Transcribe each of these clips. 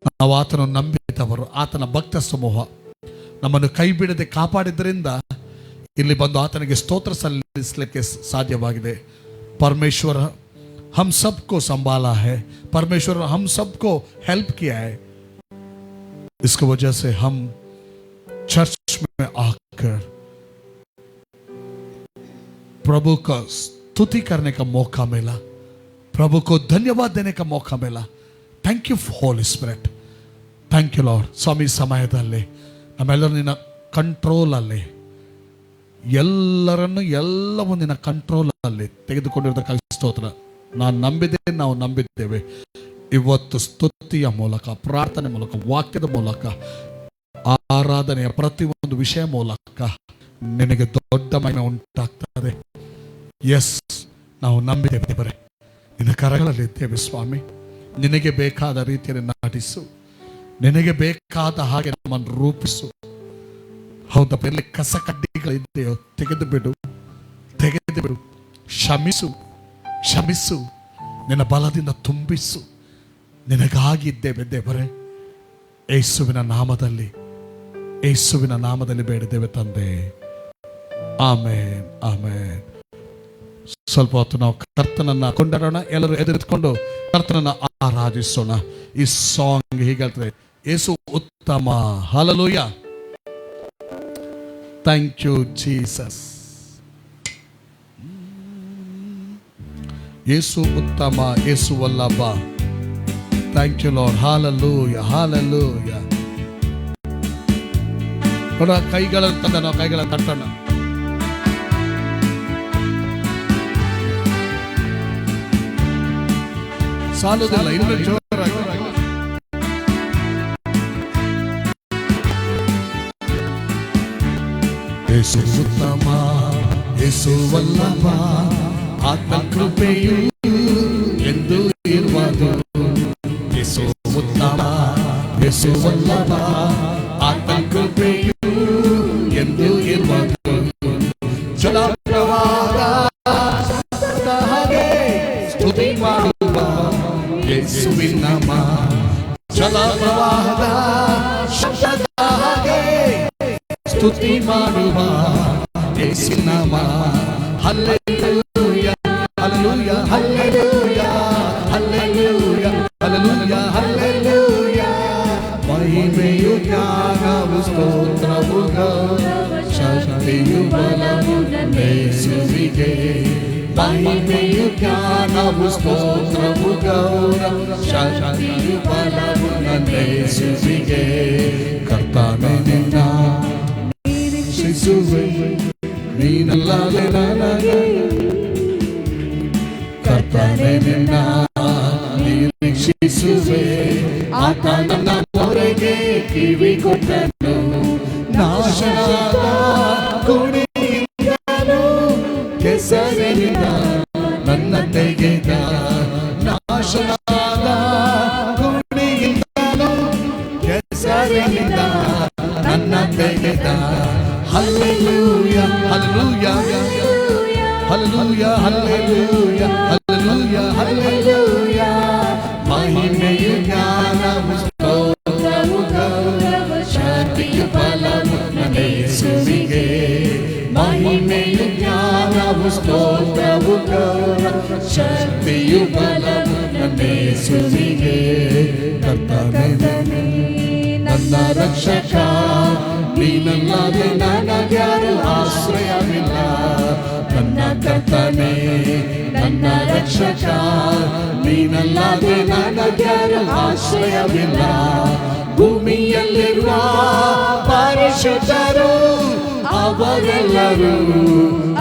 ನಾವು ಆತನನ್ನು ನಂಬಿದವರು, ಆತನ ಭಕ್ತ ಸಮೂಹ ನಮ್ಮನ್ನು ಕೈ ಬಿಡದೆ ಕಾಪಾಡಿದ್ದರಿಂದ ಇಲ್ಲಿ ಬಂದು ಆತನಿಗೆ ಸ್ತೋತ್ರ ಸಲ್ಲಿಸಲಿಕ್ಕೆ ಸಾಧ್ಯವಾಗಿದೆ. परमेश्वर हम सबको संभाला है, परमेश्वर हम सबको हेल्प किया है. इसकी वजह से हम चर्च में आकर प्रभु का स्तुति करने का मौका मिला, प्रभु को धन्यवाद देने का मौका मिला. Thank you Holy Spirit, thank you Lord. ಸ್ವಾಮಿ, ಸಮಯದಲ್ಲಿ ನಮ್ಮೆಲ್ಲರೂ ನಿನ್ನ ಕಂಟ್ರೋಲಲ್ಲಿ, ಎಲ್ಲವೂ ನಿನ್ನ ಕಂಟ್ರೋಲಲ್ಲಿ ತೆಗೆದುಕೊಂಡಿರೋದಕ್ಕಾಗಿ ಸ್ತೋತ್ರ. ನಾನು ನಂಬಿದ್ದೇನೆ, ನಾವು ನಂಬಿದ್ದೇವೆ. ಇವತ್ತು ಸ್ತುತಿಯ ಮೂಲಕ, ಪ್ರಾರ್ಥನೆ ಮೂಲಕ, ವಾಕ್ಯದ ಮೂಲಕ, ಆರಾಧನೆಯ ಪ್ರತಿಯೊಂದು ವಿಷಯ ಮೂಲಕ ನಿನಗೆ ದೊಡ್ಡ ಮಹಿಮೆ ಉಂಟಾಗ್ತದೆ. ಎಸ್, ನಾವು ನಂಬಿದ್ದೇವೆ, ನಿನ್ನ ಕರಗಳಲ್ಲಿ ಇದ್ದೇವೆ ಸ್ವಾಮಿ. ನಿನಗೆ ಬೇಕಾದ ರೀತಿಯಲ್ಲಿ ನಟಿಸು, ನಿನಗೆ ಬೇಕಾದ ಹಾಗೆ ನಮ್ಮನ್ನು ರೂಪಿಸು. ಹೌದಪ್ಪ, ಎಲ್ಲಿ ಕಸ ಕಡ್ಡಿಗಳಿದೆಯೋ ತೆಗೆದು ಬಿಡು. ಕ್ಷಮಿಸು, ನಿನ್ನ ಬಲದಿಂದ ತುಂಬಿಸು. ನಿನಗಾಗಿದ್ದೇವೆ ದೇವರೇ. ಯೇಸುವಿನ ನಾಮದಲ್ಲಿ ಬೇಡಿದ್ದೇವೆ ತಂದೆ. ಆಮೇನ್, ಆಮೇನ್. ಸ್ವಲ್ಪ ಹೊತ್ತು ನಾವು ಕರ್ತನನ್ನ ಕೊಂಡಾಡೋಣ. ಎಲ್ಲರೂ ಎದುರಿಕೊಂಡು ಕರ್ತನನ್ನ ಆರಾಧಿಸೋಣ. ಈ ಸಾಂಗ್ ಹೀಗೆ ಹೇಳ್ತದೆ, ಯೇಸು ಉತ್ತಮ. Hallelujah, thank you Jesus. Yesu ಉತ್ತಮ, ಯೇಸು ವಲ್ಲಭ. Thank you Lord. Hallelujah, hallelujah. ನೋಡ, ಕೈಗಳನ್ನು ತಂದ ನಾವು ಕೈಗಳನ್ನು ತಟ್ಟೋಣ. ಸಾಲುದಿಲ್ಲ, ಇನ್ನೂ ಜೋರಾಗಿ. ಯೇಸು ಉತ್ತಮ, ಯೇಸು ವಲ್ಲಭ, ಆತ್ಮ ಕೃಪೆಯು ಎಂದು ಇರುವುದು. ಯೇಸು ಉತ್ತಮ, ಯೇಸು ವಲ್ಲಭ, ಆತ್ಮ ಕೃಪೆಯು ಎಂದು ಇರುವುದು. ಜಲಪ್ರವಾಹ ಹಾಗೆ ಸ್ತುತಿ ಮಾಡುವ ಯೇಸುವಿನ ನಾಮ. ಜಲಪ್ರವಾಹದ ಶಬ್ದದ ಹಾಗೆ ಸ್ತುತಿ ಮಾಡುವ ಯೇಸುವಿನ ನಾಮ. Hallelujah, hallelujah, hallelujah, hallelujah, hallelujah, hallelujah. ಮಹಿಮೆಯು ಜ್ಞಾನವು ಸ್ತೋತ್ರವು ಶಕ್ತಿಯು ಬಲವು ಯೇಸುವಿಗೆ. ಮಹಿಮೆಯು ಜ್ಞಾನವು ಸ್ತೋತ್ರವು ಗೌರವ ಶಕ್ತಿಯು ಬಲವು ಯೇಸುವಿಗೆ. ಕರ್ತನೇ ನಿನ್ನ ನಿರೀಕ್ಷಿಸುವೆ, ನೀನಲ್ಲದೆ ನನಗೆ. ಕರ್ತನೇ ನಿನ್ನ ನಿರೀಕ್ಷಿಸುವೆ, ಆತ ನನ್ನ ಮೊರೆಗೆ ಕಿವಿ ಕೊಟ್ಟನು. ನಾಶನಾದ ಗುಣಿಯಿಂದಲೂ ಕೆಸರಿನಿಂದ ನನ್ನ ತೆಗೆದ. ನಾಶನಾದ ಗುಣಿಯಿಂದಲೂ ಕೆಸರಿನಿಂದ ನನ್ನ ತೆಗೆದ. Hallelujah, hallelujah, hallelujah, hallelujah, hallelujah, hallelujah. ಮಹಿಮೆಯು ಜ್ಞಾನವು ಸ್ತೋತ್ರವು ಗೌರವ ಶಕ್ತಿಯು ಬಲವು ಯೇಸುವಿಗೆ. ಮಹಿಮೆಯು ಜ್ಞಾನವು ಸ್ತೋತ್ರವು ಗೌರವ ಶಕ್ತಿಯು ಬಲವು ಯೇಸುವಿಗೆ. ಕರ್ತನೇ ನನ್ನ ರಕ್ಷಕ, ನೀನಲ್ಲದೆ ನನಗ್ಯಾರು ಆಶ್ರಯವಿಲ್ಲ. ನನ್ನ ಕರ್ತನೇ ನನ್ನ ರಕ್ಷಕ, ನೀನಲ್ಲದೆ ನನಗ್ಯಾರು ಆಶ್ರಯವಿಲ್ಲ. ಭೂಮಿಯಲ್ಲಿರುವ ಪರಿಶುದ್ಧರು ಅವರೆಲ್ಲರೂ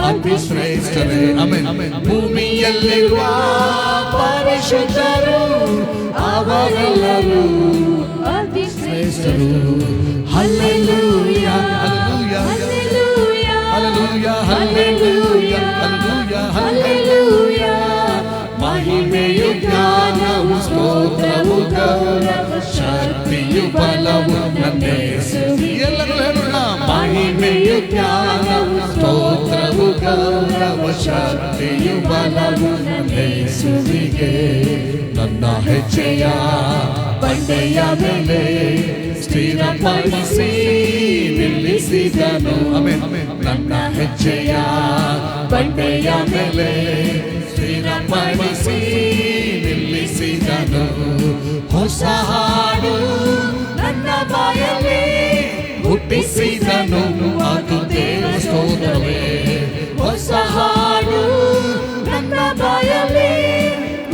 ಅತಿ ಶ್ರೇಷ್ಠರೇ. ಆಮೆನ್. ಭೂಮಿಯಲ್ಲಿರುವ ಪರಿಶುದ್ಧರು ಅವರೆಲ್ಲರೂ ಅತಿ ಶ್ರೇಷ್ಠರು. Hallelujah, hallelujah, hallelujah, hallelujah, hallelujah, hallelujah. ಮಹಿಮೆಯು ಜ್ಞಾನವು ಸ್ತೋತ್ರವು ಗೌರವ ಶಕ್ತಿಯು ಬಲವು ಯೇಸುವಿಗೆ. ಎಲ್ಲರೂ ಹೇಳೋಣ. ಮಹಿಮೆಯು ಜ್ಞಾನವು ಸ್ತೋತ್ರವು ಗೌರವ ಶಕ್ತಿಯು ಬಲವು ಯೇಸುವಿಗೆ. ನನ್ನ ಹೆಜ್ಜೆಯ ಬಂಡೆಯ ಮೇಲೆ ಸ್ಥಿರಪಡಿಸಿ ನಿಲ್ಲಿಸಿದನು. ನನ್ನ ಹೆಜ್ಜೆಯ ಬಂಡೆಯ ಮೇಲೆ ಸ್ಥಿರಪಡಿಸಿ ನಿಲ್ಲಿಸಿದನು. ಹೊಸ ಹಾಡು ನನ್ನ ಬಾಯಲ್ಲಿ ಹುಟ್ಟಿಸಿದನು, ಅದು ದೇವರ ಸ್ತೋತ್ರವೇ. ಹೊಸ ಹಾಡು ನನ್ನ ಬಾಯಲ್ಲಿ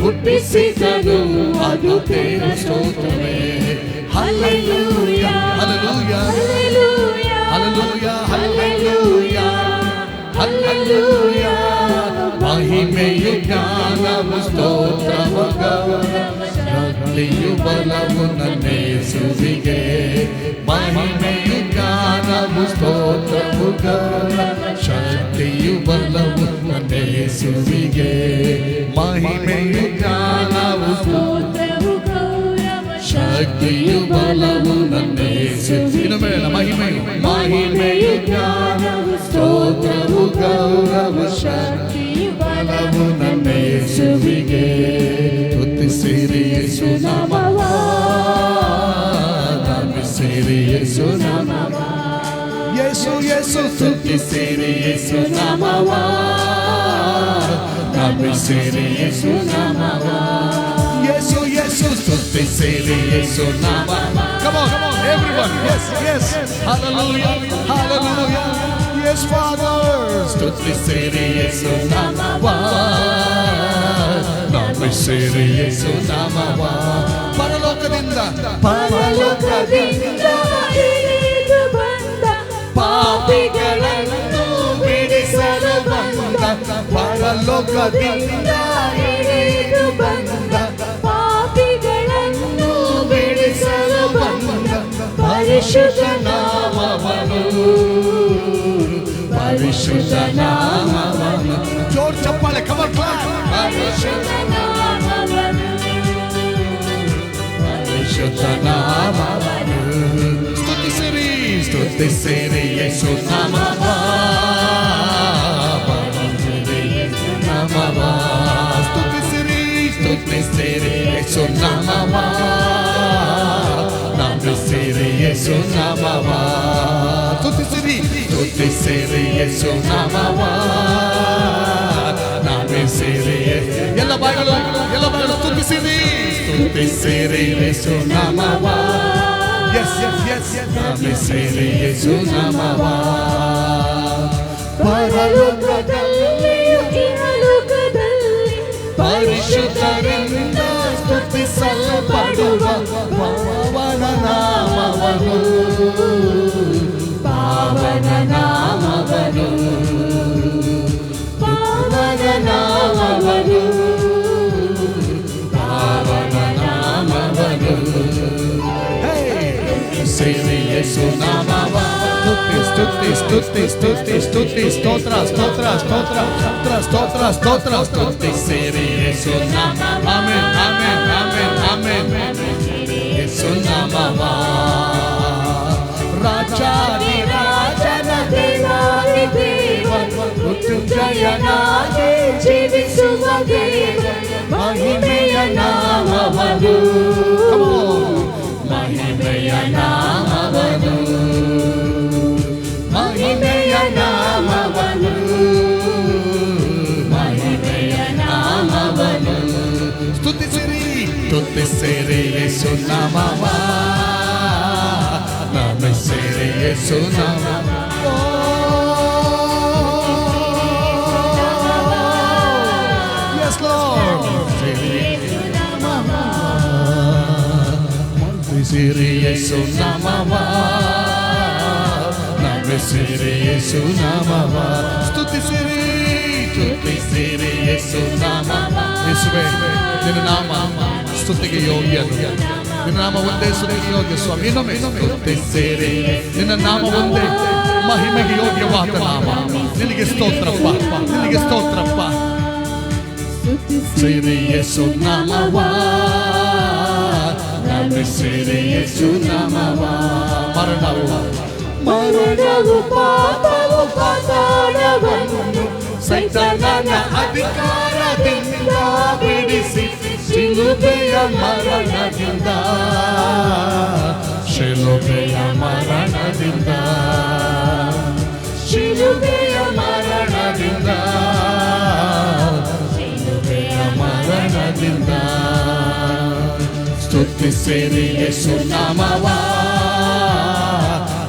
ಹುಟ್ಟಿಸಿದನು, ಅದು ದೇವರ ಸ್ತೋತ್ರವೇ. Hallelujah hallelujah hallelujah hallelujah hallelujah. ಮಹಿಮೆಯು ಜ್ಞಾನವು ಸ್ತೋತ್ರವು ಶಕ್ತಿಯು ಬಲವು ನನ್ನ ಯೇಸುವಿಗೆ. ಮಹಿಮೆಯು ಜ್ಞಾನವು ಸ್ತೋತ್ರವು ಶಕ್ತಿಯು ಬಲವು ನನ್ನ ಯೇಸುವಿಗೆ. ಮಹಿಮೆಯು ಜ್ಞಾನವು ಶಕ್ತಿಯು ಬಲವು ನನ್ನ ಯೇಸುವಿನ ಮೇಲೆ. ಮಹಿಮೆಯು ಜ್ಞಾನವು ಸ್ತೋತ್ರವು ಗೌರವ ಶಕ್ತಿಯು ಬಲವು ನನ್ನ ಯೇಸುವಿಗೆ. ಸ್ತುತಿಸಿರಿ ಯೇಸು ನಾಮವ, ನಂಬಿಸಿರಿ ಯೇಸು ನಾಮವ. ಯೇಸು ಯೇಸು ಸ್ತುತಿಸಿರಿ ಯೇಸು ನಾಮವ, ನಂಬಿಸಿರಿ ಯೇಸು ನಾಮವ. ಯೇಸು ಯೇಸು ಸ್ತುತಿಸಿರಿ Yesu ನಾಮವ. Come on, everyone. Yes, yes. Hallelujah, hallelujah. Yes, Father. ಸ್ತುತಿಸಿರಿ ಯೇಸು ನಾಮವ, ನಂಬಿಸಿರಿ ಯೇಸು ನಾಮವ. ಪರಲೋಕದಿಂದ ಇಳಿದು ಬಂದ ಪಾಪಿಗಳನ್ನು ಬಿಡಿಸಲು ಬಂದ. ಪರಲೋಕದಿಂದ ಇಳಿದು ಬಂದ ಪಾಪಿಗಳನ್ನು ಬಿಡಿಸಲು ಬಂದ. ಪರಿಶುದ್ಧ ನಾಮವನು, ಪರಿಶುದ್ಧ ನಾಮವನು. ಜೋರ್ ಚಪ್ಪಾಳೆ, ಕಮರ್ ಕ್ಲಾಪ್. ಪರಿಶುದ್ಧ ನಾಮವನು, ಪರಿಶುದ್ಧ ನಾಮವನು. ಸ್ತುತಿಸಿರಿ ಸ್ತುತಿಸಿರಿ ಯೇಸು ನಾಮವ, ನಾಮವ. ಸ್ತುತಿಸಿರಿ ಸ್ತುತಿಸಿರಿ ಯೇಸು ನಾಮವ, ನಂಬಿಸಿರಿ ಯೇಸು ನಾಮವ. ಸ್ತುತಿಸಿರಿ ಸ್ತುತಿಸಿರಿ ಯೇಸು ನಾಮವ, ನಂಬಿಸಿರಿ. ಎಲ್ಲ ಬಾಯಿಗಳು ಸ್ತುತಿಸಿರಿ ಸ್ತುತಿಸಿರಿ Yesu ನಾಮವ. Yes, yes, yes, yes. ನಂಬಿಸಿರಿ ಯೇಸು ನಾಮವ. ಪರಲೋಕದಲ್ಲಿಯೂ ಇಹಲೋಕದಲ್ಲಿ ಪರಿಶುದ್ಧರಿಂದ ಸ್ತುತಿಸಲ್ಪಡುವ ಪಾವನ ನಾಮವನು, ಪಾವನ ನಾಮವನು, ಪಾವನ ನಾಮವನು, ಪಾವನ ನಾಮವನು. ಸ್ತುತಿಸಿರಿ ಯೇಸು ನಾಮವ. ಸ್ತುತಿ ಸ್ತುತಿ ಸ್ತುತಿ ಸ್ತುತಿ ಸ್ತೋತ್ರ ಸ್ತೋತ್ರ ಸ್ತೋತ್ರ ಸ್ತೋತ್ರ ಸ್ತೋತ್ರ. ಸ್ತುತಿಸಿರಿ ಯೇಸು ನಾಮವ. Amen amen amen amen. Yesu ನಾಮವ. ರಾಜಾದಿ ರಾಜನ ದೇವಾದಿ ದೇವನ ಮೃತ್ಯುಂಜಯನಾಗಿ ಜೀವಿಸುವ ದೇವನ ಮಹಿಮೆಯ ನಾಮವನು, ಮಹಿಮೆಯ ನಾಮವನು, ಮಹಿಮೆಯ ನಾಮವನು, ಮಹಿಮೆಯ ನಾಮವನು. ಸ್ತುತಿಸಿರಿ ಸ್ತುತಿಸಿರಿ ಯೇಸು ನಾಮವ, ನಂಬಿಸಿರಿ ಯೇಸು ನಾಮವ. Yes, Lord. ನಂಬಿಸಿರಿ ಯೇಸು ನಾಮವ, ನಂಬಿಸಿರಿ ಯೇಸು ನಾಮವ. ಸ್ತುತಿಸಿರಿ ಸ್ತುತಿಸಿರಿ ಯೇಸು ನಾಮವ. ಯೇಸುವೇ, ನಿನ್ನ ನಾಮ ಸ್ತುತಿಗೆ ಯೋಗ್ಯನು. ನಿನ್ನ ನಾಮ ಒಂದೇ ಸ್ತುತಿಗೆ ಯೋಗ್ಯ ಸ್ವಾಮಿ. ಇನ್ನೊಮ್ಮೆ ಸ್ತುತಿಸಿರಿ. ನಿನ್ನ ನಾಮ ಒಂದೇ ಮಹಿಮೆಗೆ ಯೋಗ್ಯವಾದ ನಾಮ. ನಿನಗೆ ಸ್ತೋತ್ರಪ್ಪ, ನಿನಗೆ ಸ್ತೋತ್ರಪ್ಪ. ಸ್ತುತಿಸಿರಿ ಯೇಸು ನಾಮವ, ನಂಬಿಸಿರಿ ಯೇಸು ನಾಮವ. ಮರಣವು ಪಾತಾಳವನ್ನು ಸೈತಾನನ ಅಧಿಕಾರದಿಂದ ಬಿಡಿಸಿ ಶಿಲುಬೆಯ ಮರಣದಿಂದ, ಶಿಲುಬೆಯ ಮರಣದಿಂದ, ಶಿಲುಬೆಯ ಮರಣದಿಂದ, ಶಿಲುಬೆಯ ಮರಣದಿಂದ ಸ್ತುತಿಸಿರಿ ಯೇಸು ನಾಮವಾ,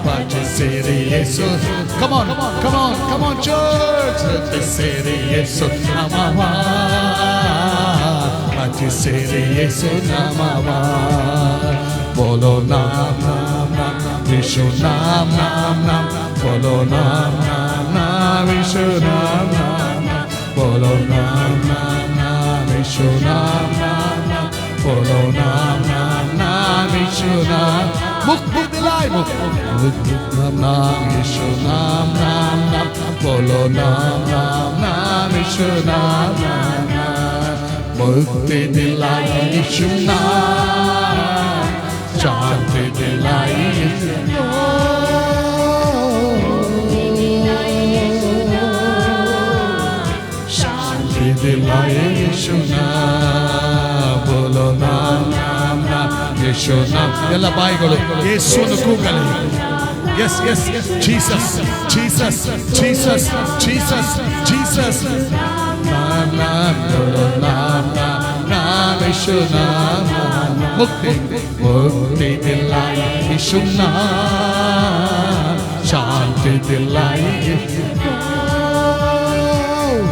ಭಜಿಸಿರಿ ಯೇಸು. Come on, come on, come on church. ಸ್ತುತಿಸಿರಿ ಯೇಸು ನಾಮವಾ, ಭಜಿಸಿರಿ ಯೇಸು ನಾಮವಾ. बोलो नाम नाम नाम यीशु नाम नाम नाम, बोलो नाम नाम नाम यीशु नाम नाम नाम, बोलो नाम नाम नाम यीशु नाम नाम नाम, बोलो नाम नाम नाम यीशु नाम. मुक्ति दिलाए, मुक्ति नाम यीशु नाम नाम नाम, बोलो नाम नाम नाम यीशु नाम नाम नाम. मुक्ति दिलाए यीशु नाम, शांति दिलाई, शांति दिलाए यीशु नाम. बोलो नाम नाम नाम यीशु नाम. ಎಲ್ಲ ಬಾಯಿಗಳು ಯೇಸುವನ್ನು ಕೂಗಲಿ. Yes, yes, Jesus, Jesus, Jesus, Jesus, Jesus. नाम नाम बोलो नाम नाम नाम यीशु नाम. मुक्ति मुक्ति दिलाई यीशु नाम, शांति दिलाई,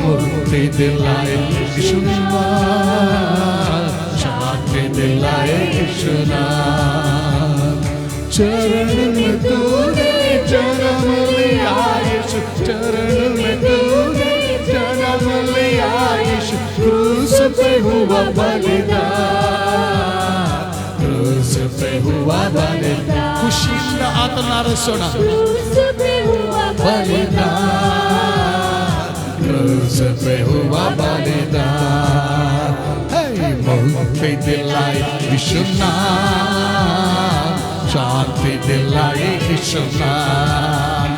मुक्ति दिलाई यीशु नाम, शांति दिलाई यीशु नाम. चरण में तूने जन्म लिया यीशु, चरण में तूने जन्म लिया यीशु, क्रूस पे हुआ बलिदान, क्रूस पे हुआ बलिदान. खुशिಯಿಂದ ಆತನ ಆರಿಸೋಣ. बलिदान, क्रूस पे हुआ बलिदान. मुक्ति दिलाई यीशु नाम, शांति दिलाई यीशु नाम.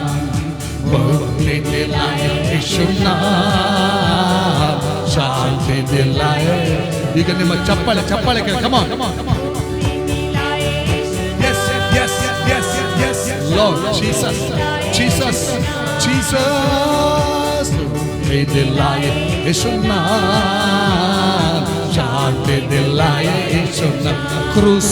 मुक्ति दिलाई यीशु नाम, शांति दिलाई. ಈಗ ನಿಮ್ಮ ಚಪ್ಪಾಳೆ ಚಪ್ಪಾಳೆ ಕೇಳಿ. Come on, yes, yes, yes, yes, Lord Jesus, Jesus, Jesus. मुक्ति दिलाई यीशु नाम, शांति दिलाई यीशु नाम. क्रूस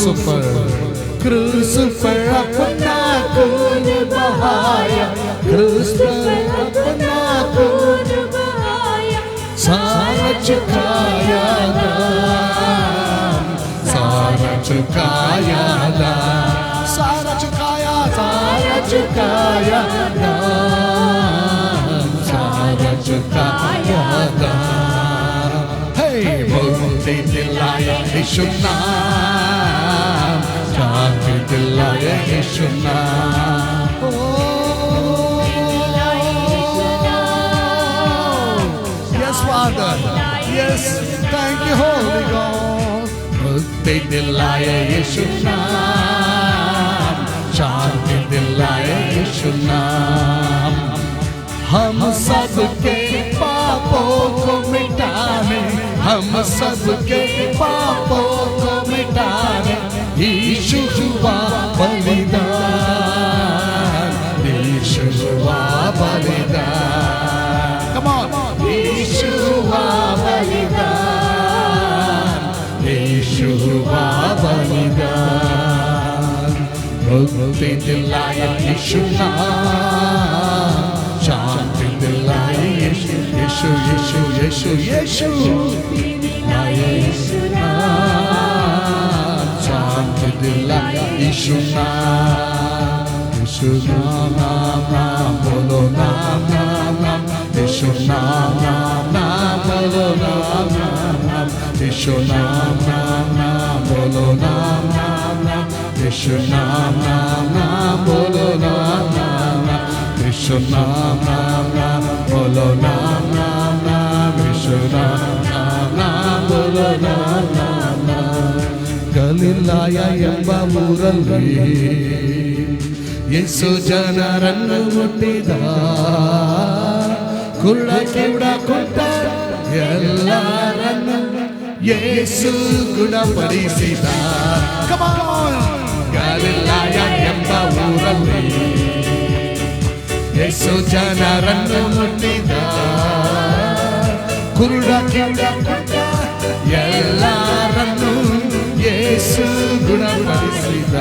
पर अपना खून बहाया, क्रूस पर अपना खून बहाया, सारा चुकाया दाम, सारा चुकाया दाम, सारा चुकाया, सारा चुकाया दाम, सारा चुकाया दाम. हे मुक्ति दिलाया यीशु नाम, शांति दिलाए यीशु नाम. Yes, Father. Yes, thank you, Holy God. मुक्ति दिलाए यीशु नाम, शांति दिलाए यीशु नाम. हम सबके पापों को मिटाने, हम सबके पापों को मिटाने यीशु हुआ बलिदान, यीशु हुआ बलिदान. Come on, यीशु हुआ बलिदान, यीशु हुआ बलिदान. मुक्ति दिलाए यीशु नाम, शांति दिलाए यीशु, यीशु यीशु यीशु यीशु दिलाए यीशु नाम, शांति दिलाए यीशु नाम. यीशु नाम नाम नाम बोलो नाम नाम नाम, यीशु नाम नाम नाम बोलो नाम नाम नाम, यीशु नाम नाम नाम बोलो नाम नाम नाम, यीशु नाम नाम नाम बोलो नाम नाम नाम, यीशु नाम नाम नाम बोलो नाम नाम नाम, यीशु नाम नाम नाम बोलो नाम नाम नाम. ಗಲಿಲಾಯ ಎಂಬ ಊರಲ್ಲಿ ಯೇಸು ಜನರನ್ನು ಮುಟ್ಟಿದ, ಕುರುಡ ಕಿವುಡ ಕುಂಟ ಎಲ್ಲರನ್ನು ಯೇಸು ಗುಣಪಡಿಸಿದ. ಗಲಿಲಾಯ ಎಂಬ ಊರಲ್ಲಿ ಯೇಸು ಜನರನ್ನು ಮುಟ್ಟಿದ. ಕುರುಡ ಕಿವುಡ ಕುಂಟ ಎಲ್ಲರನ್ನು ಯೇಸು ಗುಣಪಡಿಸಿದ.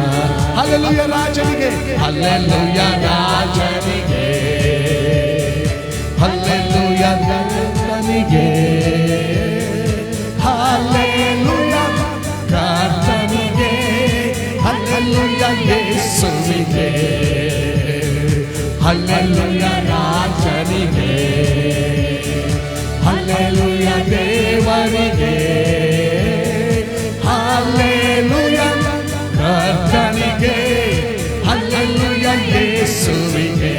ಹಲ್ಲೆಲೂಯಾ ರಾಜನಿಗೆ, ಹಲ್ಲೆಲೂಯಾ ರಾಜನಿಗೆ, ಹಲ್ಲೆಲೂಯಾ ಕರ್ತನಿಗೆ, ಹಲ್ಲೆಲೂಯಾ ಕರ್ತನಿಗೆ, ಹಲ್ಲೆಲೂಯಾ ಯೇಸುವಿಗೆ, ಹಲ್ಲೆಲೂಯಾ ರಾಜನಿಗೆ, ಹಲ್ಲೆಲೂಯಾ ದೇವರಿಗೆ, ಹಲ್ಲೆಲೂಯಾ ಕರ್ತನಿಗೆ, ಹಲ್ಲೆಲೂಯಾ ಯೇಸುವಿಗೆ.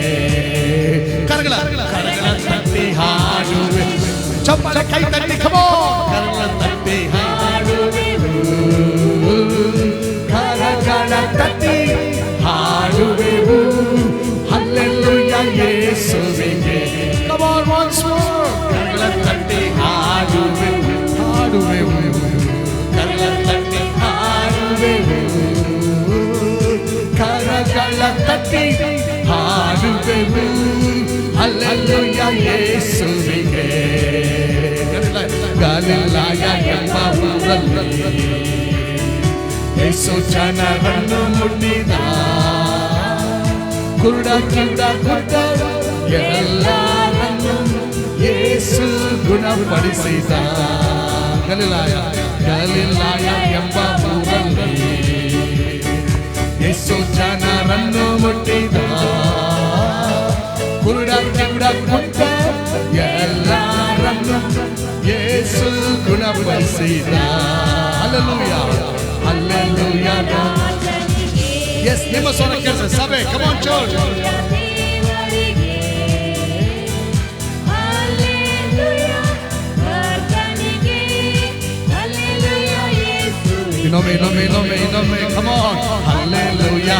ಕರಗಳ ತಟ್ಟಿ ಹಾಡುವೆ, ಚಪ್ಪಲ ಕೈ ತಟ್ಟಿ ಕಮೋ, ಕರಗಳ ತಟ್ಟಿ ಹಾಡುವೆವು, ಕರಗಳ ತಟ್ಟಿ ಹಾಡುವೆವು, ಹಲ್ಲೆಲೂಯಾ ಯೇಸುವಿಗೆ. Come on once more. ಕರಗಳ ತಟ್ಟಿ ಹಾಡುವೆವು, ಹಾಡುವೆವು, ಕರಗಳ ತಟ್ಟಿ ಹಾಡುವೆವು, ಕರಗಳ ತಟ್ಟಿ ಹಾಡುವೆವು, ಹಲ್ಲೆಲೂಯಾ ಯೇಸುವಿಗೆ. ಗಲಿಲಾಯ ಎಂಬ ಊರಲ್ಲಿ ಯೇಸು ಜನರನ್ನು ಮುಟ್ಟಿದ. ಕುರುಡ ಕಿವುಡ ಕುಂಟ ಎಲ್ಲರನ್ನು ಯೇಸು ಗುಣಪಡಿಸಿದ. ಗಲಿಲಾಯ ಎಂಬ ಊರಲ್ಲಿ ಯೇಸು ಜನರನ್ನು ಮುಟ್ಟಿದ. ಕುರುಡ ಕಿವುಡ ಕುಂಟ ಎಲ್ಲರನ್ನು ಯೇಸು ಗುಣಪಡಿಸಿದ. Hallelujah, hallelujah. ಎಸ್, ನಿಮ್ಮ ಸ್ವರ ಕೇಳಿಸ ಸಭೆ. Come on church. ಇನ್ನೊಮ್ಮೆ ಇನ್ನೊಮ್ಮೆ ಇನ್ನೊಮ್ಮೆ ಇನ್ನೊಮ್ಮೆ. Come on. Hallelujah.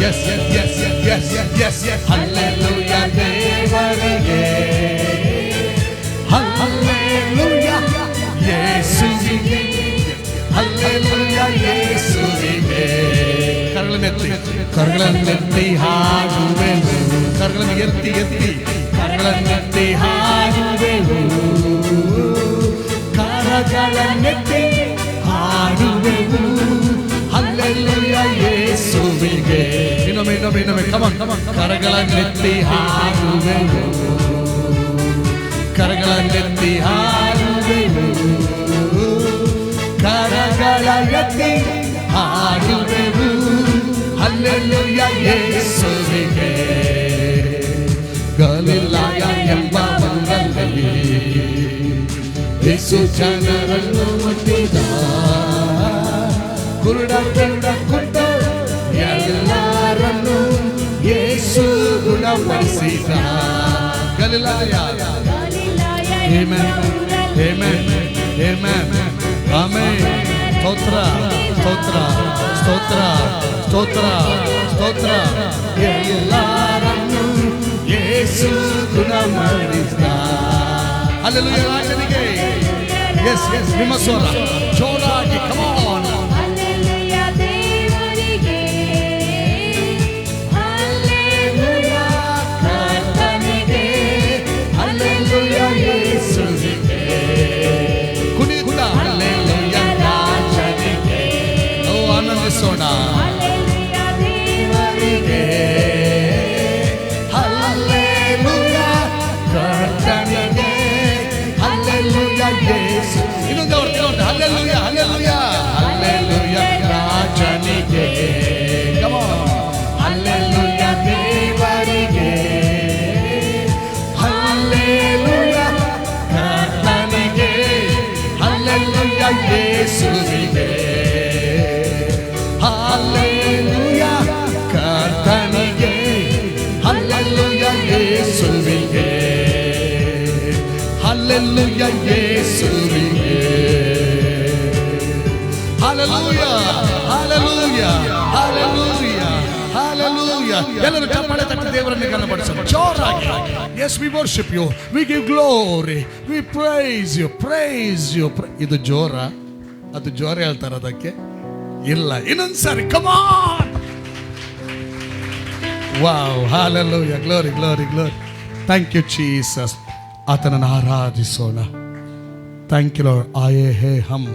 Yes, yes, yes, yes, yes, yes, yes. Hallelujah ದೇವರಿಗೆ, Hallelujah ಯೇಸುವಿಗೆ, Hallelujah ಯೇಸುವಿಗೆ. ಕರಗಳನ್ನೆತ್ತಿ ಹಾಡುವೆವು, ಕರಗಳನ್ನು ಎತ್ತಿ ಎತ್ತಿ ಕರಗಳನ್ನೆತ್ತಿ ಹಾಡುವೆವು, ಕರಗಳನ್ನೆತ್ತಿ ಹಾಡುವೆವು, ಹಲ್ಲೆಲೂಯಾ ಯೇಸುವಿಗೆ. ಇನ್ನೊಮ್ಮೆ ಇನ್ನೊಮ್ಮೆ ಇನ್ನೊಮ್ಮೆ. ಕಮಾನ್ ಕಮಾನ್. ಕರಗಳನ್ನೆತ್ತಿ ಹಾಡುವೆವು, ಕರಗಳನ್ನೆತ್ತಿ ಹಾಡುವೆವು, ಕರಗಳ ಎತ್ತಿ ಹಾಡುವೆವು, ಹಲ್ಲೆಲೂಯಾ ಯೇಸುವಿಗೆ. ಗಲಿಲಾಯ ಎಂಬ ಊರಲ್ಲಿ ಯೇಸು ಜನರನ್ನು ಮುಟ್ಟಿದ. ಕುರುಡ ಕಿವುಡ ಕುಂಟ ಎಲ್ಲರನ್ನು ಯೇಸು ಗುಣಪಡಿಸಿದ. ಗಲಿಲಾಯ. Amen, amen, amen, amen. ಸ್ತೋತ್ರ, ಸ್ತೋತ್ರ, ಸ್ತೋತ್ರ, ಸ್ತೋತ್ರ, ಸ್ತೋತ್ರ. ಎಲ್ಲರನ್ನು ಯೇಸು ಗುಣಪಡಿಸಿದ. ಹಲ್ಲೆಲೂಯಾ ರಾಜನಿಗೆ. ಎಸ್ ಎಸ್, ನಿಮ್ಮ ಸ್ವರ ಜೋರಾಗಿ. Come on. ಹಲ್ಲೆಲೂಯಾ ದೇವರಿಗೆ, ಹಲ್ಲೆಲೂಯಾ ಕರ್ತನಿಗೆ, ಹಲ್ಲೆಲೂಯಾ ಯೇಸುವಿಗೆ. ಕುಣಿತ. ಹಲ್ಲೆಲೂಯಾ ರಾಜನಿಗೆ. ಓ, ಆನಂದಿಸೋಣ. ಹಲ್ಲೆಲೂಯಾ ದೇವರಿಗೆ, ಹಲ್ಲೆಲೂಯಾ ಕರ್ತನಿಗೆ, ಹಲ್ಲೆಲೂಯಾ ಯೇಸು. ಇನ್ನೊಂದು ಅವ್ರು ಹಲ್ಲೆಲೂಯಾ, ಹಲ್ಲೆಲೂಯಾ, ಹಲ್ಲೆಲೂಯಾ ರಾಜನಿಗೆ. Come on. ಹಲ್ಲೆಲೂಯಾ ದೇವರಿಗೆ, ಹಲ್ಲೆಲೂಯಾ ಕರ್ತನಿಗೆ, ಹಲ್ಲೆಲೂಯಾ ಯೇಸುವಿಗೆ, ಹಲ್ಲೆಲೂಯಾ ಕರ್ತನಿಗೆ, ಹಲ್ಲೆಲೂಯಾ ಯೇಸುವಿಗೆ, ಹಲ್ಲೆಲೂಯಾ ಯೇಸುವಿಗೆ. Hallelujah, hallelujah, hallelujah, hallelujah. ಎಲ್ಲರೂ ಚಪ್ಪಾಳೆ ತಟ್ಟಿ ದೇವರನ್ನು ಕನಪಡಿಸೋಣ ಜೋರಾಗಿ. Yes, we worship you, we give glory, we praise you, praise you. ಇದು ಜೋರ? ಅದು ಜೋರ ಹೇಳ್ತಾರ ಅದಕ್ಕೆ? ಇಲ್ಲ, ಇನ್ನೊಂದ್ಸಾರಿ come on. Wow, hallelujah, glory glory glory. Thank you Jesus. ಆತನನ್ನು ಆರಾಧಿಸೋಣ. Thank you Lord. ಆಯೇ ಹೇ ಹಮ್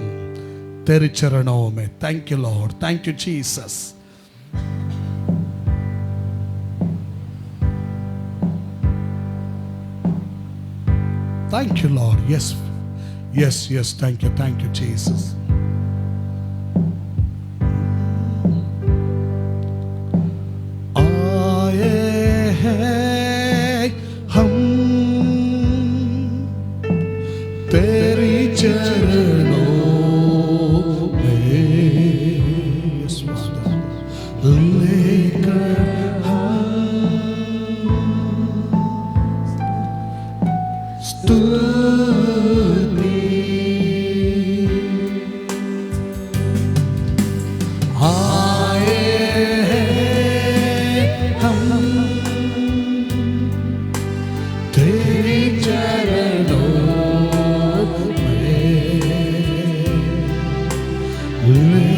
तेरे चरणों में. Thank you Lord, thank you Jesus. Thank you Lord. Yes yes yes, thank you Jesus. आए हैं हम तेरी चरणों लेकर स्तुति आए हम तेरी चरणों में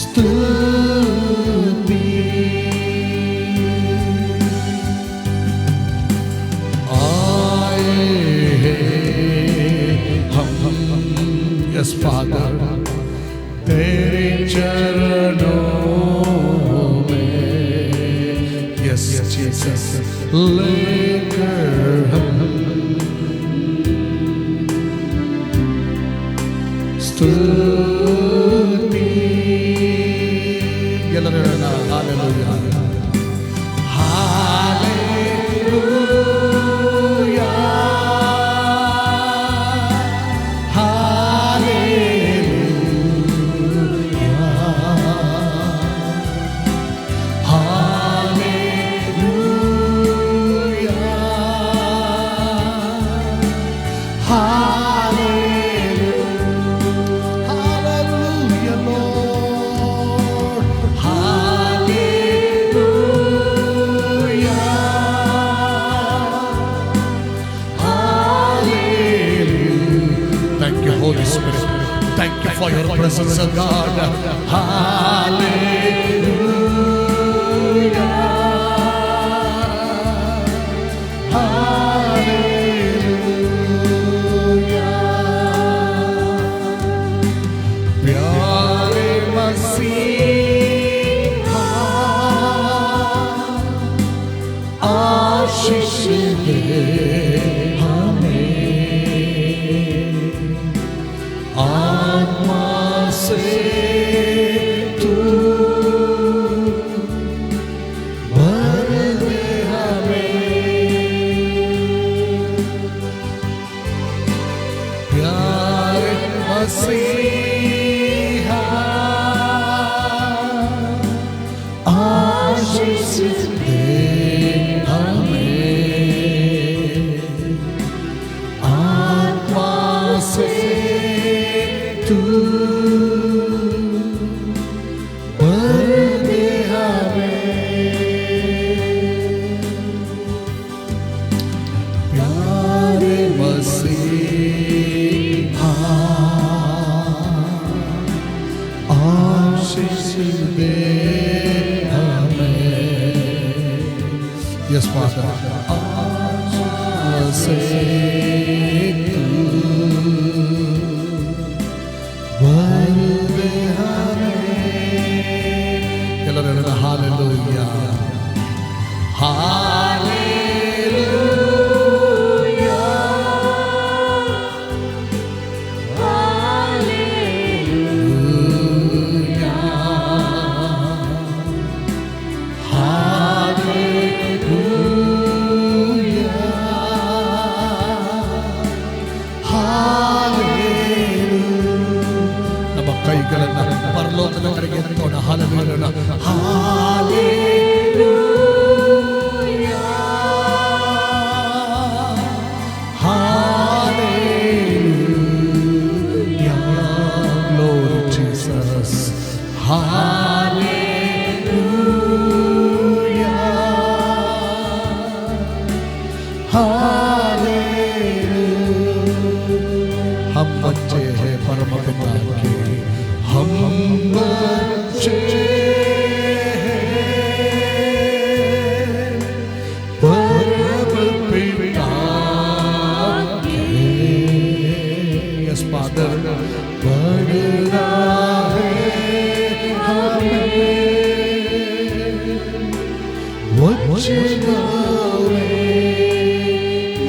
स्तुति आए हम. यस फादर, तेरे चरणों में. यस जीसस, लेकर हम स्तुति. Hallelujah. Hallelujah. Holy Spirit, thank you for your presence, O God. Hallelujah. Hallelujah. प्यारे मसीहा आशीष दे आत्मा से तू भर दे हमें. प्यारे मसीहा आशीष दे हमें. आत्मा से तू भर दे हमें. प्यारे मसीहा आशीष दे हमें. यस फादर, आत्मा से तू भर दे हमें. ಎಲ್ಲರೂ ಹೇಳೋಣ hallelujah, hallelujah, hallelujah, hallelujah, hallelujah. ನಮ್ಮ ಕೈಗಳನ್ನು ಪರಲೋಕದ ಕಡೆಗೆ ಎತ್ತೋಣ. Hallelujah, hallelujah, hallelujah. Glory परम पिता के हम बच्चे परम पिता के यस फादर बढ़ना है हमें वचनों में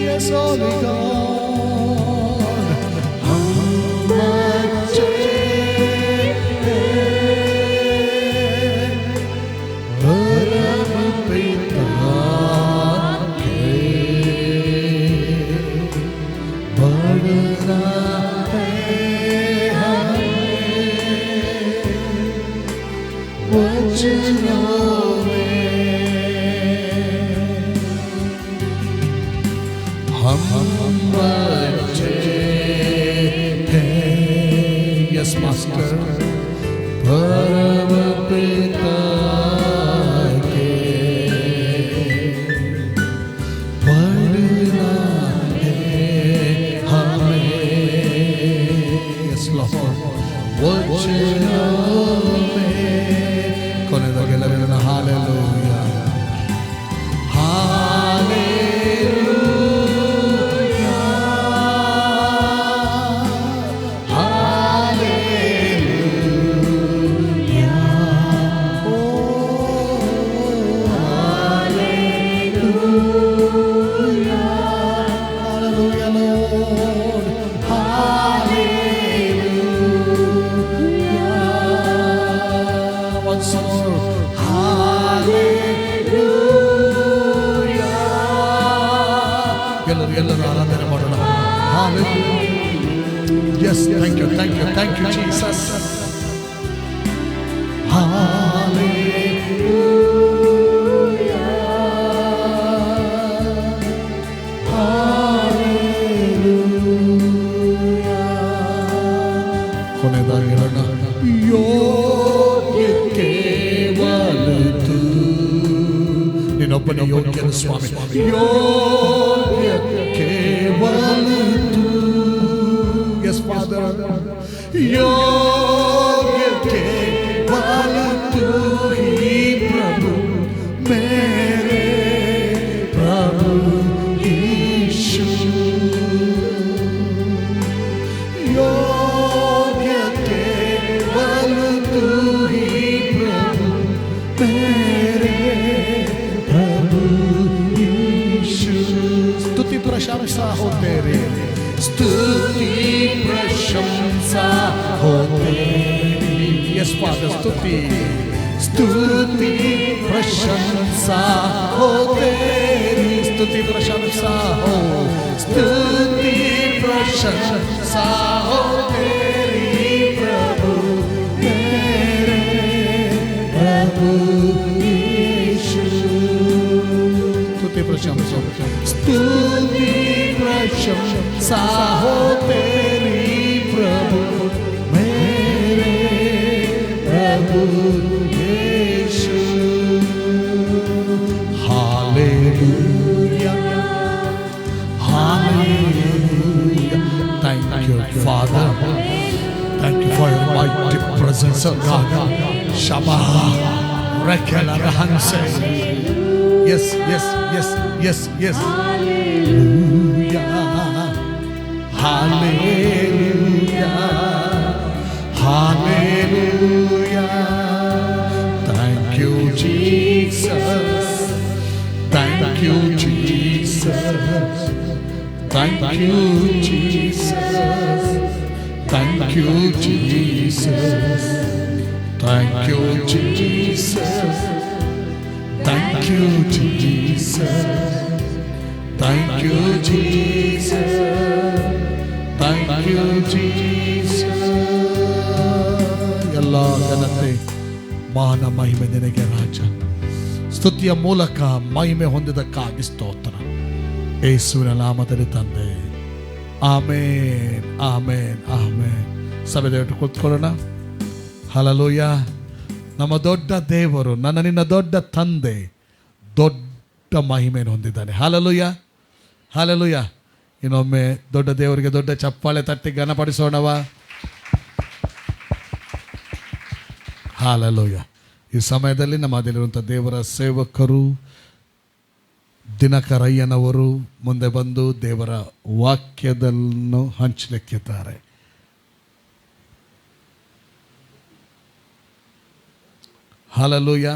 यस होली गॉड हम बच्चे परम पिता के बढ़ना है हमें वचनों में हम बच्चे हैं यस मास्टर परम पिता के बढ़ना है हमें यस लॉर्ड वचनों में ಕೊನೆದಾಗೆಲ್ಲರೂ ಹಾಲೆಲೂಯಾ ಹಾಲೆಲೂಯಾ ಹಾಲೆಲೂಯಾ ಓ hallelujah hallelujah Lord hallelujah once more hallelujah ಎಲ್ಲರೂ ಆರಾಧನೆ ಮಾಡೋಣ hallelujah yes thank you Jesus hallelujah hallelujah ಕೊನೆದಾಗಿ ಹೇಳೋಣ ನೀನೊಬ್ಬನೇ ಯೋಗ್ಯನು ಸ್ವಾಮಿ ಯೋಗ್ಯ ಕೇವಲ ತೂ ಯಸ್ ಫಾದರ್ ಯೋಗ್ಯ ಕೇವಲ ತೂ ಹಿ ಪ್ರಭು ಮೇರೆ ಪ್ರಭು ಯೀಶು ಯೋಗ್ಯ ಕೇವಲ ತೂ ಹಿ ಪ್ರಭು ಮೇರೆ स्तुति प्रशंसा हो तेरे स्तुति प्रशंसा हो तेरी यस फादर स्तुति प्रशंसा हो तेरी स्तुति प्रशंसा हो तेरी प्रभु मेरे प्रभु यीशु स्तुति प्रशंसा हो तेरी प्रभु मेरे प्रभु Yeshu hallelujah hallelujah thank you Father thank you for your mighty presence of God Shabbat Rekela Rahanse yes hallelujah hallelujah hallelujah thank you Jesus thank you Jesus thank you Jesus thank you Jesus thank you Jesus thank you Jesus thank you Jesus thank you Jesus ಎಲ್ಲ ಘನತೆ ಮಾನ ಮಹಿಮೆ ನಿನಗೆ ರಾಜ ಸ್ತುತಿಯ ಮೂಲಕ ಮಹಿಮೆ ಹೊಂದಿದ್ದಕ್ಕಾಗಿ ಸ್ತೋತ್ರ ಯೇಸುವಿನ ನಾಮದಲ್ಲಿ ತಂದೆ ಆಮೇನ್ ಆಮೇನ್ ಆಮೇನ್ ಸಭೆ ದಯವಿಟ್ಟು ಕೂತ್ಕೊಳ್ಳೋಣ ಹಲ್ಲೆಲೂಯಾ ನಮ್ಮ ದೊಡ್ಡ ದೇವರು ನನ್ನ ನಿನ್ನ ದೊಡ್ಡ ತಂದೆ ದೊಡ್ಡ ಮಹಿಮೆಯನ್ನು ಹೊಂದಿದ್ದಾನೆ ಹಲ್ಲೆಲೂಯಾ ಹಲ್ಲೆಲೂಯಾ ಇನ್ನೊಮ್ಮೆ ದೊಡ್ಡ ದೇವರಿಗೆ ದೊಡ್ಡ ಚಪ್ಪಾಳೆ ತಟ್ಟಿ ಘನಪಡಿಸೋಣವಾ ಹಾಲೆಲೂಯ. ಈ ಸಮಯದಲ್ಲಿ ನಮ್ಮಲ್ಲಿರುವಂಥ ದೇವರ ಸೇವಕರು ದಿನಕರಯ್ಯನವರು ಮುಂದೆ ಬಂದು ದೇವರ ವಾಕ್ಯದನ್ನು ಹಂಚಲಿಕ್ಕಿದ್ದಾರೆ. ಹಾಲೆಲೂಯ.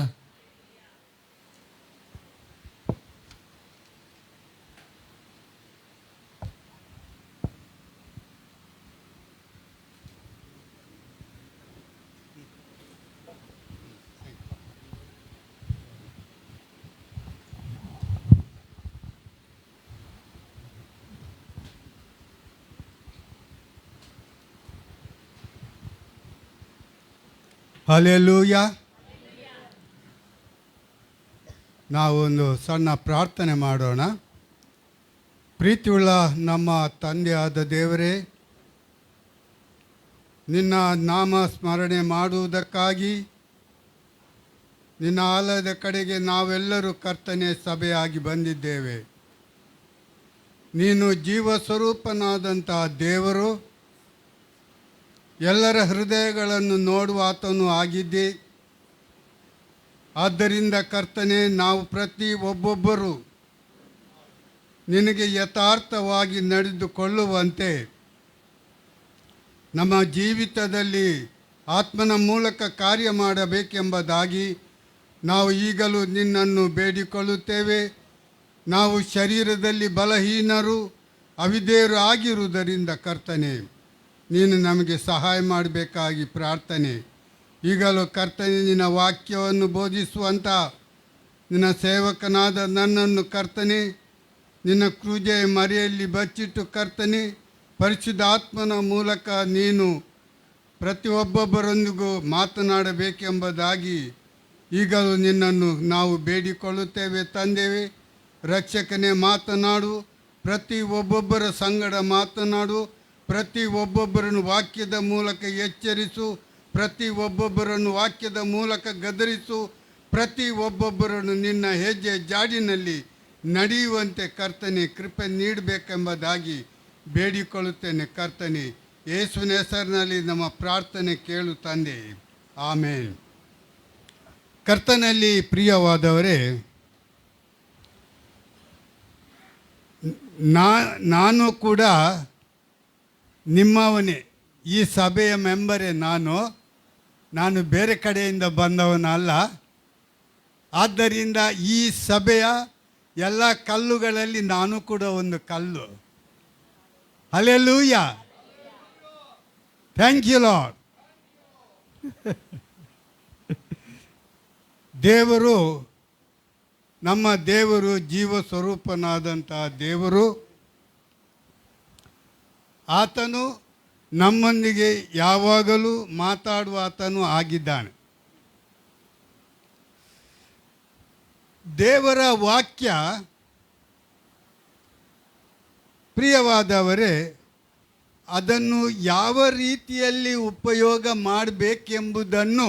ಹಲ್ಲೆಲೂಯ. ನಾವೊಂದು ಸಣ್ಣ ಪ್ರಾರ್ಥನೆ ಮಾಡೋಣ. ಪ್ರೀತಿಯುಳ್ಳ ನಮ್ಮ ತಂದೆಯಾದ ದೇವರೇ, ನಿನ್ನ ನಾಮ ಸ್ಮರಣೆ ಮಾಡುವುದಕ್ಕಾಗಿ ನಿನ್ನ ಆಲಯದ ಕಡೆಗೆ ನಾವೆಲ್ಲರೂ ಕರ್ತನೆ ಸಭೆಯಾಗಿ ಬಂದಿದ್ದೇವೆ. ನೀನು ಜೀವ ಸ್ವರೂಪನಾದಂಥ ದೇವರು, ಎಲ್ಲರ ಹೃದಯಗಳನ್ನು ನೋಡುವ ಆತನು ಆಗಿದ್ದೆ. ಆದ್ದರಿಂದ ಕರ್ತನೆ, ನಾವು ಒಬ್ಬೊಬ್ಬರು ನಿನಗೆ ಯಥಾರ್ಥವಾಗಿ ನಡೆದುಕೊಳ್ಳುವಂತೆ ನಮ್ಮ ಜೀವಿತದಲ್ಲಿ ಆತ್ಮನ ಮೂಲಕ ಕಾರ್ಯ ಮಾಡಬೇಕೆಂಬುದಾಗಿ ನಾವು ಈಗಲೂ ನಿನ್ನನ್ನು ಬೇಡಿಕೊಳ್ಳುತ್ತೇವೆ. ನಾವು ಶರೀರದಲ್ಲಿ ಬಲಹೀನರು, ಅವಿಧೇಯರು ಆಗಿರುವುದರಿಂದ ಕರ್ತನೆ, ನೀನು ನಮಗೆ ಸಹಾಯ ಮಾಡಬೇಕಾಗಿ ಪ್ರಾರ್ಥನೆ. ಈಗಲೂ ಕರ್ತನೆ, ನಿನ್ನ ವಾಕ್ಯವನ್ನು ಬೋಧಿಸುವಂಥ ನಿನ್ನ ಸೇವಕನಾದ ನನ್ನನ್ನು ಕರ್ತನೆ, ನಿನ್ನ ಕ್ರೂಜೆಯ ಮರೆಯಲ್ಲಿ ಬಚ್ಚಿಟ್ಟು ಕರ್ತನೆ, ಪರಿಶುದ್ಧಾತ್ಮನ ಮೂಲಕ ನೀನು ಪ್ರತಿಯೊಬ್ಬೊಬ್ಬರೊಂದಿಗೂ ಮಾತನಾಡಬೇಕೆಂಬುದಾಗಿ ಈಗಲೂ ನಿನ್ನನ್ನು ನಾವು ಬೇಡಿಕೊಳ್ಳುತ್ತೇವೆ. ತಂದೆವೇ, ರಕ್ಷಕನೇ, ಮಾತನಾಡು, ಪ್ರತಿ ಒಬ್ಬೊಬ್ಬರ ಸಂಗಡ ಮಾತನಾಡು, ಪ್ರತಿ ಒಬ್ಬೊಬ್ಬರನ್ನು ವಾಕ್ಯದ ಮೂಲಕ ಎಚ್ಚರಿಸು, ಪ್ರತಿ ಒಬ್ಬೊಬ್ಬರನ್ನು ವಾಕ್ಯದ ಮೂಲಕ ಗದರಿಸು, ಪ್ರತಿ ಒಬ್ಬೊಬ್ಬರನ್ನು ನಿನ್ನ ಹೆಜ್ಜೆ ಜಾಡಿನಲ್ಲಿ ನಡೆಯುವಂತೆ ಕರ್ತನೆ ಕೃಪೆ ನೀಡಬೇಕೆಂಬುದಾಗಿ ಬೇಡಿಕೊಳ್ಳುತ್ತೇನೆ. ಕರ್ತನೆ, ಯೇಸುವಿನ ಹೆಸರಿನಲ್ಲಿ ನಮ್ಮ ಪ್ರಾರ್ಥನೆ ಕೇಳು ತಂದೆ, ಆಮೇನ್. ಕರ್ತನಲ್ಲಿ ಪ್ರಿಯವಾದವರೇ, ನಾನು ಕೂಡ ನಿಮ್ಮವನೇ, ಈ ಸಭೆಯ ಮೆಂಬರೇ. ನಾನು ಬೇರೆ ಕಡೆಯಿಂದ ಬಂದವನಲ್ಲ. ಆದ್ದರಿಂದ ಈ ಸಭೆಯ ಎಲ್ಲ ಕಲ್ಲುಗಳಲ್ಲಿ ನಾನು ಕೂಡ ಒಂದು ಕಲ್ಲು. ಹಲ್ಲೆಲೂಯಾ. Thank you Lord. ದೇವರು, ನಮ್ಮ ದೇವರು ಜೀವ ಸ್ವರೂಪನಾದಂಥ ದೇವರು. ಆತನು ನಮ್ಮೊಂದಿಗೆ ಯಾವಾಗಲೂ ಮಾತಾಡುವ ಆತನು ಆಗಿದ್ದಾನೆ. ದೇವರ ವಾಕ್ಯ ಪ್ರಿಯವಾದವರೇ, ಅದನ್ನು ಯಾವ ರೀತಿಯಲ್ಲಿ ಉಪಯೋಗ ಮಾಡಬೇಕೆಂಬುದನ್ನು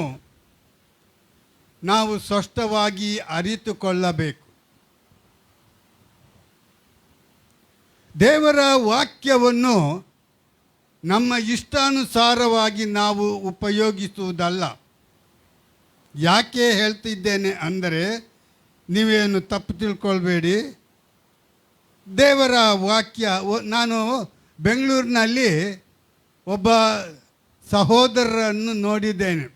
ನಾವು ಸ್ಪಷ್ಟವಾಗಿ ಅರಿತುಕೊಳ್ಳಬೇಕು. ದೇವರ ವಾಕ್ಯವನ್ನು ನಮ್ಮ ಇಷ್ಟಾನುಸಾರವಾಗಿ ನಾವು ಉಪಯೋಗಿಸುವುದಲ್ಲ. ಯಾಕೆ ಹೇಳ್ತಿದ್ದೇನೆ ಅಂದರೆ, ನೀವೇನು ತಪ್ಪು ತಿಳ್ಕೊಳ್ಬೇಡಿ. ದೇವರ ವಾಕ್ಯ, ನಾನು ಬೆಂಗಳೂರಿನಲ್ಲಿ ಒಬ್ಬ ಸಹೋದರರನ್ನು ನೋಡಿದ್ದೇನೆ.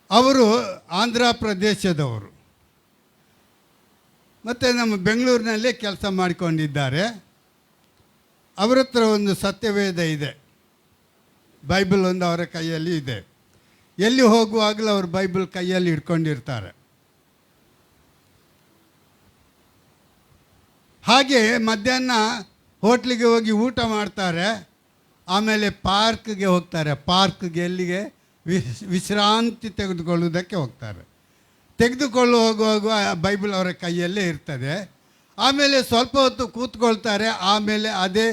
ಅವರು ಆಂಧ್ರ ಪ್ರದೇಶದವರು, ಮತ್ತು ನಮ್ಮ ಬೆಂಗಳೂರಿನಲ್ಲೇ ಕೆಲಸ ಮಾಡಿಕೊಂಡಿದ್ದಾರೆ. ಅವರ ಹತ್ರ ಒಂದು ಸತ್ಯವೇದ ಇದೆ, ಬೈಬಲ್ ಒಂದು ಅವರ ಕೈಯಲ್ಲಿ ಇದೆ. ಎಲ್ಲಿ ಹೋಗುವಾಗಲೂ ಅವರು ಬೈಬಲ್ ಕೈಯಲ್ಲಿ ಇಟ್ಕೊಂಡಿರ್ತಾರೆ. ಹಾಗೆ ಮಧ್ಯಾಹ್ನ ಹೋಟ್ಲಿಗೆ ಹೋಗಿ ಊಟ ಮಾಡ್ತಾರೆ, ಆಮೇಲೆ ಪಾರ್ಕ್ಗೆ ಹೋಗ್ತಾರೆ. ಪಾರ್ಕ್ಗೆ ಎಲ್ಲಿಗೆ? ವಿಶ್ರಾಂತಿ ತೆಗೆದುಕೊಳ್ಳುವುದಕ್ಕೆ ಹೋಗ್ತಾರೆ. ಹೋಗುವಾಗ ಬೈಬಲ್ ಅವರ ಕೈಯಲ್ಲೇ ಇರ್ತದೆ. ಆಮೇಲೆ ಸ್ವಲ್ಪ ಹೊತ್ತು ಕೂತ್ಕೊಳ್ತಾರೆ, ಆಮೇಲೆ ಅದೇ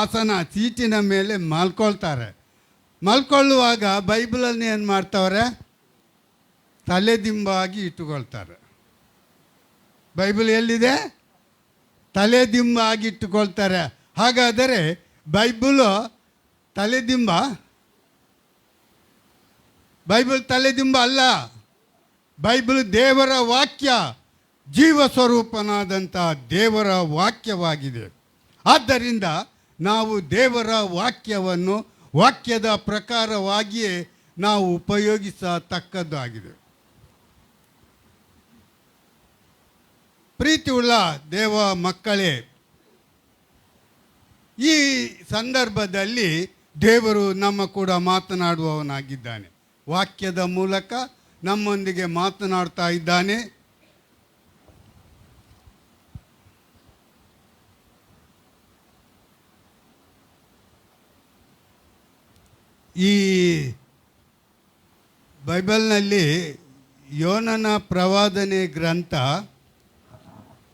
ಆಸನ ಸೀಟಿನ ಮೇಲೆ ಮಲ್ಕೊಳ್ತಾರೆ. ಮಲ್ಕೊಳ್ಳುವಾಗ ಬೈಬಲನ್ನು ಏನು ಮಾಡ್ತವ್ರೆ? ತಲೆದಿಂಬಾಗಿ ಇಟ್ಟುಕೊಳ್ತಾರೆ. ಬೈಬಲ್ ಎಲ್ಲಿದೆ? ತಲೆದಿಂಬಾಗಿ ಇಟ್ಟುಕೊಳ್ತಾರೆ. ಹಾಗಾದರೆ ಬೈಬಲು ತಲೆದಿಂಬ ಬೈಬಲ್ ತಲೆದಿಂಬ ಅಲ್ಲ, ಬೈಬಲ್ ದೇವರ ವಾಕ್ಯ, ಜೀವ ಸ್ವರೂಪನಾದಂಥ ದೇವರ ವಾಕ್ಯವಾಗಿದೆ. ಆದ್ದರಿಂದ ನಾವು ದೇವರ ವಾಕ್ಯವನ್ನು ವಾಕ್ಯದ ಪ್ರಕಾರವಾಗಿಯೇ ನಾವು ಉಪಯೋಗಿಸತಕ್ಕದ್ದಾಗಿದೆ. ಪ್ರೀತಿಯುಳ್ಳ ದೇವ ಮಕ್ಕಳೇ, ಈ ಸಂದರ್ಭದಲ್ಲಿ ದೇವರು ನಮ್ಮ ಕೂಡ ಮಾತನಾಡುವವನಾಗಿದ್ದಾನೆ. ವಾಕ್ಯದ ಮೂಲಕ ನಮ್ಮೊಂದಿಗೆ ಮಾತನಾಡ್ತಾ ಇದ್ದಾನೆ. ಈ ಬೈಬಲ್ನಲ್ಲಿ ಯೋನನ ಪ್ರವಾದನೆ ಗ್ರಂಥ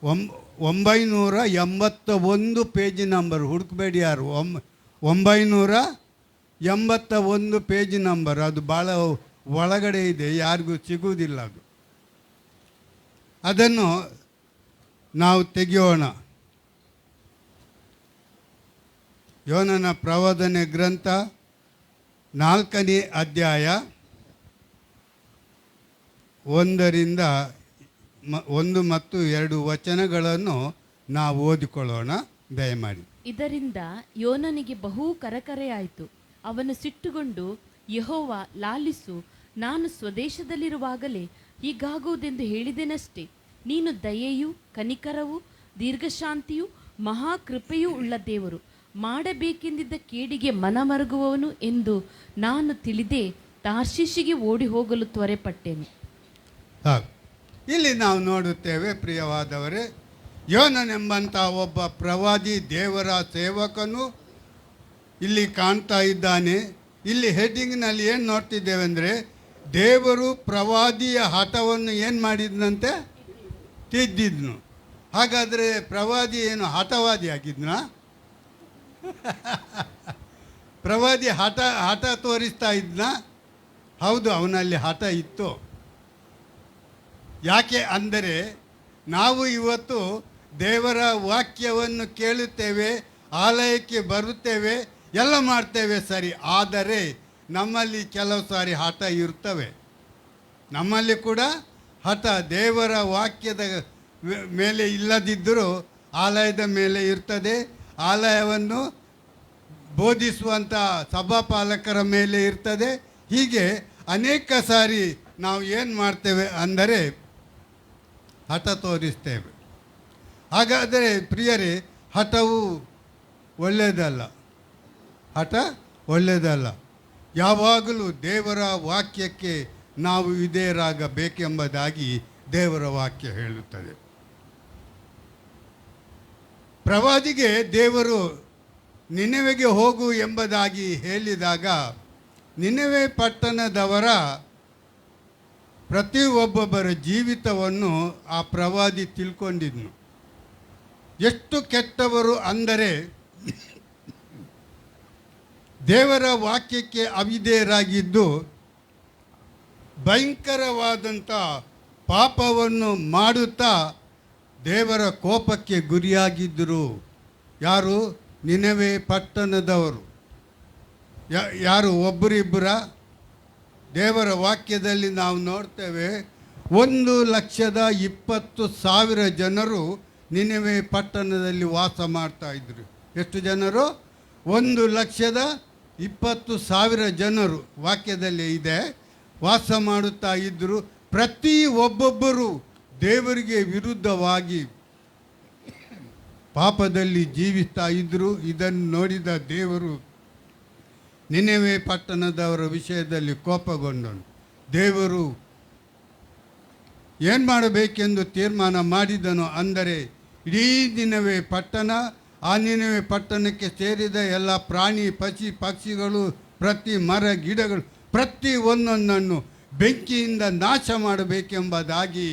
981 ಪೇಜ್ ನಂಬರ್, ಹುಡುಕಬೇಡಿ ಯಾರು, 981 ಪೇಜ್ ನಂಬರ್. ಅದು ಭಾಳ ಒಳಗಡೆ ಇದೆ, ಯಾರಿಗೂ ಸಿಗುವುದಿಲ್ಲ ಅದು. ಅದನ್ನು ನಾವು ತೆಗೆಯೋಣ. ಯೋನನ ಪ್ರವಾದನೆ ಗ್ರಂಥ 4ನೇ ಅಧ್ಯಾಯ 1 ಮತ್ತು 2 ವಚನಗಳನ್ನು ನಾವು ಓದಿಕೊಳ್ಳೋಣ ದಯಮಾಡಿ. ಇದರಿಂದ ಯೋನನಿಗೆ ಬಹು ಕರಕರೆಯಾಯಿತು. ಅವನು ಸಿಟ್ಟುಗೊಂಡು, ಯೆಹೋವ ಲಾಲಿಸು, ನಾನು ಸ್ವದೇಶದಲ್ಲಿರುವಾಗಲೇ ಹೀಗಾಗುವುದೆಂದು ಹೇಳಿದೆನಷ್ಟೇ. ನೀನು ದಯೆಯೂ ಕನಿಕರವೂ ದೀರ್ಘಶಾಂತಿಯೂ ಮಹಾಕೃಪೆಯೂ ಉಳ್ಳ ದೇವರು, ಮಾಡಬೇಕೆಂದಿದ್ದ ಕೇಡಿಗೆ ಮನಮರುಗುವವನು ಎಂದು ನಾನು ತಿಳಿದೇ ತಾರ್ಷೀಷಿಗೆ ಓಡಿ ಹೋಗಲು ತ್ವರೆಪಟ್ಟೆನು. ಇಲ್ಲಿ ನಾವು ನೋಡುತ್ತೇವೆ ಪ್ರಿಯವಾದವರೇ, ಯೋನನೆಂಬಂಥ ಒಬ್ಬ ಪ್ರವಾದಿ, ದೇವರ ಸೇವಕನು ಇಲ್ಲಿ ಕಾಣ್ತಾ ಇದ್ದಾನೆ. ಇಲ್ಲಿ ಹೆಡ್ಡಿಂಗ್ನಲ್ಲಿ ಏನು ನೋಡ್ತಿದ್ದೇವೆ ಅಂದರೆ, ದೇವರು ಪ್ರವಾದಿಯ ಹಠವನ್ನು ಏನು ಮಾಡಿದ್ನಂತೆ? ತಿದ್ದಿದ್ನು. ಹಾಗಾದರೆ ಪ್ರವಾದಿ ಏನು ಹಠವಾದಿ ಆಗಿದ್ನ? ಪ್ರವಾದಿ ಹಠ ತೋರಿಸ್ತಾ ಇದ್ನ? ಹೌದು, ಅವನಲ್ಲಿ ಹಠ ಇತ್ತು. ಯಾಕೆ ಅಂದರೆ, ನಾವು ಇವತ್ತು ದೇವರ ವಾಕ್ಯವನ್ನು ಕೇಳುತ್ತೇವೆ, ಆಲಯಕ್ಕೆ ಬರುತ್ತೇವೆ, ಎಲ್ಲ ಮಾಡ್ತೇವೆ ಸರಿ. ಆದರೆ ನಮ್ಮಲ್ಲಿ ಕೆಲವು ಸಾರಿ ಹಠ ಇರ್ತವೆ. ನಮ್ಮಲ್ಲಿ ಕೂಡ ಹಠ ದೇವರ ವಾಕ್ಯದ ಮೇಲೆ ಇಲ್ಲದಿದ್ದರೂ ಆಲಯದ ಮೇಲೆ ಇರ್ತದೆ. ಆಲಯವನ್ನು ಬೋಧಿಸುವಂಥ ಸಭಾಪಾಲಕರ ಮೇಲೆ ಇರ್ತದೆ. ಹೀಗೆ ಅನೇಕ ಸಾರಿ ನಾವು ಏನು ಮಾಡ್ತೇವೆ ಅಂದರೆ ಹಠ ತೋರಿಸ್ತೇವೆ. ಹಾಗಾದರೆ ಪ್ರಿಯರೇ, ಹಠವು ಒಳ್ಳೆಯದಲ್ಲ. ಹಠ ಒಳ್ಳೆಯದಲ್ಲ. ಯಾವಾಗಲೂ ದೇವರ ವಾಕ್ಯಕ್ಕೆ ನಾವು ವಿಧೇಯರಾಗಬೇಕೆಂಬುದಾಗಿ ದೇವರ ವಾಕ್ಯ ಹೇಳುತ್ತದೆ. ಪ್ರವಾದಿಗೆ ದೇವರು ನಿನೆವೆಗೆ ಹೋಗು ಎಂಬುದಾಗಿ ಹೇಳಿದಾಗ, ನಿನೆವೆ ಪಟ್ಟಣದವರ ಪ್ರತಿಯೊಬ್ಬೊಬ್ಬರ ಜೀವಿತವನ್ನು ಆ ಪ್ರವಾದಿ ತಿಳ್ಕೊಂಡಿದ್ನು. ಎಷ್ಟು ಕೆಟ್ಟವರು ಅಂದರೆ, ದೇವರ ವಾಕ್ಯಕ್ಕೆ ಅವಿಧೇಯರಾಗಿದ್ದು ಭಯಂಕರವಾದಂಥ ಪಾಪವನ್ನು ಮಾಡುತ್ತಾ ದೇವರ ಕೋಪಕ್ಕೆ ಗುರಿಯಾಗಿದ್ದರು. ಯಾರು? ನಿನೆವೆ ಪಟ್ಟಣದವರು. ಯಾರು? ಒಬ್ಬರಿಬ್ಬರ? ದೇವರ ವಾಕ್ಯದಲ್ಲಿ ನಾವು ನೋಡ್ತೇವೆ, 1,20,000 ಜನರು ನಿನೆವೆ ಪಟ್ಟಣದಲ್ಲಿ ವಾಸ ಮಾಡ್ತಾ ಇದ್ರು. ಎಷ್ಟು ಜನರು? 1,20,000 ಜನರು ವಾಕ್ಯದಲ್ಲಿ ಇದೆ, ವಾಸ ಮಾಡುತ್ತಾ ಇದ್ದರು. ಪ್ರತಿ ಒಬ್ಬೊಬ್ಬರು ದೇವರಿಗೆ ವಿರುದ್ಧವಾಗಿ ಪಾಪದಲ್ಲಿ ಜೀವಿಸ್ತಾ ಇದ್ದರು. ಇದನ್ನು ನೋಡಿದ ದೇವರು ನಿನೆವೆ ಪಟ್ಟಣದವರ ವಿಷಯದಲ್ಲಿ ಕೋಪಗೊಂಡನು. ದೇವರು ಏನು ಮಾಡಬೇಕೆಂದು ತೀರ್ಮಾನ ಮಾಡಿದನು ಅಂದರೆ, ಇಡೀ ನಿನೆವೆ ಪಟ್ಟಣ, ಆ ನಿನೆವೆ ಪಟ್ಟಣಕ್ಕೆ ಸೇರಿದ ಎಲ್ಲ ಪ್ರಾಣಿ ಪಕ್ಷಿಗಳು, ಪ್ರತಿ ಮರ ಗಿಡಗಳು, ಪ್ರತಿ ಒಂದೊಂದನ್ನು ಬೆಂಕಿಯಿಂದ ನಾಶ ಮಾಡಬೇಕೆಂಬುದಾಗಿ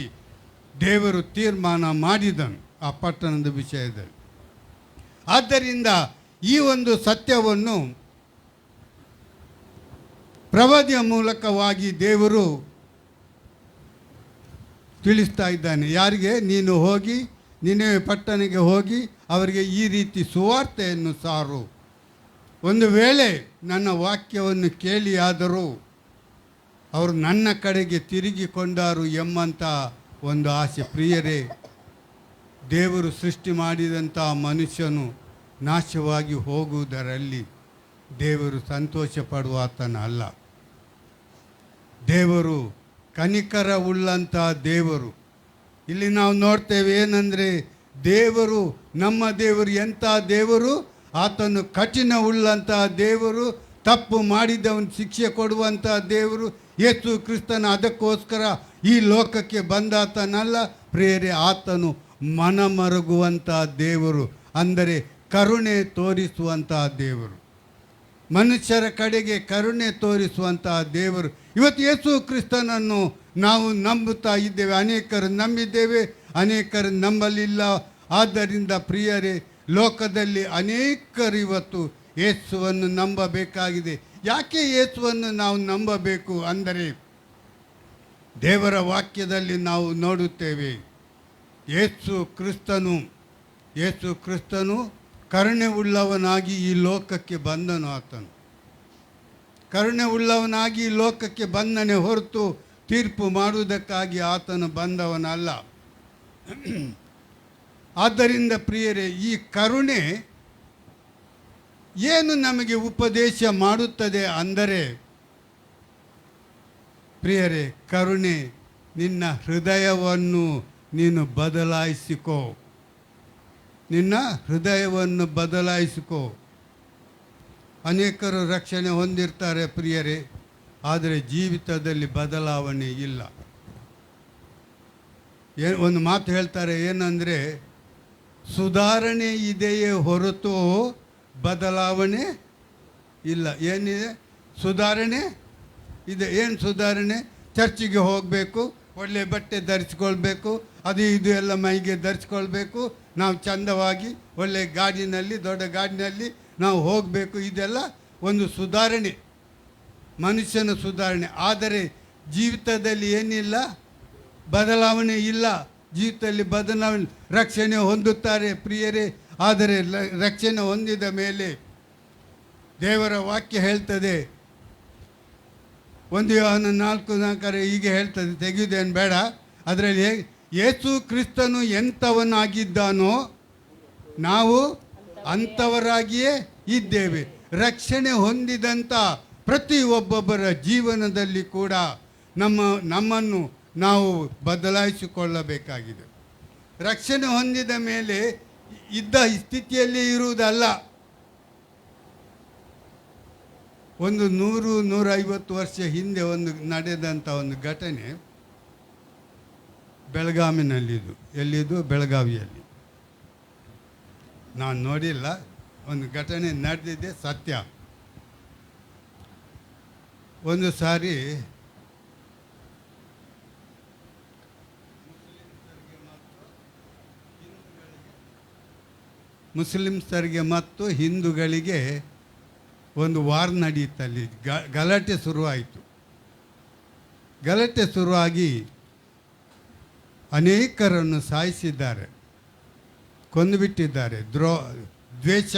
ದೇವರು ತೀರ್ಮಾನ ಮಾಡಿದನು ಆ ಪಟ್ಟಣದ ವಿಷಯದಲ್ಲಿ. ಆದ್ದರಿಂದ ಈ ಒಂದು ಸತ್ಯವನ್ನು ಪ್ರವಾದಿಯ ಮೂಲಕವಾಗಿ ದೇವರು ತಿಳಿಸ್ತಾ ಇದ್ದಾನೆ. ಯಾರಿಗೆ? ನೀನು ಹೋಗಿ ನಿನೆವೆ ಪಟ್ಟಣಕ್ಕೆ ಹೋಗಿ ಅವರಿಗೆ ಈ ರೀತಿ ಸುವಾರ್ತೆಯನ್ನು ಸಾರು. ಒಂದು ವೇಳೆ ನನ್ನ ವಾಕ್ಯವನ್ನು ಕೇಳಿಯಾದರೂ ಅವರು ನನ್ನ ಕಡೆಗೆ ತಿರುಗಿಕೊಂಡಾರು ಎಂಬಂಥ ಒಂದು ಆಸೆ. ಪ್ರಿಯರೇ, ದೇವರು ಸೃಷ್ಟಿ ಮಾಡಿದಂಥ ಮನುಷ್ಯನು ನಾಶವಾಗಿ ಹೋಗುವುದರಲ್ಲಿ ದೇವರು ಸಂತೋಷ ಪಡುವಾತನ ಅಲ್ಲ. ದೇವರು ಕನಿಕರ ಉಳ್ಳಂಥ ದೇವರು. ಇಲ್ಲಿ ನಾವು ನೋಡ್ತೇವೆ ಏನಂದರೆ, ದೇವರು, ನಮ್ಮ ದೇವರು ಎಂಥ ದೇವರು, ಆತನು ಕಠಿಣ ಉಳ್ಳಂಥ ದೇವರು, ತಪ್ಪು ಮಾಡಿದವನು ಶಿಕ್ಷೆ ಕೊಡುವಂಥ ದೇವರು. ಯೇಸು ಕ್ರಿಸ್ತನ ಅದಕ್ಕೋಸ್ಕರ ಈ ಲೋಕಕ್ಕೆ ಬಂದಾತನಲ್ಲ ಪ್ರಿಯರೇ, ಆತನು ಮನಮರುಗುವಂಥ ದೇವರು, ಅಂದರೆ ಕರುಣೆ ತೋರಿಸುವಂಥ ದೇವರು, ಮನುಷ್ಯರ ಕಡೆಗೆ ಕರುಣೆ ತೋರಿಸುವಂತಹ ದೇವರು. ಇವತ್ತು ಯೇಸು ಕ್ರಿಸ್ತನನ್ನು ನಾವು ನಂಬುತ್ತಾ ಇದ್ದೇವೆ. ಅನೇಕರು ನಂಬಿದ್ದೇವೆ, ಅನೇಕರು ನಂಬಲಿಲ್ಲ. ಆದ್ದರಿಂದ ಪ್ರಿಯರೇ, ಲೋಕದಲ್ಲಿ ಅನೇಕರು ಇವತ್ತು ಯೇಸುವನ್ನು ನಂಬಬೇಕಾಗಿದೆ. ಯಾಕೆ ಯೇಸುವನ್ನು ನಾವು ನಂಬಬೇಕು ಅಂದರೆ, ದೇವರ ವಾಕ್ಯದಲ್ಲಿ ನಾವು ನೋಡುತ್ತೇವೆ, ಯೇಸು ಕ್ರಿಸ್ತನು ಕರುಣೆ ಉಳ್ಳವನಾಗಿ ಈ ಲೋಕಕ್ಕೆ ಬಂದನು. ಆತನು ಕರುಣೆ ಉಳ್ಳವನಾಗಿ ಈ ಲೋಕಕ್ಕೆ ಬಂದನೆ ಹೊರತು ತೀರ್ಪು ಮಾಡುವುದಕ್ಕಾಗಿ ಆತನು ಬಂದವನಲ್ಲ. ಆದ್ದರಿಂದ ಪ್ರಿಯರೇ, ಈ ಕರುಣೆ ಏನು ನಮಗೆ ಉಪದೇಶ ಮಾಡುತ್ತದೆ ಅಂದರೆ, ಪ್ರಿಯರೇ, ಕರುಣೆ, ನಿನ್ನ ಹೃದಯವನ್ನು ನೀನು ಬದಲಾಯಿಸಿಕೋ, ನಿನ್ನ ಹೃದಯವನ್ನು ಬದಲಾಯಿಸಿಕೋ. ಅನೇಕರು ರಕ್ಷಣೆ ಹೊಂದಿರ್ತಾರೆ ಪ್ರಿಯರೇ, ಆದರೆ ಜೀವಿತದಲ್ಲಿ ಬದಲಾವಣೆ ಇಲ್ಲ. ಒಂದು ಮಾತು ಹೇಳ್ತಾರೆ, ಏನಂದರೆ, ಸುಧಾರಣೆ ಇದೆಯೇ ಹೊರತು ಬದಲಾವಣೆ ಇಲ್ಲ. ಏನಿದೆ? ಸುಧಾರಣೆ ಇದೆ. ಏನು ಸುಧಾರಣೆ? ಚರ್ಚಿಗೆ ಹೋಗಬೇಕು, ಒಳ್ಳೆಯ ಬಟ್ಟೆ ಧರಿಸ್ಕೊಳ್ಬೇಕು, ಅದು ಇದು ಎಲ್ಲ ಮೈಗೆ ಧರಿಸ್ಕೊಳ್ಬೇಕು, ನಾವು ಚಂದವಾಗಿ ಒಳ್ಳೆಯ ಗಾಡಿನಲ್ಲಿ, ದೊಡ್ಡ ಗಾಡಿನಲ್ಲಿ ನಾವು ಹೋಗಬೇಕು. ಇದೆಲ್ಲ ಒಂದು ಸುಧಾರಣೆ, ಮನುಷ್ಯನ ಸುಧಾರಣೆ. ಆದರೆ ಜೀವಿತದಲ್ಲಿ ಏನಿಲ್ಲ, ಬದಲಾವಣೆ ಇಲ್ಲ. ಜೀವಿತದಲ್ಲಿ ಬದಲಾವಣೆ. ರಕ್ಷಣೆ ಹೊಂದುತ್ತಾರೆ ಪ್ರಿಯರೇ, ಆದರೆ ರಕ್ಷಣೆ ಹೊಂದಿದ ಮೇಲೆ ದೇವರ ವಾಕ್ಯ ಹೇಳ್ತದೆ, 1 ಯೋಹಾನ 4:4 ಹೀಗೆ ಹೇಳ್ತದೆ, ತೆಗೆಯುವುದೇನು ಬೇಡ. ಅದರಲ್ಲಿ ಯೇಸು ಕ್ರಿಸ್ತನು ಎಂಥವನಾಗಿದ್ದಾನೋ ನಾವು ಅಂಥವರಾಗಿಯೇ ಇದ್ದೇವೆ. ರಕ್ಷಣೆ ಹೊಂದಿದಂಥ ಪ್ರತಿಯೊಬ್ಬೊಬ್ಬರ ಜೀವನದಲ್ಲಿ ಕೂಡ ನಮ್ಮನ್ನು ನಾವು ಬದಲಾಯಿಸಿಕೊಳ್ಳಬೇಕಾಗಿದೆ. ರಕ್ಷಣೆ ಹೊಂದಿದ ಮೇಲೆ ಇದ್ದ ಸ್ಥಿತಿಯಲ್ಲಿ ಇರುವುದಲ್ಲ. 100-150 ವರ್ಷ ಹಿಂದೆ ನಡೆದಂಥ ಒಂದು ಘಟನೆ ಬೆಳಗಾವಿನಲ್ಲಿದ್ದು. ಎಲ್ಲಿದ್ದು? ಬೆಳಗಾವಿಯಲ್ಲಿ. ನಾನು ನೋಡಿಲ್ಲ, ಒಂದು ಘಟನೆ ನಡೆದಿದೆ, ಸತ್ಯ. ಒಂದು ಸಾರಿ ಮುಸ್ಲಿಮ್ಸರಿಗೆ ಮತ್ತು ಹಿಂದೂಗಳಿಗೆ ಒಂದು ವಾರ್ ನಡೆಯುತ್ತಲ್ಲಿ. ಗಲಾಟೆ ಶುರುವಾಯಿತು. ಗಲಾಟೆ ಶುರುವಾಗಿ ಅನೇಕರನ್ನು ಸಾಯಿಸಿದ್ದಾರೆ, ಕೊಂದುಬಿಟ್ಟಿದ್ದಾರೆ. ದ್ವೇಷ,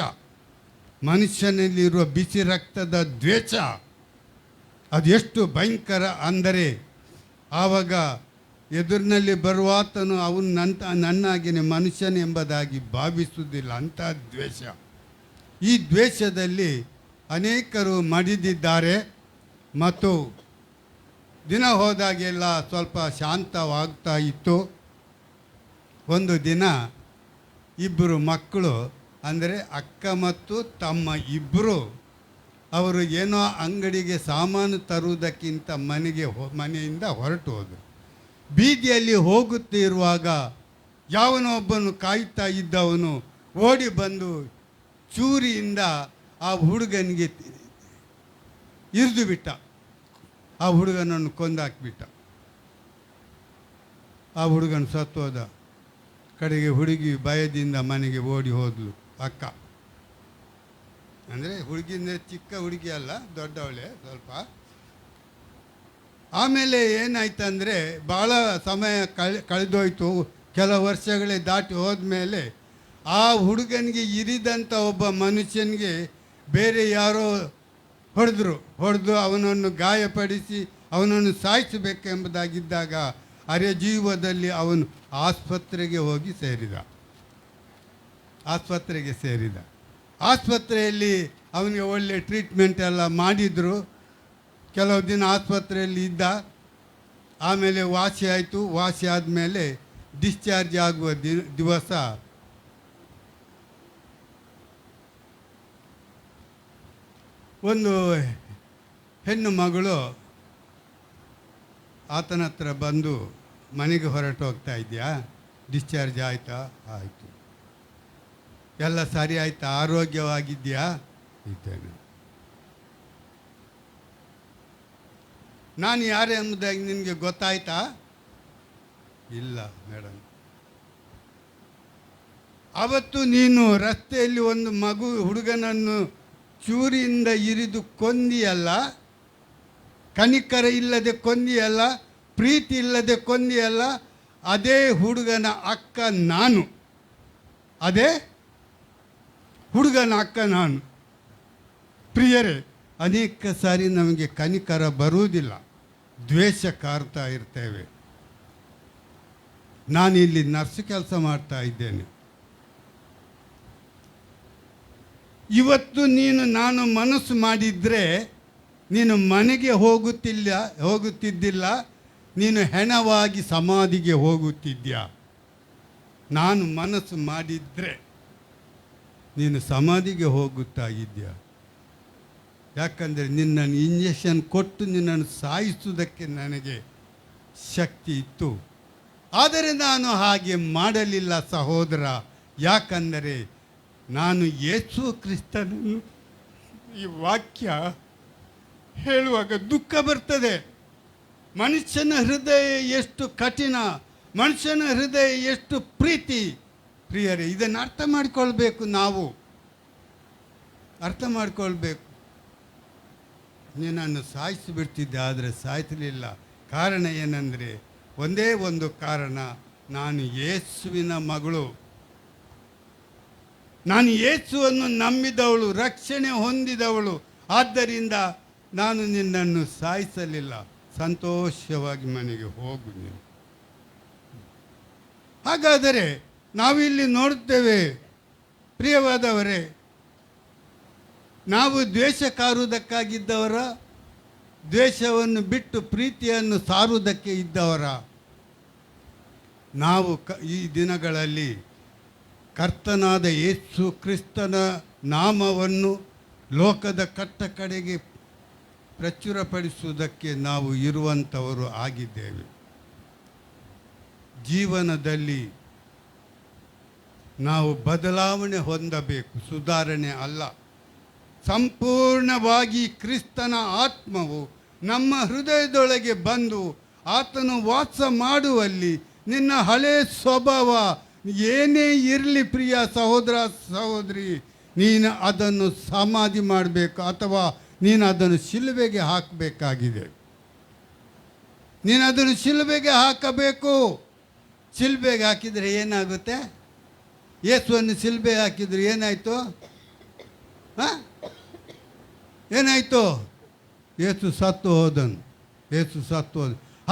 ಮನುಷ್ಯನಲ್ಲಿರುವ ಬಿಸಿ ರಕ್ತದ ದ್ವೇಷ ಅದು ಎಷ್ಟು ಭಯಂಕರ ಅಂದರೆ, ಆವಾಗ ಎದುರಿನಲ್ಲಿ ಬರುವಾತನು ಅವನು ನನ್ನಾಗಿನೇ ಮನುಷ್ಯನೆಂಬುದಾಗಿ ಭಾವಿಸುವುದಿಲ್ಲ. ಅಂಥ ದ್ವೇಷ. ಈ ದ್ವೇಷದಲ್ಲಿ ಅನೇಕರು ಮಡಿದಿದ್ದಾರೆ. ಮತ್ತು ದಿನ ಹೋದಾಗೆಲ್ಲ ಸ್ವಲ್ಪ ಶಾಂತವಾಗ್ತಾ ಇತ್ತು. ಒಂದು ದಿನ ಇಬ್ಬರು ಮಕ್ಕಳು, ಅಂದರೆ ಅಕ್ಕ ಮತ್ತು ತಮ್ಮ ಇಬ್ಬರು, ಅವರು ಏನೋ ಅಂಗಡಿಗೆ ಸಾಮಾನು ತರುವುದಕ್ಕಿಂತ ಮನೆಯಿಂದ ಹೊರಟು ಹೋದರು. ಬೀದಿಯಲ್ಲಿ ಹೋಗುತ್ತಿರುವಾಗ ಯಾವನೋ ಒಬ್ಬನು ಕಾಯ್ತಾ ಇದ್ದವನು ಓಡಿ ಬಂದು ಚೂರಿಯಿಂದ ಆ ಹುಡುಗನಿಗೆ ಇರಿದು ಬಿಟ್ಟ. ಆ ಹುಡುಗನನ್ನು ಕೊಂದಾಕಿಬಿಟ್ಟ. ಆ ಹುಡುಗನ ಸತ್ತೋದ. ಕಡೆಗೆ ಹುಡುಗಿ ಭಯದಿಂದ ಮನೆಗೆ ಓಡಿ ಹೋದ್ಲು. ಅಕ್ಕ ಅಂದರೆ ಹುಡುಗಿಂದ ಚಿಕ್ಕ ಹುಡುಗಿ ಅಲ್ಲ, ದೊಡ್ಡವಳೆ ಸ್ವಲ್ಪ. ಆಮೇಲೆ ಏನಾಯ್ತಂದರೆ, ಭಾಳ ಸಮಯ ಕಳೆದೋಯ್ತು. ಕೆಲವು ವರ್ಷಗಳೇ ದಾಟಿ ಹೋದ್ಮೇಲೆ ಆ ಹುಡುಗನಿಗೆ ಇರಿದಂಥ ಒಬ್ಬ ಮನುಷ್ಯನಿಗೆ ಬೇರೆ ಯಾರೋ ಹೊಡೆದು ಅವನನ್ನು ಗಾಯಪಡಿಸಿ ಅವನನ್ನು ಸಾಯಿಸಬೇಕೆಂಬುದಾಗಿದ್ದಾಗ ಅರೆಜೀವದಲ್ಲಿ ಅವನು ಆಸ್ಪತ್ರೆಗೆ ಹೋಗಿ ಸೇರಿದ. ಆಸ್ಪತ್ರೆಯಲ್ಲಿ ಅವನಿಗೆ ಒಳ್ಳೆ ಟ್ರೀಟ್ಮೆಂಟ್ ಎಲ್ಲ ಮಾಡಿದರು. ಕೆಲವು ದಿನ ಆಸ್ಪತ್ರೆಯಲ್ಲಿ ಇದ್ದ. ಆಮೇಲೆ ವಾಸಿ ಆಯಿತು. ವಾಸಿ ಆದಮೇಲೆ ಡಿಸ್ಚಾರ್ಜ್ ಆಗುವ ದಿವಸ ಒಂದು ಹೆಣ್ಣು ಮಗಳು ಆತನ ಹತ್ರ ಬಂದು, ಮನೆಗೆ ಹೊರಟು ಹೋಗ್ತಾ ಇದೆಯಾ, ಡಿಸ್ಚಾರ್ಜ್ ಆಯಿತಾ? ಆಯಿತು. ಎಲ್ಲ ಸರಿ ಆಯ್ತಾ? ಆರೋಗ್ಯವಾಗಿದೆಯಾ? ಇದ್ದೇನೆ. ನಾನು ಯಾರು ಎಂಬುದಾಗಿ ನಿನಗೆ ಗೊತ್ತಾಯ್ತಾ? ಇಲ್ಲ ಮೇಡಮ್. ಅವತ್ತು ನೀನು ರಸ್ತೆಯಲ್ಲಿ ಒಂದು ಹುಡುಗನನ್ನು ಚೂರಿಯಿಂದ ಇರಿದು ಕೊಂದಿಯಲ್ಲ, ಕನಿಕರ ಇಲ್ಲದೆ ಕೊಂದಿಯಲ್ಲ, ಪ್ರೀತಿ ಇಲ್ಲದೆ ಕೊಂದಿಯಲ್ಲ. ಅದೇ ಹುಡುಗನ ಅಕ್ಕ ನಾನು. ಪ್ರಿಯರೇ, ಅನೇಕ ಸಾರಿ ನಮಗೆ ಕನಿಕರ ಬರುವುದಿಲ್ಲ, ದ್ವೇಷ ಕಾರ್ತಾ ಇರ್ತೇವೆ. ನಾನಿಲ್ಲಿ ನರ್ಸ್ ಕೆಲಸ ಮಾಡ್ತಾ ಇದ್ದೇನೆ. ಇವತ್ತು ನಾನು ಮನಸ್ಸು ಮಾಡಿದರೆ ನೀನು ಮನೆಗೆ ಹೋಗುತ್ತಿದ್ದಿಲ್ಲ, ನೀನು ಹೆಣವಾಗಿ ಸಮಾಧಿಗೆ ಹೋಗುತ್ತಿದ್ಯಾ. ನಾನು ಮನಸ್ಸು ಮಾಡಿದರೆ ನೀನು ಸಮಾಧಿಗೆ ಹೋಗುತ್ತಾ ಇದೆಯಾ. ಯಾಕಂದರೆ ನಿನ್ನನ್ನು ಇಂಜೆಕ್ಷನ್ ಕೊಟ್ಟು ನಿನ್ನನ್ನು ಸಾಯಿಸುವುದಕ್ಕೆ ನನಗೆ ಶಕ್ತಿ ಇತ್ತು. ಆದರೆ ನಾನು ಹಾಗೆ ಮಾಡಲಿಲ್ಲ ಸಹೋದರ. ಯಾಕಂದರೆ ನಾನು ಯೇಸು ಕ್ರಿಸ್ತನನ್ನು ಈ ವಾಕ್ಯ ಹೇಳುವಾಗ ದುಃಖ ಬರ್ತದೆ. ಮನುಷ್ಯನ ಹೃದಯ ಎಷ್ಟು ಕಠಿಣ, ಮನುಷ್ಯನ ಹೃದಯ ಎಷ್ಟು ಪ್ರೀತಿ. ಪ್ರಿಯರೇ, ಇದನ್ನು ಅರ್ಥ ಮಾಡಿಕೊಳ್ಬೇಕು. ನಾವು ಅರ್ಥ ಮಾಡಿಕೊಳ್ಬೇಕು. ನೀನನ್ನು ಸಾಯಿಸಿಬಿಡ್ತಿದ್ದೆ, ಆದರೆ ಸಾಯಿಸಲಿಲ್ಲ. ಕಾರಣ ಏನಂದರೆ, ಒಂದೇ ಒಂದು ಕಾರಣ, ನಾನು ಯೇಸುವಿನ ಮಗಳು, ನಾನು ಯೇಸುವನ್ನು ನಂಬಿದವಳು, ರಕ್ಷಣೆ ಹೊಂದಿದವಳು. ಆದ್ದರಿಂದ ನಾನು ನಿನ್ನನ್ನು ಸಾಯಿಸಲಿಲ್ಲ. ಸಂತೋಷವಾಗಿ ಮನೆಗೆ ಹೋಗು ನೀನು. ಹಾಗಾದರೆ ನಾವಿಲ್ಲಿ ನೋಡುತ್ತೇವೆ, ಪ್ರಿಯವಾದವರೇ, ನಾವು ದ್ವೇಷ ಕಾರುವುದಕ್ಕಾಗಿದ್ದವರ, ದ್ವೇಷವನ್ನು ಬಿಟ್ಟು ಪ್ರೀತಿಯನ್ನು ಸಾರುವುದಕ್ಕೆ ಇದ್ದವರ. ನಾವು ಈ ದಿನಗಳಲ್ಲಿ ಕರ್ತನಾದ ಯೇಸು ಕ್ರಿಸ್ತನ ನಾಮವನ್ನು ಲೋಕದ ಕಟ್ಟ ಕಡೆಗೆ ಪ್ರಚುರಪಡಿಸುವುದಕ್ಕೆ ನಾವು ಇರುವಂಥವರು ಆಗಿದ್ದೇವೆ. ಜೀವನದಲ್ಲಿ ನಾವು ಬದಲಾವಣೆ ಹೊಂದಬೇಕು, ಸುಧಾರಣೆ ಅಲ್ಲ. ಸಂಪೂರ್ಣವಾಗಿ ಕ್ರಿಸ್ತನ ಆತ್ಮವು ನಮ್ಮ ಹೃದಯದೊಳಗೆ ಬಂದು ಆತನು ವಾಸ ಮಾಡುವಲ್ಲಿ ನಿನ್ನ ಹಳೆ ಸ್ವಭಾವ ಏನೇ ಇರಲಿ, ಪ್ರಿಯ ಸಹೋದರ ಸಹೋದರಿ, ನೀನು ಅದನ್ನು ಸಮಾಧಿ ಮಾಡಬೇಕು, ಅಥವಾ ನೀನು ಅದನ್ನು ಶಿಲುಬೆಗೆ ಹಾಕಬೇಕಾಗಿದೆ. ನೀನು ಅದನ್ನು ಶಿಲುಬೆಗೆ ಹಾಕಬೇಕು. ಶಿಲುಬೆಗೆ ಹಾಕಿದರೆ ಏನಾಗುತ್ತೆ? ಯೇಸುವನ್ನು ಶಿಲುಬೆಗೆ ಹಾಕಿದರೆ ಏನಾಯಿತು? ಏನಾಯಿತು? ಯೇಸು ಸತ್ತು ಹೋದನು.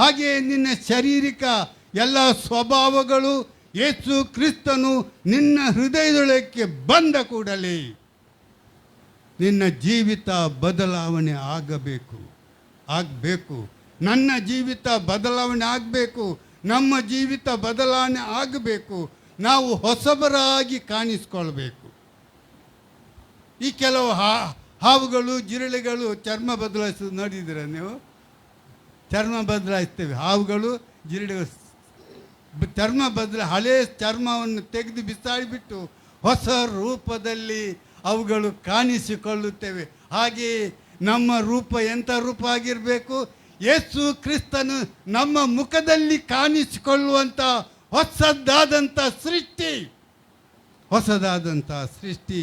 ಹಾಗೆಯೇ ನಿನ್ನ ಶಾರೀರಿಕ ಎಲ್ಲ ಸ್ವಭಾವಗಳು ಯೇಸು ಕ್ರಿಸ್ತನು ನಿನ್ನ ಹೃದಯದೊಳಕ್ಕೆ ಬಂದ ಕೂಡಲೇ ನಿನ್ನ ಜೀವಿತ ಬದಲಾವಣೆ ಆಗಬೇಕು. ನನ್ನ ಜೀವಿತ ಬದಲಾವಣೆ ಆಗಬೇಕು. ನಮ್ಮ ಜೀವಿತ ಬದಲಾವಣೆ ಆಗಬೇಕು. ನಾವು ಹೊಸಬರಾಗಿ ಕಾಣಿಸ್ಕೊಳ್ಬೇಕು. ಈ ಕೆಲವು ಹಾವುಗಳು, ಜಿರಳೆಗಳು ಚರ್ಮ ಬದಲಾಯಿಸೋದು ನೋಡಿದ್ದೀರ ನೀವು? ಚರ್ಮ ಬದಲಾಯಿಸ್ತೇವೆ. ಹಾವುಗಳು, ಜಿರಳೆಗಳು ಚರ್ಮ ಹಳೆ ಚರ್ಮವನ್ನು ತೆಗೆದು ಬಿಸಾಡಿಬಿಟ್ಟು ಹೊಸ ರೂಪದಲ್ಲಿ ಅವುಗಳು ಕಾಣಿಸಿಕೊಳ್ಳುತ್ತವೆ. ಹಾಗೆಯೇ ನಮ್ಮ ರೂಪ ಎಂಥ ರೂಪ ಆಗಿರಬೇಕು? ಯೇಸು ಕ್ರಿಸ್ತನು ನಮ್ಮ ಮುಖದಲ್ಲಿ ಕಾಣಿಸಿಕೊಳ್ಳುವಂಥ ಹೊಸದಾದಂಥ ಸೃಷ್ಟಿ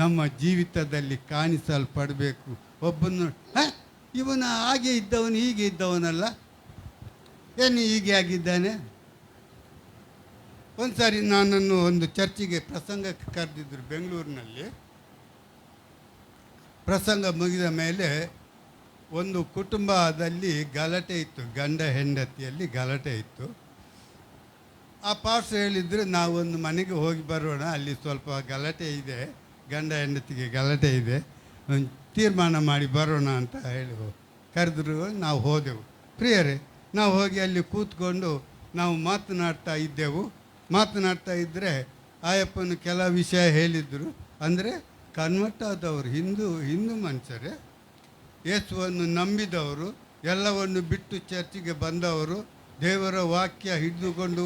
ನಮ್ಮ ಜೀವಿತದಲ್ಲಿ ಕಾಣಿಸಲ್ಪಡಬೇಕು. ಒಬ್ಬನು ಇವನು ಹಾಗೆ ಇದ್ದವನು ಹೀಗೆ ಇದ್ದವನಲ್ಲ, ಏನು ಹೀಗೆ ಆಗಿದ್ದಾನೆ? ಒಂದು ಸಾರಿ ನನ್ನನ್ನು ಒಂದು ಚರ್ಚಿಗೆ ಪ್ರಸಂಗಕ್ಕೆ ಕರೆದಿದ್ದರು ಬೆಂಗಳೂರಿನಲ್ಲಿ. ಪ್ರಸಂಗ ಮುಗಿದ ಮೇಲೆ ಒಂದು ಕುಟುಂಬದಲ್ಲಿ ಗಲಾಟೆ ಇತ್ತು, ಗಂಡ ಹೆಂಡತಿಯಲ್ಲಿ ಗಲಾಟೆ ಇತ್ತು. ಆ ಪಾಸ್ಟರ್ ಹೇಳಿದ್ರು, ನಾವೊಂದು ಮನೆಗೆ ಹೋಗಿ ಬರೋಣ, ಅಲ್ಲಿ ಸ್ವಲ್ಪ ಗಲಾಟೆ ಇದೆ, ಗಂಡ ಹೆಂಡತಿಗೆ ಗಲಾಟೆ ಇದೆ, ಒಂದು ತೀರ್ಮಾನ ಮಾಡಿ ಬರೋಣ ಅಂತ ಹೇಳಿ ಕರೆದ್ರು. ನಾವು ಹೋದೆವು. ಪ್ರಿಯರೇ, ನಾವು ಹೋಗಿ ಅಲ್ಲಿ ಕೂತ್ಕೊಂಡು ನಾವು ಮಾತನಾಡ್ತಾ ಇದ್ದರೆ ಆಯಪ್ಪನ ಕೆಲ ವಿಷಯ ಹೇಳಿದರು. ಅಂದರೆ ಕನ್ವರ್ಟ್ ಆದವರು ಹಿಂದೂ ಮನುಷ್ಯರೇ, ಯೇಸುವನ್ನು ನಂಬಿದವರು, ಎಲ್ಲವನ್ನು ಬಿಟ್ಟು ಚರ್ಚಿಗೆ ಬಂದವರು, ದೇವರ ವಾಕ್ಯ ಹಿಡಿದುಕೊಂಡು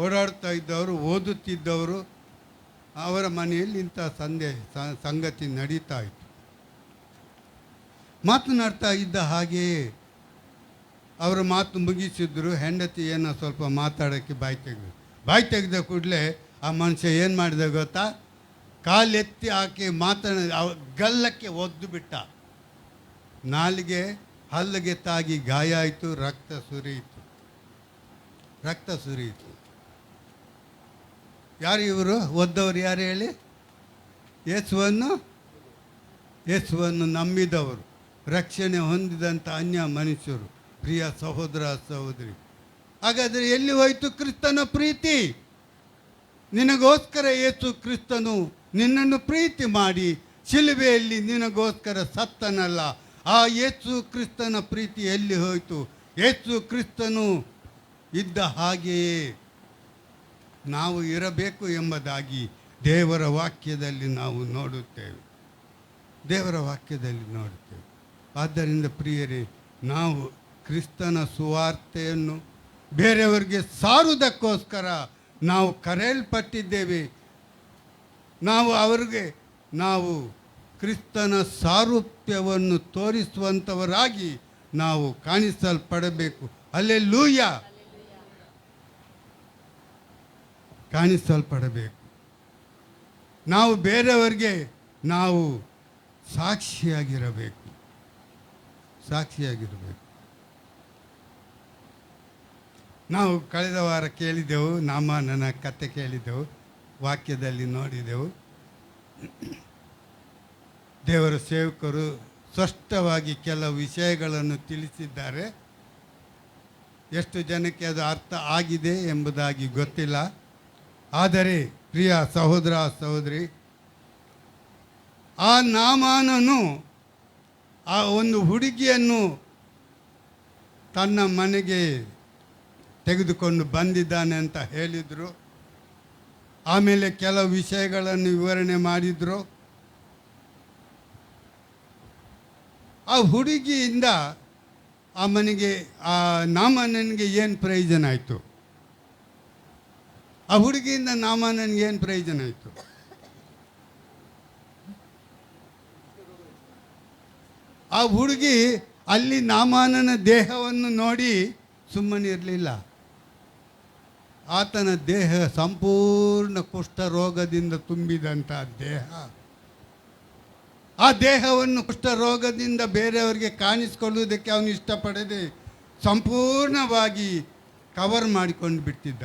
ಓಡಾಡ್ತಾ ಇದ್ದವರು, ಓದುತ್ತಿದ್ದವರು, ಅವರ ಮನೆಯಲ್ಲಿ ಇಂಥ ಸಂಗತಿ ನಡೀತಾ ಇತ್ತು. ಮಾತನಾಡ್ತಾ ಇದ್ದ ಹಾಗೆಯೇ ಅವರ ಮಾತು ಮುಗಿಸಿದ್ರು. ಹೆಂಡತಿ ಏನೋ ಸ್ವಲ್ಪ ಮಾತಾಡೋಕ್ಕೆ ಬಾಯಿ ತೆಗೆದ ಕೂಡಲೇ ಆ ಮನುಷ್ಯ ಏನು ಮಾಡಿದ ಗೊತ್ತಾ? ಕಾಲೆತ್ತಿ ಆಕೆ ಗಲ್ಲಕ್ಕೆ ಒದ್ದು ಬಿಟ್ಟ. ನಾಲಿಗೆ ಹಲ್ಲಿಗೆ ತಾಗಿ ಗಾಯ ಆಯಿತು, ರಕ್ತ ಸುರಿಯಿತು. ಯಾರು ಇವರು? ಒದ್ದವರು ಯಾರು ಹೇಳಿ? ಯೇಸುವನ್ನು ನಂಬಿದವರು, ರಕ್ಷಣೆ ಹೊಂದಿದಂಥ ಅನ್ಯ ಮನುಷ್ಯರು. ಪ್ರಿಯ ಸಹೋದರ ಸಹೋದರಿ, ಹಾಗಾದರೆ ಎಲ್ಲಿ ಹೋಯಿತು ಕ್ರಿಸ್ತನ ಪ್ರೀತಿ? ನಿನಗೋಸ್ಕರ ಯೇಸು ಕ್ರಿಸ್ತನು ನಿನ್ನನ್ನು ಪ್ರೀತಿ ಮಾಡಿ ಶಿಲುಬೆಯಲ್ಲಿ ನಿನಗೋಸ್ಕರ ಸತ್ತನಲ್ಲ. ಆ ಯೇಸು ಕ್ರಿಸ್ತನ ಪ್ರೀತಿ ಎಲ್ಲಿ ಹೋಯಿತು? ಯೇಸು ಕ್ರಿಸ್ತನು ಇದ್ದ ಹಾಗೆಯೇ ನಾವು ಇರಬೇಕು ಎಂಬುದಾಗಿ ದೇವರ ವಾಕ್ಯದಲ್ಲಿ ನಾವು ನೋಡುತ್ತೇವೆ. ಆದ್ದರಿಂದ ಪ್ರಿಯರೇ, ನಾವು ಕ್ರಿಸ್ತನ ಸುವಾರ್ತೆಯನ್ನು ಬೇರೆಯವರಿಗೆ ಸಾರುವುದಕ್ಕೋಸ್ಕರ ನಾವು ಕರೆಯಲ್ಪಟ್ಟಿದ್ದೇವೆ. ನಾವು ಕ್ರಿಸ್ತನ ಸಾರೂಪ್ಯವನ್ನು ತೋರಿಸುವಂಥವರಾಗಿ ನಾವು ಕಾಣಿಸಲ್ಪಡಬೇಕು. ಹಲ್ಲೆಲೂಯಾ! ಕಾಣಿಸಲ್ಪಡಬೇಕು. ನಾವು ಬೇರೆಯವರಿಗೆ ನಾವು ಸಾಕ್ಷಿಯಾಗಿರಬೇಕು. ನಾವು ಕಳೆದ ವಾರ ಕೇಳಿದೆವು, ನಾಮಾನನ ಕತೆ ಕೇಳಿದೆವು, ವಾಕ್ಯದಲ್ಲಿ ನೋಡಿದೆವು. ದೇವರ ಸೇವಕರು ಸ್ಪಷ್ಟವಾಗಿ ಕೆಲವು ವಿಷಯಗಳನ್ನು ತಿಳಿಸಿದ್ದಾರೆ. ಎಷ್ಟು ಜನಕ್ಕೆ ಅದು ಅರ್ಥ ಆಗಿದೆ ಎಂಬುದಾಗಿ ಗೊತ್ತಿಲ್ಲ. ಆದರೆ ಪ್ರಿಯ ಸಹೋದರ ಸಹೋದರಿ, ಆ ನಾಮಾನನು ಆ ಒಂದು ಹುಡುಗಿಯನ್ನು ತನ್ನ ಮನೆಗೆ ತೆಗೆದುಕೊಂಡು ಬಂದಿದ್ದಾನೆ ಅಂತ ಹೇಳಿದರು. ಆಮೇಲೆ ಕೆಲವು ವಿಷಯಗಳನ್ನು ವಿವರಣೆ ಮಾಡಿದರು. ಆ ಹುಡುಗಿಯಿಂದ ಆ ಮನೆಗೆ, ಆ ನಾಮಾನನಿಗೆ ಏನು ಪ್ರಯೋಜನ ಆಯಿತು? ಆ ಹುಡುಗಿಯಿಂದ ನಾಮಾನನಿಗೆ ಏನು ಪ್ರಯೋಜನ ಆಯಿತು? ಆ ಹುಡುಗಿ ಅಲ್ಲಿ ನಾಮಾನನ ದೇಹವನ್ನು ನೋಡಿ ಸುಮ್ಮನೆ ಇರಲಿಲ್ಲ. ಆತನ ದೇಹ ಸಂಪೂರ್ಣ ಕುಷ್ಠರೋಗದಿಂದ ತುಂಬಿದಂಥ ದೇಹ. ಆ ದೇಹವನ್ನು ಕುಷ್ಠರೋಗದಿಂದ ಬೇರೆಯವರಿಗೆ ಕಾಣಿಸ್ಕೊಳ್ಳುವುದಕ್ಕೆ ಅವನು ಇಷ್ಟಪಡದೆ ಸಂಪೂರ್ಣವಾಗಿ ಕವರ್ ಮಾಡಿಕೊಂಡು ಬಿಟ್ಟಿದ್ದ.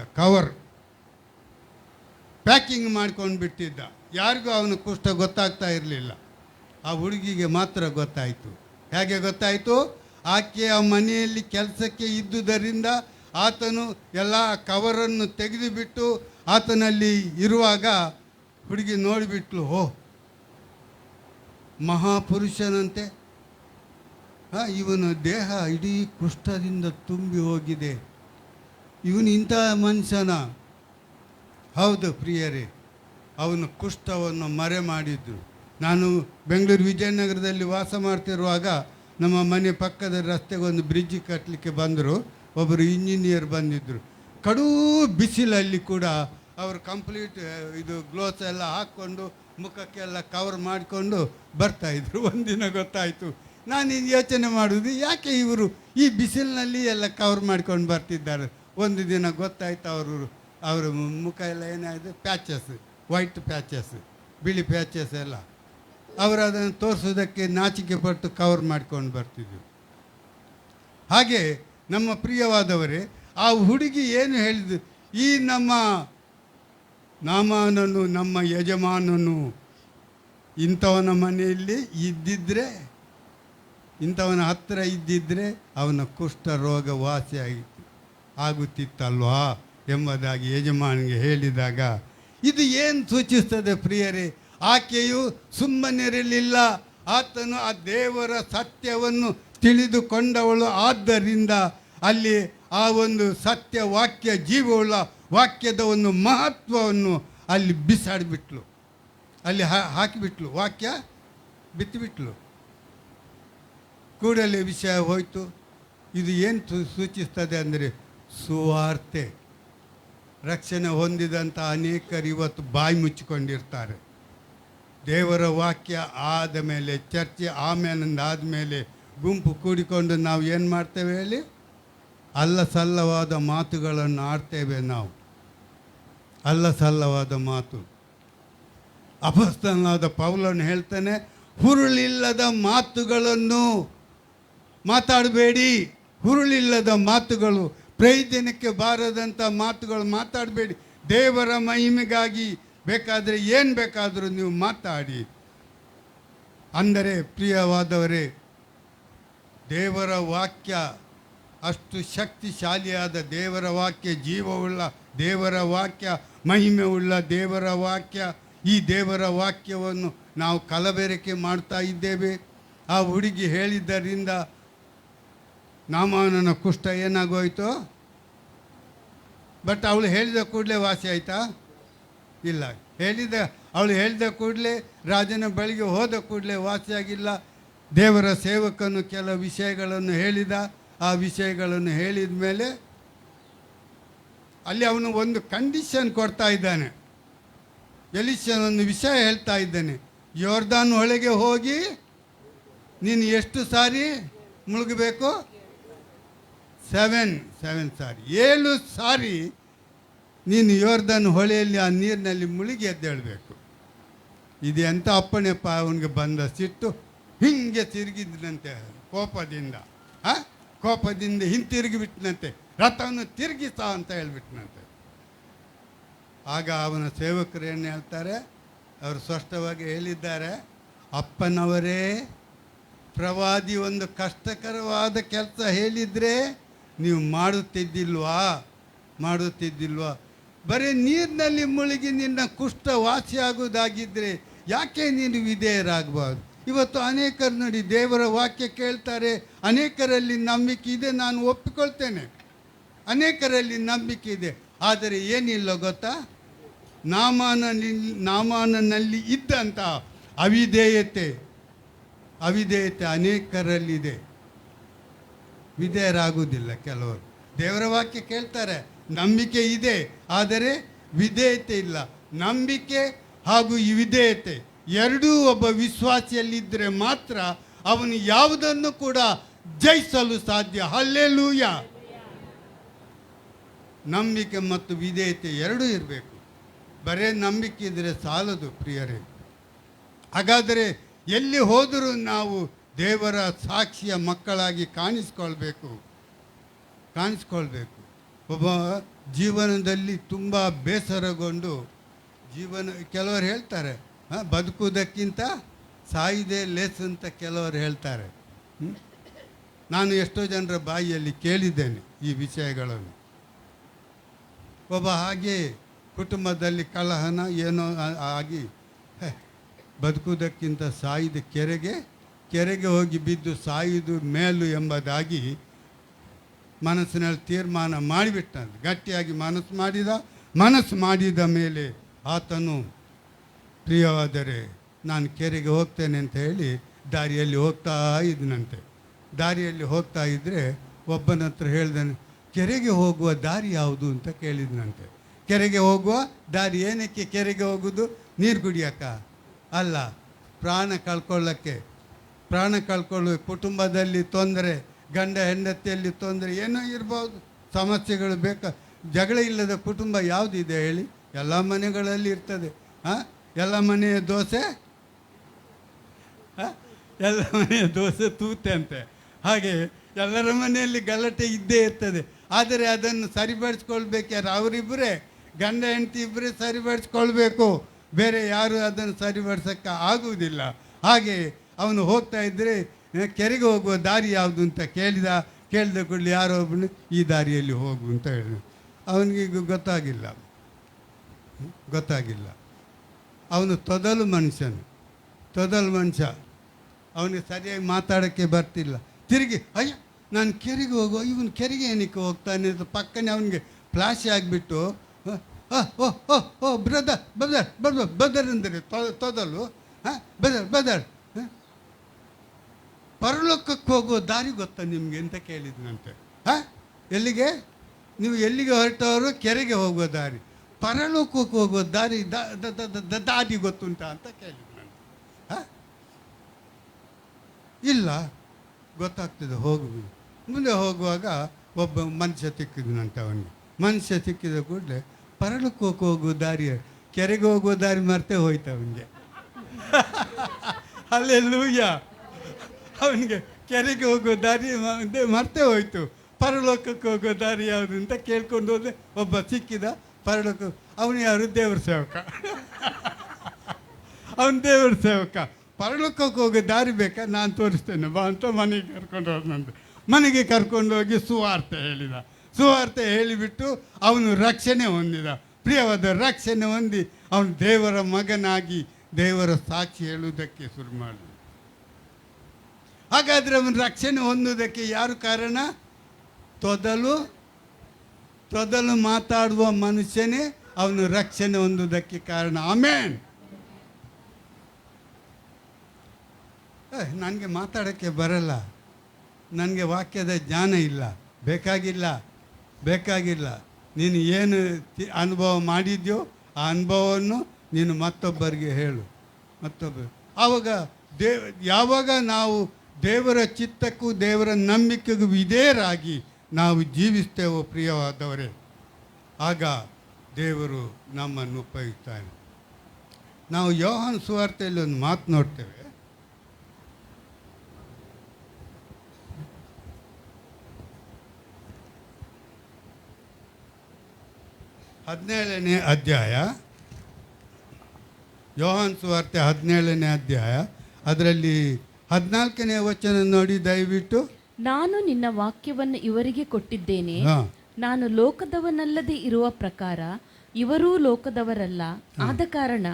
ಪ್ಯಾಕಿಂಗ್ ಮಾಡ್ಕೊಂಡು ಬಿಟ್ಟಿದ್ದ. ಯಾರಿಗೂ ಅವನು ಕುಷ್ಠ ಗೊತ್ತಾಗ್ತಾ ಇರಲಿಲ್ಲ. ಆ ಹುಡುಗಿಗೆ ಮಾತ್ರ ಗೊತ್ತಾಯಿತು. ಹೇಗೆ ಗೊತ್ತಾಯಿತು? ಆಕೆಯ ಮನೆಯಲ್ಲಿ ಕೆಲಸಕ್ಕೆ ಇದ್ದುದರಿಂದ ಆತನು ಎಲ್ಲ ಕವರನ್ನು ತೆಗೆದುಬಿಟ್ಟು ಆತನಲ್ಲಿ ಇರುವಾಗ ಹುಡುಗಿ ನೋಡಿಬಿಟ್ಲು, ಓ ಮಹಾಪುರುಷನಂತೆ, ಇವನ ದೇಹ ಇಡೀ ಕುಷ್ಠದಿಂದ ತುಂಬಿ ಹೋಗಿದೆ, ಇವನು ಇಂಥ ಮನುಷ್ಯನ? ಹೌದು ಪ್ರಿಯರೇ, ಅವನು ಕುಷ್ಠವನ್ನು ಮರೆ ಮಾಡಿದ್ರು. ನಾನು ಬೆಂಗಳೂರು ವಿಜಯನಗರದಲ್ಲಿ ವಾಸ ಮಾಡ್ತಿರುವಾಗ ನಮ್ಮ ಮನೆ ಪಕ್ಕದ ರಸ್ತೆಗೆ ಒಂದು ಬ್ರಿಡ್ಜ್ ಕಟ್ಟಲಿಕ್ಕೆ ಬಂದರು. ಒಬ್ಬರು ಇಂಜಿನಿಯರ್ ಬಂದಿದ್ದರು. ಕಡೂ ಬಿಸಿಲಲ್ಲಿ ಕೂಡ ಅವರು ಕಂಪ್ಲೀಟ್ ಇದು ಗ್ಲೋಸ್ ಎಲ್ಲ ಹಾಕ್ಕೊಂಡು ಮುಖಕ್ಕೆಲ್ಲ ಕವರ್ ಮಾಡಿಕೊಂಡು ಬರ್ತಾಯಿದ್ರು. ಒಂದಿನ ಗೊತ್ತಾಯಿತು. ನಾನು ಯೋಚನೆ ಮಾಡೋದು, ಯಾಕೆ ಇವರು ಈ ಬಿಸಿಲಿನಲ್ಲಿ ಎಲ್ಲ ಕವರ್ ಮಾಡ್ಕೊಂಡು ಬರ್ತಿದ್ದಾರೆ. ಒಂದು ದಿನ ಗೊತ್ತಾಯ್ತು, ಅವರ ಮುಖ ಎಲ್ಲ ಏನಾಯಿತು, ಪ್ಯಾಚಸ್, ವೈಟ್ ಪ್ಯಾಚಸ್, ಬಿಳಿ ಪ್ಯಾಚಸ್ ಎಲ್ಲ. ಅವರು ಅದನ್ನು ತೋರಿಸೋದಕ್ಕೆ ನಾಚಿಕೆ ಪಟ್ಟು ಕವರ್ ಮಾಡ್ಕೊಂಡು ಬರ್ತಿದ್ರು. ಹಾಗೆ ನಮ್ಮ ಪ್ರಿಯವಾದವರೇ, ಆ ಹುಡುಗಿ ಏನು ಹೇಳಿದ್ರು, ಈ ನಮ್ಮ ನಾಮಾನನು, ನಮ್ಮ ಯಜಮಾನನು ಇಂಥವನ ಮನೆಯಲ್ಲಿ ಇದ್ದಿದ್ದರೆ ಇಂಥವನ ಹತ್ತಿರ ಇದ್ದಿದ್ದರೆ ಅವನ ಕುಷ್ಠ ರೋಗ ಆಗುತ್ತಿತ್ತಲ್ವಾ ಎಂಬುದಾಗಿ ಯಜಮಾನಿಗೆ ಹೇಳಿದಾಗ, ಇದು ಏನು ಸೂಚಿಸ್ತದೆ ಪ್ರಿಯರೇ? ಆಕೆಯು ಸುಮ್ಮನಿರಲಿಲ್ಲ. ಆತನು ಆ ದೇವರ ಸತ್ಯವನ್ನು ತಿಳಿದುಕೊಂಡವಳು. ಆದ್ದರಿಂದ ಅಲ್ಲಿ ಆ ಒಂದು ಸತ್ಯ ವಾಕ್ಯ, ಜೀವವುಳ್ಳ ವಾಕ್ಯದ ಒಂದು ಮಹತ್ವವನ್ನು ಅಲ್ಲಿ ಬಿಸಾಡಿಬಿಟ್ಲು, ಅಲ್ಲಿ ಹಾಕಿಬಿಟ್ಲು, ವಾಕ್ಯ ಬಿತ್ತುಬಿಟ್ಲು. ಕೂಡಲೇ ವಿಷಯ ಹೋಯಿತು. ಇದು ಏನು ಸೂಚಿಸ್ತದೆ ಅಂದರೆ, ಸುವಾರ್ತೆ. ರಕ್ಷಣೆ ಹೊಂದಿದಂಥ ಅನೇಕರು ಇವತ್ತು ಬಾಯಿ ಮುಚ್ಚಿಕೊಂಡಿರ್ತಾರೆ. ದೇವರ ವಾಕ್ಯ ಆದ ಮೇಲೆ, ಚರ್ಚೆ ಆದಮೇಲೆ ಗುಂಪು ಕೂಡಿಕೊಂಡು ನಾವು ಏನು ಮಾಡ್ತೇವೆ ಹೇಳಿ? ಅಲ್ಲ ಸಲ್ಲವಾದ ಮಾತುಗಳನ್ನು ಆಡ್ತೇವೆ ನಾವು. ಅಲ್ಲ ಸಲ್ಲವಾದ ಮಾತು. ಅಪೊಸ್ತಲನಾದ ಪೌಲನು ಹೇಳ್ತಾನೆ, ಹುರುಳಿಲ್ಲದ ಮಾತುಗಳನ್ನು ಮಾತಾಡಬೇಡಿ. ಹುರುಳಿಲ್ಲದ ಮಾತುಗಳು, ಪ್ರಯೋಜನಕ್ಕೆ ಬಾರದಂಥ ಮಾತುಗಳು ಮಾತಾಡಬೇಡಿ. ದೇವರ ಮಹಿಮೆಗಾಗಿ ಬೇಕಾದರೆ ಏನು ಬೇಕಾದರೂ ನೀವು ಮಾತಾಡಿ. ಅಂದರೆ ಪ್ರಿಯವಾದವರೇ, ದೇವರ ವಾಕ್ಯ ಅಷ್ಟು ಶಕ್ತಿಶಾಲಿಯಾದ ದೇವರ ವಾಕ್ಯ, ಜೀವವುಳ್ಳ ದೇವರ ವಾಕ್ಯ, ಮಹಿಮೆಯುಳ್ಳ ದೇವರ ವಾಕ್ಯ. ಈ ದೇವರ ವಾಕ್ಯವನ್ನು ನಾವು ಕಲಬೆರಕೆ ಮಾಡ್ತಾ ಇದ್ದೇವೆ. ಆ ಹುಡುಗಿ ಹೇಳಿದ್ದರಿಂದ ನಾಮಾನನ ಕುಷ್ಠ ಏನಾಗೋಯ್ತು? ಬಟ್ ಅವಳು ಹೇಳಿದ ಕೂಡಲೇ ವಾಸಿ ಆಯಿತಾ? ಇಲ್ಲ. ಅವಳು ಹೇಳಿದ ಕೂಡಲೇ, ರಾಜನ ಬಳಿಗೆ ಹೋದ ಕೂಡಲೇ ವಾಸಿಯಾಗಿಲ್ಲ. ದೇವರ ಸೇವಕನು ಕೆಲವು ವಿಷಯಗಳನ್ನು ಹೇಳಿದ. ಆ ವಿಷಯಗಳನ್ನು ಹೇಳಿದ ಮೇಲೆ ಅಲ್ಲಿ ಅವನು ಒಂದು ಕಂಡೀಷನ್ ಕೊಡ್ತಾ ಇದ್ದಾನೆ. ಎಲಿಷನೊಂದು ವಿಷಯ ಹೇಳ್ತಾ ಇದ್ದಾನೆ. ಯೋರ್ದಾನ್ ಹೊಳೆಗೆ ಹೋಗಿ ನೀನು ಎಷ್ಟು ಸಾರಿ ಮುಳುಗಬೇಕು? 7 ಸಾರಿ, 7 ಸಾರಿ ನೀನು ಯೋರ್ದಾನ್ ಹೊಳೆಯಲ್ಲಿ ಆ ನೀರಿನಲ್ಲಿ ಮುಳುಗಿ ಎದ್ದೇಳಬೇಕು. ಇದು ಎಂಥ ಅಪ್ಪಣೆಪ್ಪ! ಅವನಿಗೆ ಬಂದ ಸಿಟ್ಟು ಹಿಂಗೆ ತಿರುಗಿದ್ನಂತೆ ಕೋಪದಿಂದ ಹಿಂತಿರುಗಿಬಿಟ್ನಂತೆ. ರಥವನ್ನು ತಿರುಗಿಸ ಅಂತ ಹೇಳ್ಬಿಟ್ನಂತೆ. ಆಗ ಅವನ ಸೇವಕರು ಏನು ಹೇಳ್ತಾರೆ? ಅವರು ಸ್ಪಷ್ಟವಾಗಿ ಹೇಳಿದ್ದಾರೆ, ಅಪ್ಪನವರೇ, ಪ್ರವಾದಿ ಒಂದು ಕಷ್ಟಕರವಾದ ಕೆಲಸ ಹೇಳಿದರೆ ನೀವು ಮಾಡುತ್ತಿದ್ದಿಲ್ವಾ? ಬರೀ ನೀರಿನಲ್ಲಿ ಮುಳುಗಿ ನಿನ್ನ ಕುಷ್ಠ ವಾಸಿಯಾಗುವುದಾಗಿದ್ದರೆ ಯಾಕೆ ನೀನು ವಿಧೇಯರಾಗಬಾರ್ದು? ಇವತ್ತು ಅನೇಕರು ನೋಡಿ, ದೇವರ ವಾಕ್ಯ ಕೇಳ್ತಾರೆ, ಅನೇಕರಲ್ಲಿ ನಂಬಿಕೆ ಇದೆ, ನಾನು ಒಪ್ಪಿಕೊಳ್ತೇನೆ, ಅನೇಕರಲ್ಲಿ ನಂಬಿಕೆ ಇದೆ. ಆದರೆ ಏನಿಲ್ಲ ಗೊತ್ತಾ? ನಾಮಾನನಲ್ಲಿ ಇದ್ದಂಥ ಅವಿಧೇಯತೆ ಅನೇಕರಲ್ಲಿದೆ. ವಿಧೇಯರಾಗುವುದಿಲ್ಲ ಕೆಲವರು. ದೇವರ ವಾಕ್ಯ ಕೇಳ್ತಾರೆ, ನಂಬಿಕೆ ಇದೆ, ಆದರೆ ವಿಧೇಯತೆ ಇಲ್ಲ. ನಂಬಿಕೆ ಹಾಗೂ ಈ ವಿಧೇಯತೆ ಎರಡೂ ಒಬ್ಬ ವಿಶ್ವಾಸಿಯಲ್ಲಿದ್ದರೆ ಮಾತ್ರ ಅವನು ಯಾವುದನ್ನು ಕೂಡ ಜಯಿಸಲು ಸಾಧ್ಯ. ಹಲ್ಲೆಲೂಯ! ನಂಬಿಕೆ ಮತ್ತು ವಿಧೇಯತೆ ಎರಡೂ ಇರಬೇಕು. ಬರೇ ನಂಬಿಕೆ ಇದ್ದರೆ ಸಾಲದು ಪ್ರಿಯರೇ. ಹಾಗಾದರೆ ಎಲ್ಲಿ ಹೋದರೂ ನಾವು ದೇವರ ಸಾಕ್ಷಿಯ ಮಕ್ಕಳಾಗಿ ಕಾಣಿಸ್ಕೊಳ್ಬೇಕು. ಒಬ್ಬ ಜೀವನದಲ್ಲಿ ತುಂಬ ಬೇಸರಗೊಂಡು ಕೆಲವರು ಹೇಳ್ತಾರೆ, ಬದುಕುವುದಕ್ಕಿಂತ ಸಾಯುವುದೇ ಲೇಸು ಅಂತ ಕೆಲವರು ಹೇಳ್ತಾರೆ. ನಾನು ಎಷ್ಟೋ ಜನರ ಬಾಯಿಯಲ್ಲಿ ಕೇಳಿದ್ದೇನೆ ಈ ವಿಷಯಗಳನ್ನು. ಒಬ್ಬ ಹಾಗೆ ಕುಟುಂಬದಲ್ಲಿ ಕಲಹನ ಏನೋ ಆಗಿ ಬದುಕುವುದಕ್ಕಿಂತ ಸಾಯಿದ ಕೆರೆಗೆ ಹೋಗಿ ಬಿದ್ದು ಸಾಯುವುದು ಮೇಲು ಎಂಬುದಾಗಿ ಮನಸ್ಸಿನಲ್ಲಿ ತೀರ್ಮಾನ ಮಾಡಿಬಿಟ್ಟಂತೆ. ಗಟ್ಟಿಯಾಗಿ ಮನಸ್ಸು ಮಾಡಿದ ಮೇಲೆ ಆತನು, ಪ್ರಿಯವಾದರೆ ನಾನು ಕೆರೆಗೆ ಹೋಗ್ತೇನೆ ಅಂತ ಹೇಳಿ ದಾರಿಯಲ್ಲಿ ಹೋಗ್ತಾ ಇದ್ದನಂತೆ. ದಾರಿಯಲ್ಲಿ ಹೋಗ್ತಾ ಇದ್ದರೆ ಒಬ್ಬನ ಹತ್ರ ಹೇಳ್ದಾನೆ, ಕೆರೆಗೆ ಹೋಗುವ ದಾರಿ ಯಾವುದು ಅಂತ ಕೇಳಿದನಂತೆ. ಕೆರೆಗೆ ಹೋಗುವ ದಾರಿ ಏನಕ್ಕೆ? ಕೆರೆಗೆ ಹೋಗೋದು ನೀರು ಕುಡಿಯೋಕ್ಕ ಅಲ್ಲ, ಪ್ರಾಣ ಕಳ್ಕೊಳ್ಳುವ ಕುಟುಂಬದಲ್ಲಿ ತೊಂದರೆ, ಗಂಡ ಹೆಂಡತಿಯಲ್ಲಿ ತೊಂದರೆ, ಏನೋ ಇರ್ಬೋದು, ಸಮಸ್ಯೆಗಳು ಜಗಳ ಇಲ್ಲದ ಕುಟುಂಬ ಯಾವುದಿದೆ ಹೇಳಿ? ಎಲ್ಲ ಮನೆಗಳಲ್ಲಿ ಇರ್ತದೆ. ಎಲ್ಲ ಮನೆಯ ದೋಸೆ ತೂತೆ ಅಂತೆ. ಹಾಗೆ ಎಲ್ಲರ ಮನೆಯಲ್ಲಿ ಗಲಾಟೆ ಇದ್ದೇ ಇರ್ತದೆ. ಆದರೆ ಅದನ್ನು ಸರಿಪಡಿಸ್ಕೊಳ್ಬೇಕಾದ್ರೆ ಅವರಿಬ್ಬರೇ, ಗಂಡ ಹೆಂಡತಿ ಇಬ್ಬರೇ ಸರಿಪಡಿಸ್ಕೊಳ್ಬೇಕು. ಬೇರೆ ಯಾರು ಅದನ್ನು ಸರಿಪಡಿಸೋಕ್ಕೆ ಆಗುವುದಿಲ್ಲ. ಹಾಗೆ ಅವನು ಹೋಗ್ತಾ ಇದ್ದರೆ ಕೆರೆಗೆ ಹೋಗುವ ದಾರಿ ಯಾವುದು ಅಂತ ಕೇಳಿದ ಕೂಡಲೇ ಯಾರೋ ಒಬ್ಬನು ಈ ದಾರಿಯಲ್ಲಿ ಹೋಗು ಅಂತ ಹೇಳಿದ. ಅವನಿಗೆ ಗೊತ್ತಾಗಿಲ್ಲ. ಅವನು ತೊದಲು ಮನುಷ್ಯ. ಅವನಿಗೆ ಸರಿಯಾಗಿ ಮಾತಾಡೋಕ್ಕೆ ಬರ್ತಿಲ್ಲ. ತಿರುಗಿ ಅಯ್ಯ ನಾನು ಕೆರೆಗೆ ಹೋಗೋ, ಇವನು ಕೆರೆಗೆ ಏನಕ್ಕೆ ಹೋಗ್ತಾನೆ ಅಂತ ಪಕ್ಕನೆ ಅವನಿಗೆ ಫ್ಲಾಶ್ ಆಗಿಬಿಟ್ಟು ಓ ಬ್ರದರ್ ಅಂದರೆ ತೊದಲು ಬದರ್ ಪರಲೋಕಕ್ಕೆ ಹೋಗೋ ದಾರಿ ಗೊತ್ತಾ ನಿಮಗೆ ಅಂತ ಕೇಳಿದ್ನಂತೆ. ಎಲ್ಲಿಗೆ ನೀವು ಎಲ್ಲಿಗೆ ಹೊರಟವರು? ಕೆರೆಗೆ ಹೋಗೋ ದಾರಿ. ಪರಲೋಕಕ್ಕೆ ಹೋಗೋ ದಾರಿ ದಾರಿ ಗೊತ್ತುಂಟ ಅಂತ ಕೇಳಿದ್ನಂತೆ. ಇಲ್ಲ, ಗೊತ್ತಾಗ್ತದೆ, ಹೋಗು. ಮುಂದೆ ಹೋಗುವಾಗ ಒಬ್ಬ ಮನುಷ್ಯ ಸಿಕ್ಕಿದ್ನಂತೆ. ಅವನಿಗೆ ಮನುಷ್ಯ ಸಿಕ್ಕಿದ ಕೂಡಲೇ ಪರಲೋಕಕ್ಕೆ ಹೋಗೋ ದಾರಿ, ಕೆರೆಗೆ ಹೋಗೋ ದಾರಿ ಮರ್ತೇ ಹೋಯ್ತು ಅವನಿಗೆ. ಹಲ್ಲೆಲೂಯಾ. ಅವನಿಗೆ ಕೆರೆಗೆ ಹೋಗೋ ದಾರಿ ಮರ್ತೇ ಹೋಯ್ತು. ಪರಲೋಕಕ್ಕೆ ಹೋಗೋ ದಾರಿ ಯಾವುದು ಅಂತ ಕೇಳ್ಕೊಂಡು ಹೋದ್ರೆ ಒಬ್ಬ ಸಿಕ್ಕಿದ. ಪರಲೋಕ ಅವನು ಯಾರು? ದೇವ್ರ ಸೇವಕ. ಅವನು ದೇವ್ರ ಸೇವಕ. ಪರಲೋಕಕ್ಕೆ ಹೋಗೋ ದಾರಿ ಬೇಕಾ? ನಾನು ತೋರಿಸ್ತೇನೆ ಬಾ ಅಂತ ಮನೆಗೆ ಕರ್ಕೊಂಡು ಹೋದಂತೆ. ಮನೆಗೆ ಕರ್ಕೊಂಡೋಗಿ ಸುವಾರ್ತೆ ಹೇಳಿಬಿಟ್ಟು ಅವನು ರಕ್ಷಣೆ ಹೊಂದಿದ. ಪ್ರಿಯವಾದ ರಕ್ಷಣೆ ಹೊಂದಿ ಅವನು ದೇವರ ಮಗನಾಗಿ ದೇವರ ಸಾಕ್ಷಿ ಹೇಳುವುದಕ್ಕೆ ಶುರು ಮಾಡಿದ. ಹಾಗಾದರೆ ಅವನು ರಕ್ಷಣೆ ಹೊಂದುವುದಕ್ಕೆ ಯಾರು ಕಾರಣ? ತೊದಲು ಮಾತಾಡುವ ಮನುಷ್ಯನೇ ಅವನು ರಕ್ಷಣೆ ಹೊಂದುವುದಕ್ಕೆ ಕಾರಣ. ಆಮೇನ್. ನನಗೆ ಮಾತಾಡೋಕ್ಕೆ ಬರಲ್ಲ, ನನಗೆ ವಾಕ್ಯದ ಜ್ಞಾನ ಇಲ್ಲ. ಬೇಕಾಗಿಲ್ಲ. ನೀನು ಏನು ಅನುಭವ ಮಾಡಿದ್ಯೋ ಆ ಅನುಭವವನ್ನು ನೀನು ಮತ್ತೊಬ್ಬರಿಗೆ ಹೇಳು. ಆವಾಗ ಯಾವಾಗ ನಾವು ದೇವರ ಚಿತ್ತಕ್ಕೂ ದೇವರ ನಂಬಿಕೆಗೂ ವಿಧೇಯರಾಗಿ ನಾವು ಜೀವಿಸ್ತೇವೋ ಪ್ರಿಯವಾದವರೇ, ಆಗ ದೇವರು ನಮ್ಮನ್ನು ಉಪಯುಕ್ತಾನೆ. ನಾವು ಯೋಹಾನ ಸುವಾರ್ತೆಯಲ್ಲಿ ಒಂದು ಮಾತು ನೋಡ್ತೇವೆ. 17ನೇ ಅಧ್ಯಾಯ, ಯೋಹಾನ ಸುವಾರ್ತೆ 17ನೇ ಅಧ್ಯಾಯ, ಅದರಲ್ಲಿ 14ನೇ ವಚನ ನೋಡಿ ದಯವಿಟ್ಟು. ನಾನು ನಿನ್ನ ವಾಕ್ಯವನ್ನು ಇವರಿಗೆ ಕೊಟ್ಟಿದ್ದೇನೆ, ನಾನು ಲೋಕದವನಲ್ಲದೆ ಇರುವ ಪ್ರಕಾರ ಇವರೂ ಲೋಕದವರಲ್ಲ, ಆದ ಕಾರಣ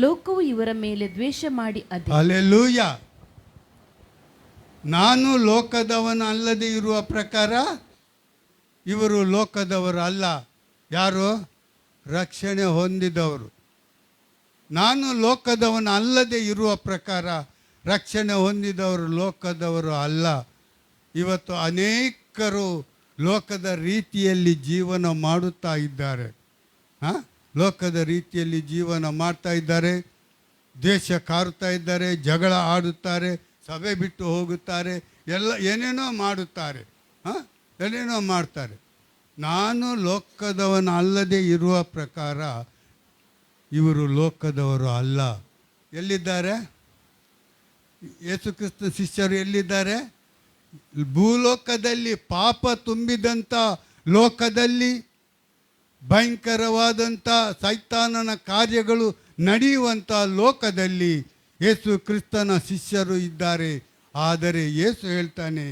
ಲೋಕವು ಇವರ ಮೇಲೆ ದ್ವೇಷ ಮಾಡಿ ಅದೇ. ಹಲ್ಲೆಲೂಯಾ. ನಾನು ಲೋಕದವನಲ್ಲದೆ ಇರುವ ಪ್ರಕಾರ ಇವರು ಲೋಕದವರು ಅಲ್ಲ. ಯಾರು? ರಕ್ಷಣೆ ಹೊಂದಿದವರು. ನಾನು ಲೋಕದವನ ಅಲ್ಲದೆ ಇರುವ ಪ್ರಕಾರ ರಕ್ಷಣೆ ಹೊಂದಿದವರು ಲೋಕದವರು ಅಲ್ಲ. ಇವತ್ತು ಅನೇಕರು ಲೋಕದ ರೀತಿಯಲ್ಲಿ ಜೀವನ ಮಾಡುತ್ತಾ ಇದ್ದಾರೆ. ಲೋಕದ ರೀತಿಯಲ್ಲಿ ಜೀವನ ಮಾಡ್ತಾ ಇದ್ದಾರೆ, ದೇಶ ಕಾರುತ್ತಾ ಇದ್ದಾರೆ, ಜಗಳ ಆಡುತ್ತಾರೆ, ಸಭೆ ಬಿಟ್ಟು ಹೋಗುತ್ತಾರೆ, ಏನೇನೋ ಮಾಡ್ತಾರೆ. ನಾನು ಲೋಕದವನ ಅಲ್ಲದೆ ಇರುವ ಪ್ರಕಾರ ಇವರು ಲೋಕದವರು ಅಲ್ಲ. ಎಲ್ಲಿದ್ದಾರೆ? ಯೇಸು ಕ್ರಿಸ್ತ ಶಿಷ್ಯರು ಎಲ್ಲಿದ್ದಾರೆ? ಭೂಲೋಕದಲ್ಲಿ ಪಾಪ ತುಂಬಿದಂಥ ಲೋಕದಲ್ಲಿ ಭಯಂಕರವಾದಂಥ ಸೈತಾನನ ಕಾರ್ಯಗಳು ನಡೆಯುವಂಥ ಲೋಕದಲ್ಲಿ ಯೇಸು ಕ್ರಿಸ್ತನ ಶಿಷ್ಯರು ಇದ್ದಾರೆ. ಆದರೆ ಯೇಸು ಹೇಳ್ತಾನೆ,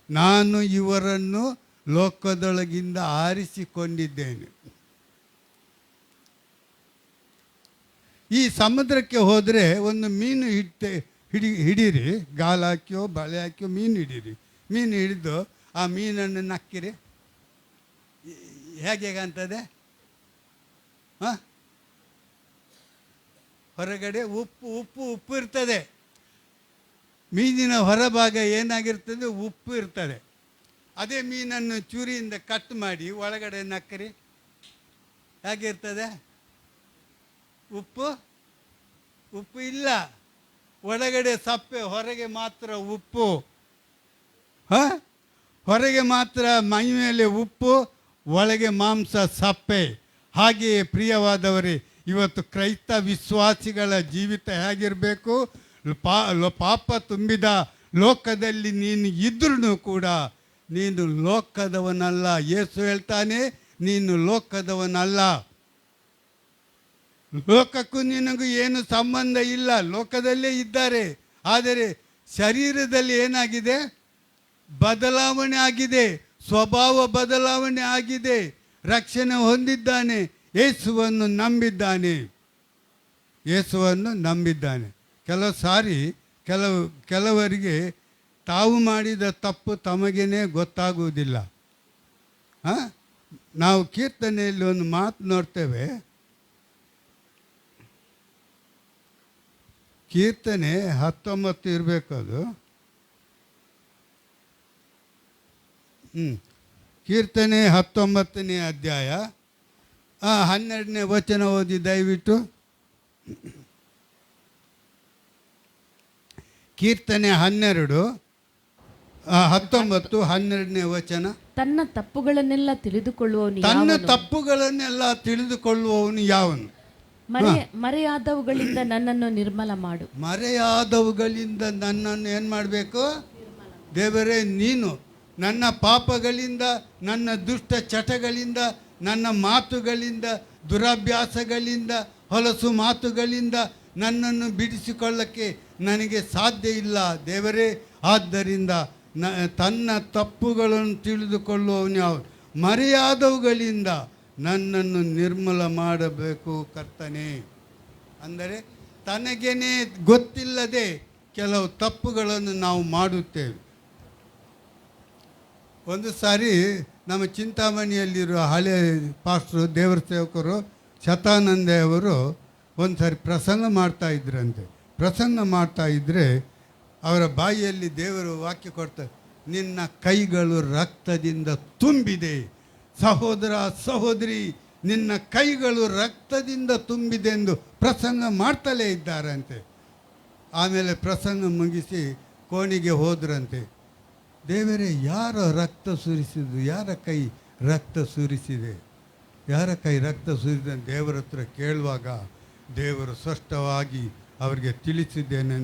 ನಾನು ಇವರನ್ನು ಲೋಕದೊಳಗಿಂದ ಆರಿಸಿಕೊಂಡಿದ್ದೇನೆ. ಈ ಸಮುದ್ರಕ್ಕೆ ಹೋದರೆ ಒಂದು ಮೀನು ಹಿಡೀರಿ, ಗಾಲ ಹಾಕಿಯೋ ಬಳೆ ಹಾಕಿಯೋ ಮೀನು ಹಿಡಿದು ಆ ಮೀನನ್ನು ನಕ್ಕಿರಿ, ಹೇಗೆ ಅಂತದೆ? ಹೊರಗಡೆ ಉಪ್ಪು ಇರ್ತದೆ. ಮೀನಿನ ಹೊರಭಾಗ ಏನಾಗಿರ್ತದೆ? ಉಪ್ಪು ಇರ್ತದೆ. ಅದೇ ಮೀನನ್ನು ಚೂರಿಯಿಂದ ಕಟ್ ಮಾಡಿ ಒಳಗಡೆ ನಕ್ಕರಿ, ಹೇಗಿರ್ತದೆ? ಉಪ್ಪು ಇಲ್ಲ, ಒಳಗಡೆ ಸಪ್ಪೆ, ಹೊರಗೆ ಮಾತ್ರ ಉಪ್ಪು. ಹೊರಗೆ ಮಾತ್ರ ಮೈ ಮೇಲೆ ಉಪ್ಪು, ಒಳಗೆ ಮಾಂಸ ಸಪ್ಪೆ. ಹಾಗೆಯೇ ಪ್ರಿಯವಾದವರೇ, ಇವತ್ತು ಕ್ರೈಸ್ತ ವಿಶ್ವಾಸಿಗಳ ಜೀವಿತ ಹೇಗಿರಬೇಕು? ಪಾಪ ತುಂಬಿದ ಲೋಕದಲ್ಲಿ ನೀನು ಇದ್ರೂ ಕೂಡ ನೀನು ಲೋಕದವನಲ್ಲ. ಯೇಸು ಹೇಳ್ತಾನೆ, ನೀನು ಲೋಕದವನಲ್ಲ. ಲೋಕಕ್ಕೂ ನಿನಗೂ ಏನು ಸಂಬಂಧ ಇಲ್ಲ. ಲೋಕದಲ್ಲೇ ಇದ್ದಾರೆ, ಆದರೆ ಶರೀರದಲ್ಲಿ ಏನಾಗಿದೆ? ಬದಲಾವಣೆ ಆಗಿದೆ, ಸ್ವಭಾವ ಬದಲಾವಣೆ ಆಗಿದೆ. ರಕ್ಷಣೆ ಹೊಂದಿದ್ದಾನೆ, ಯೇಸುವನ್ನು ನಂಬಿದ್ದಾನೆ, ಯೇಸುವನ್ನು ನಂಬಿದ್ದಾನೆ. ಕೆಲವು ಸಾರಿ ಕೆಲವರಿಗೆ ತಾವು ಮಾಡಿದ ತಪ್ಪು ತಮಗೇನೆ ಗೊತ್ತಾಗುವುದಿಲ್ಲ. ನಾವು ಕೀರ್ತನೆಯಲ್ಲಿ ಒಂದು ಮಾತು ನೋಡ್ತೇವೆ. ಕೀರ್ತನೆ 19 ಇರಬೇಕು ಅದು. ಕೀರ್ತನೆ 19ನೇ ಅಧ್ಯಾಯ 12ನೇ ವಚನ ಓದಿ ದಯವಿಟ್ಟು. ಕೀರ್ತನೆ 19:12ನೇ ವಚನ. ತನ್ನ ತಪ್ಪುಗಳನ್ನೆಲ್ಲ ತಿಳಿದುಕೊಳ್ಳುವವನು ತನ್ನ ತಪ್ಪುಗಳನ್ನೆಲ್ಲ ತಿಳಿದುಕೊಳ್ಳುವವನು ಯಾವನು? ಮರೆಯಾದವುಗಳಿಂದ ನನ್ನನ್ನು ನಿರ್ಮಲ ಮಾಡು. ಮರೆಯಾದವುಗಳಿಂದ ನನ್ನನ್ನು ಏನು ಮಾಡಬೇಕು? ದೇವರೇ, ನೀನು ನನ್ನ ಪಾಪಗಳಿಂದ, ನನ್ನ ದುಷ್ಟ ಚಟಗಳಿಂದ, ನನ್ನ ಮಾತುಗಳಿಂದ, ದುರಭ್ಯಾಸಗಳಿಂದ, ಹೊಲಸು ಮಾತುಗಳಿಂದ ನನ್ನನ್ನು ಬಿಡಿಸಿಕೊಳ್ಳಕ್ಕೆ ನನಗೆ ಸಾಧ್ಯ ಇಲ್ಲ ದೇವರೇ. ಆದ್ದರಿಂದ ತನ್ನ ತಪ್ಪುಗಳನ್ನು ತಿಳಿದುಕೊಳ್ಳುವವನು ಯಾವ? ಮರೆಯಾದವುಗಳಿಂದ ನನ್ನನ್ನು ನಿರ್ಮಲ ಮಾಡಬೇಕು ಕರ್ತನೇ. ಅಂದರೆ ತನಗೇನೆ ಗೊತ್ತಿಲ್ಲದೆ ಕೆಲವು ತಪ್ಪುಗಳನ್ನು ನಾವು ಮಾಡುತ್ತೇವೆ. ಒಂದು ಸಾರಿ ನಮ್ಮ ಚಿಂತಾಮಣಿಯಲ್ಲಿರುವ ಹಳೆ ಪಾಸ್ಟ್ರು, ದೇವರ ಸೇವಕರು ಶತಾನಂದೇ ಅವರು ಒಂದು ಸಾರಿ ಪ್ರಸಂಗ ಮಾಡ್ತಾಯಿದ್ರಂತೆ. ಪ್ರಸಂಗ ಮಾಡ್ತಾಯಿದ್ರೆ ಅವರ ಬಾಯಿಯಲ್ಲಿ ದೇವರು ವಾಕ್ಯ ಕೊಡ್ತಾರೆ, ನಿನ್ನ ಕೈಗಳು ರಕ್ತದಿಂದ ತುಂಬಿದೆ. ಸಹೋದರ ಸಹೋದರಿ, ನಿನ್ನ ಕೈಗಳು ರಕ್ತದಿಂದ ತುಂಬಿದೆ ಎಂದು ಪ್ರಸಂಗ ಮಾಡ್ತಲೇ ಇದ್ದಾರಂತೆ. ಆಮೇಲೆ ಪ್ರಸಂಗ ಮುಗಿಸಿ ಕೋಣೆಗೆ ಹೋದ್ರಂತೆ. ದೇವರೇ, ಯಾರ ರಕ್ತ ಸುರಿಸಿದ್ದು? ಯಾರ ಕೈ ರಕ್ತ ಸುರಿಸಿದೆ? ಯಾರ ಕೈ ರಕ್ತ ಸುರಿಸಿದೆ ದೇವರ ಹತ್ರ ಕೇಳುವಾಗ ದೇವರು ಸ್ಪಷ್ಟವಾಗಿ ಅವರಿಗೆ ತಿಳಿಸಿದ್ದೇನೆ,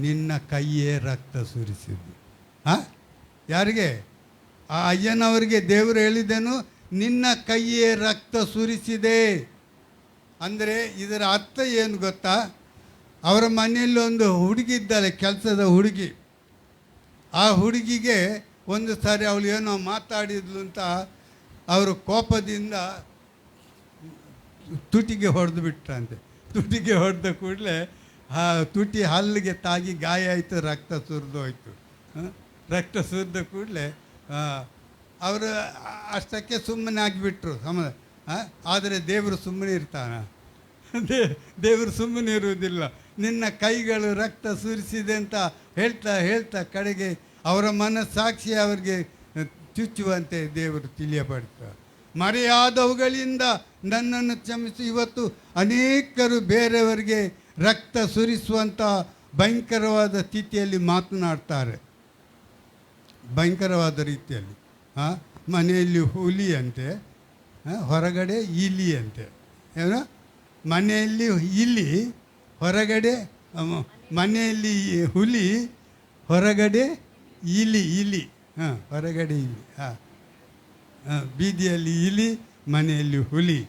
ನಿನ್ನ ಕೈಯೇ ರಕ್ತ ಸುರಿಸಿದ್ದು. ಯಾರಿಗೆ? ಆ ಅಯ್ಯನವರಿಗೆ ದೇವರು ಹೇಳಿದ್ದೇನು, ನಿನ್ನ ಕೈಯೇ ರಕ್ತ ಸುರಿಸಿದೆ. ಅಂದರೆ ಇದರ ಅರ್ಥ ಏನು ಗೊತ್ತಾ? ಅವರ ಮನೆಯಲ್ಲಿ ಒಂದು ಹುಡುಗಿ ಇದ್ದಾಳೆ, ಕೆಲಸದ ಹುಡುಗಿ. ಆ ಹುಡುಗಿಗೆ ಒಂದು ಸಾರಿ ಅವಳು ಏನೋ ಮಾತಾಡಿದ್ಲು ಅಂತ ಅವರು ಕೋಪದಿಂದ ತುಟಿಗೆ ಹೊಡೆದು ಬಿಟ್ರಂತೆ. ತುಟಿಗೆ ಹೊಡೆದ ಕೂಡಲೇ ಆ ತುಟಿ ಹಲ್ಲಿಗೆ ತಾಗಿ ಗಾಯ ಆಯಿತು, ರಕ್ತ ಸುರಿದೋಯ್ತು. ರಕ್ತ ಸುರಿದ ಕೂಡಲೇ ಅವರು ಅಷ್ಟಕ್ಕೆ ಸುಮ್ಮನೆ ಆಗಿಬಿಟ್ರು. ಆದರೆ ದೇವರು ಸುಮ್ಮನೆ ಇರ್ತಾನ? ದೇವರು ಸುಮ್ಮನೆ ಇರುವುದಿಲ್ಲ. ನಿನ್ನ ಕೈಗಳು ರಕ್ತ ಸುರಿಸಿದೆ ಅಂತ ಹೇಳ್ತಾ ಕಡೆಗೆ ಅವರ ಮನಸ್ಸಾಕ್ಷಿ ಅವರಿಗೆ ಚುಚ್ಚುವಂತೆ ದೇವರು ತಿಳಿಯಪಡ್ತಾರೆ. ಮರೆಯಾದವುಗಳಿಂದ ನನ್ನನ್ನು ಕ್ಷಮಿಸಿ. ಇವತ್ತು ಅನೇಕರು ಬೇರೆಯವರಿಗೆ ರಕ್ತ ಸುರಿಸುವಂಥ ಭಯಂಕರವಾದ ಸ್ಥಿತಿಯಲ್ಲಿ ಮಾತನಾಡ್ತಾರೆ, ಭಯಂಕರವಾದ ರೀತಿಯಲ್ಲಿ. ಮನೆಯಲ್ಲಿ ಹುಲಿ ಅಂತೆ, ಹೊರಗಡೆ ಇಲಿ ಅಂತೆ. ಏನು? ಮನೆಯಲ್ಲಿ ಇಲಿ, ಹೊರಗಡೆ ಮನೆಯಲ್ಲಿ ಹುಲಿ, ಹೊರಗಡೆ ಇಲಿ. ಹೊರಗಡೆ ಇಲಿ, ಬೀದಿಯಲ್ಲಿ ಇಲಿ, ಮನೆಯಲ್ಲಿ ಹುಲಿ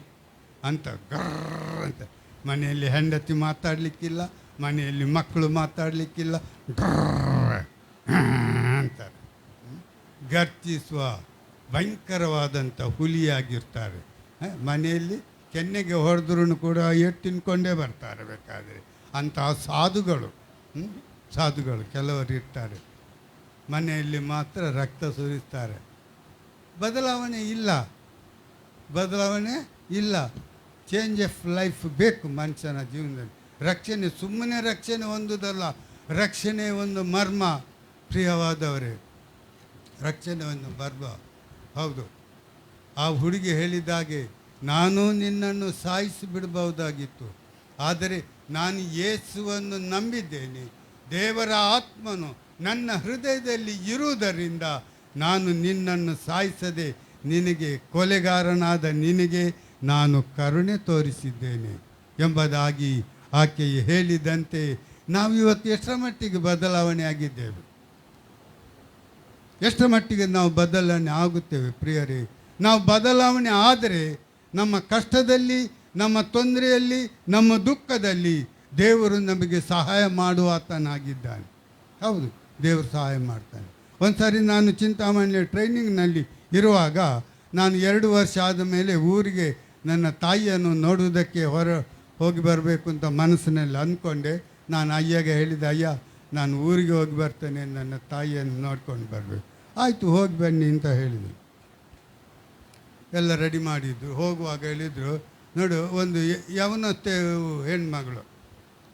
ಅಂತ ಗರ್ರ ಅಂತ. ಮನೆಯಲ್ಲಿ ಹೆಂಡತಿ ಮಾತಾಡಲಿಕ್ಕಿಲ್ಲ, ಮನೆಯಲ್ಲಿ ಮಕ್ಕಳು ಮಾತಾಡಲಿಕ್ಕಿಲ್ಲ, ಗರ್ರ ಅಂತಾರೆ. ಗರ್ಜಿಸುವ ಭಯಂಕರವಾದಂಥ ಹುಲಿಯಾಗಿರ್ತಾರೆ. ಮನೆಯಲ್ಲಿ ಕೆನ್ನೆಗೆ ಹೊಡೆದ್ರೂ ಕೂಡ ಎಟ್ಟು ತಿನ್ಕೊಂಡೇ ಬರ್ತಾರೆ ಬೇಕಾದರೆ. ಅಂತಹ ಸಾಧುಗಳು ಕೆಲವರು ಇರ್ತಾರೆ. ಮನೆಯಲ್ಲಿ ಮಾತ್ರ ರಕ್ತ ಸುರಿಸ್ತಾರೆ. ಬದಲಾವಣೆ ಇಲ್ಲ. ಚೇಂಜ್ ಆಫ್ ಲೈಫ್ ಬೇಕು ಮನುಷ್ಯನ ಜೀವನದಲ್ಲಿ. ರಕ್ಷಣೆ ಸುಮ್ಮನೆ ರಕ್ಷಣೆ ಹೊಂದುವುದಲ್ಲ, ರಕ್ಷಣೆ ಒಂದು ಮರ್ಮ. ಪ್ರಿಯವಾದವರೇ, ರಕ್ಷಣೆ ಒಂದು ಮರ್ಮ. ಹೌದು, ಆ ಹುಡುಗಿ ಹೇಳಿದಾಗೆ ನಾನು ನಿನ್ನನ್ನು ಸಾಯಿಸಿ ಬಿಡಬಹುದಾಗಿತ್ತು, ಆದರೆ ನಾನು ಯೇಸುವನ್ನು ನಂಬಿದ್ದೇನೆ. ದೇವರ ಆತ್ಮನು ನನ್ನ ಹೃದಯದಲ್ಲಿ ಇರುವುದರಿಂದ ನಾನು ನಿನ್ನನ್ನು ಸಾಯಿಸದೆ ನಿನಗೆ, ಕೊಲೆಗಾರನಾದ ನಿನಗೆ ನಾನು ಕರುಣೆ ತೋರಿಸಿದ್ದೇನೆ ಎಂಬುದಾಗಿ ಆಕೆಯು ಹೇಳಿದಂತೆ ನಾವು ಇವತ್ತು ಎಷ್ಟರ ಮಟ್ಟಿಗೆ ಬದಲಾವಣೆ ಆಗಿದ್ದೇವೆ? ಎಷ್ಟರ ಮಟ್ಟಿಗೆ ನಾವು ಬದಲಾವಣೆ ಆಗುತ್ತೇವೆ ಪ್ರಿಯರೇ? ನಾವು ಬದಲಾವಣೆ ಆದರೆ ನಮ್ಮ ಕಷ್ಟದಲ್ಲಿ, ನಮ್ಮ ತೊಂದರೆಯಲ್ಲಿ, ನಮ್ಮ ದುಃಖದಲ್ಲಿ ದೇವರು ನಮಗೆ ಸಹಾಯ ಮಾಡುವಾತನಾಗಿದ್ದಾನೆ. ಹೌದು, ದೇವರು ಸಹಾಯ ಮಾಡ್ತಾನೆ. ಒಂದು ಸಾರಿ ನಾನು ಚಿಂತಾಮಣಿ ಟ್ರೈನಿಂಗ್ನಲ್ಲಿ ಇರುವಾಗ ನಾನು 2 ವರ್ಷ ಆದ ಮೇಲೆ ಊರಿಗೆ ನನ್ನ ತಾಯಿಯನ್ನು ನೋಡುವುದಕ್ಕೆ ಹೋಗಿ ಬರಬೇಕು ಅಂತ ಮನಸ್ಸಿನಲ್ಲಿ ಅಂದ್ಕೊಂಡೆ. ನಾನು ಅಯ್ಯಗೆ ಹೇಳಿದೆ, ಅಯ್ಯ ನಾನು ಊರಿಗೆ ಹೋಗಿ ಬರ್ತೇನೆ, ನನ್ನ ತಾಯಿಯನ್ನು ನೋಡ್ಕೊಂಡು ಬರಬೇಕು. ಆಯಿತು ಹೋಗಿ ಬನ್ನಿ ಅಂತ ಹೇಳಿದರು. ಎಲ್ಲ ರೆಡಿ ಮಾಡಿದ್ರು. ಹೋಗುವಾಗ ಹೇಳಿದರು, ನೋಡು ಒಂದು ಯವನತ್ತೆ ಹೆಣ್ಮಗಳು,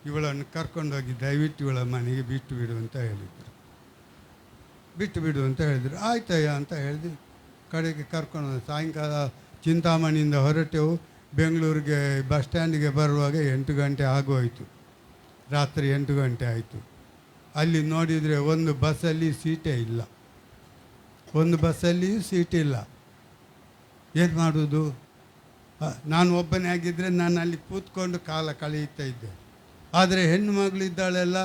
ಇವಳನ್ನು ಕರ್ಕೊಂಡೋಗಿ ದಯವಿಟ್ಟು ಇವಳ ಮನೆಗೆ ಬಿಟ್ಟು ಬಿಡು ಅಂತ ಹೇಳಿದರು. ಬಿಟ್ಟು ಬಿಡು ಅಂತ ಹೇಳಿದರು. ಆಯ್ತಯ್ಯ ಅಂತ ಹೇಳಿದ್ವಿ. ಕಡೆಗೆ ಕರ್ಕೊಂಡು ಸಾಯಂಕಾಲ ಚಿಂತಾಮಣಿಯಿಂದ ಹೊರಟೆವು. ಬೆಂಗಳೂರಿಗೆ ಬಸ್ ಸ್ಟ್ಯಾಂಡಿಗೆ ಬರುವಾಗ 8 ಗಂಟೆ ಆಗೋಯಿತು. ರಾತ್ರಿ 8 ಗಂಟೆ ಆಯಿತು. ಅಲ್ಲಿ ನೋಡಿದರೆ ಒಂದು ಬಸ್ಸಲ್ಲಿ ಸೀಟೇ ಇಲ್ಲ, ಒಂದು ಬಸ್ಸಲ್ಲಿಯೂ ಸೀಟಿಲ್ಲ. ಏನು ಮಾಡೋದು? ನಾನು ಒಬ್ಬನೇ ಆಗಿದ್ದರೆ ನಾನು ಅಲ್ಲಿ ಕೂತ್ಕೊಂಡು ಕಾಲ ಕಳೆಯುತ್ತಾ ಇದ್ದೆ. ಆದರೆ ಹೆಣ್ಣು ಮಗಳಿದ್ದಾಳೆಲ್ಲ,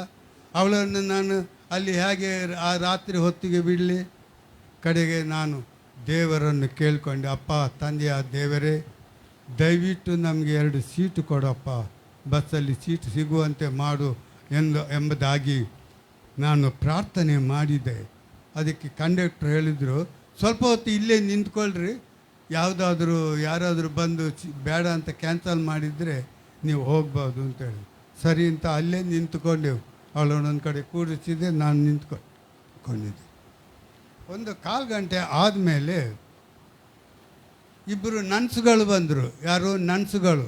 ಅವಳನ್ನು ನಾನು ಅಲ್ಲಿ ಹೇಗೆ ಆ ರಾತ್ರಿ ಹೊತ್ತಿಗೆ ಬಿಡಲಿ? ಕಡೆಗೆ ನಾನು ದೇವರನ್ನು ಕೇಳಿಕೊಂಡೆ, ಅಪ್ಪ ತಂದೆಯ ದೇವರೇ, ದಯವಿಟ್ಟು ನಮಗೆ 2 ಸೀಟು ಕೊಡಪ್ಪ, ಬಸ್ಸಲ್ಲಿ ಸೀಟು ಸಿಗುವಂತೆ ಮಾಡು ಎಂಬುದಾಗಿ ನಾನು ಪ್ರಾರ್ಥನೆ ಮಾಡಿದೆ. ಅದಕ್ಕೆ ಕಂಡಕ್ಟ್ರ್ ಹೇಳಿದರು, ಸ್ವಲ್ಪ ಹೊತ್ತು ಇಲ್ಲೇ ನಿಂತ್ಕೊಳ್ರಿ, ಯಾರಾದರೂ ಬಂದು ಬೇಡ ಅಂತ ಕ್ಯಾನ್ಸಲ್ ಮಾಡಿದರೆ ನೀವು ಹೋಗ್ಬೋದು ಅಂತೇಳಿ. ಸರಿ ಅಂತ ಅಲ್ಲೇ ನಿಂತ್ಕೊಂಡೆವು. ಅವಳೊಂದೊಂದು ಕಡೆ ಕೂರಿಸಿದೆ, ನಾನು ನಿಂತ್ಕೊಂಡಿದ್ದೆ. 1/4 ಗಂಟೆ ಆದಮೇಲೆ ಇಬ್ಬರು ನನ್ಸ್ಗಳು ಬಂದರು. ಯಾರು ನನ್ಸ್ಗಳು?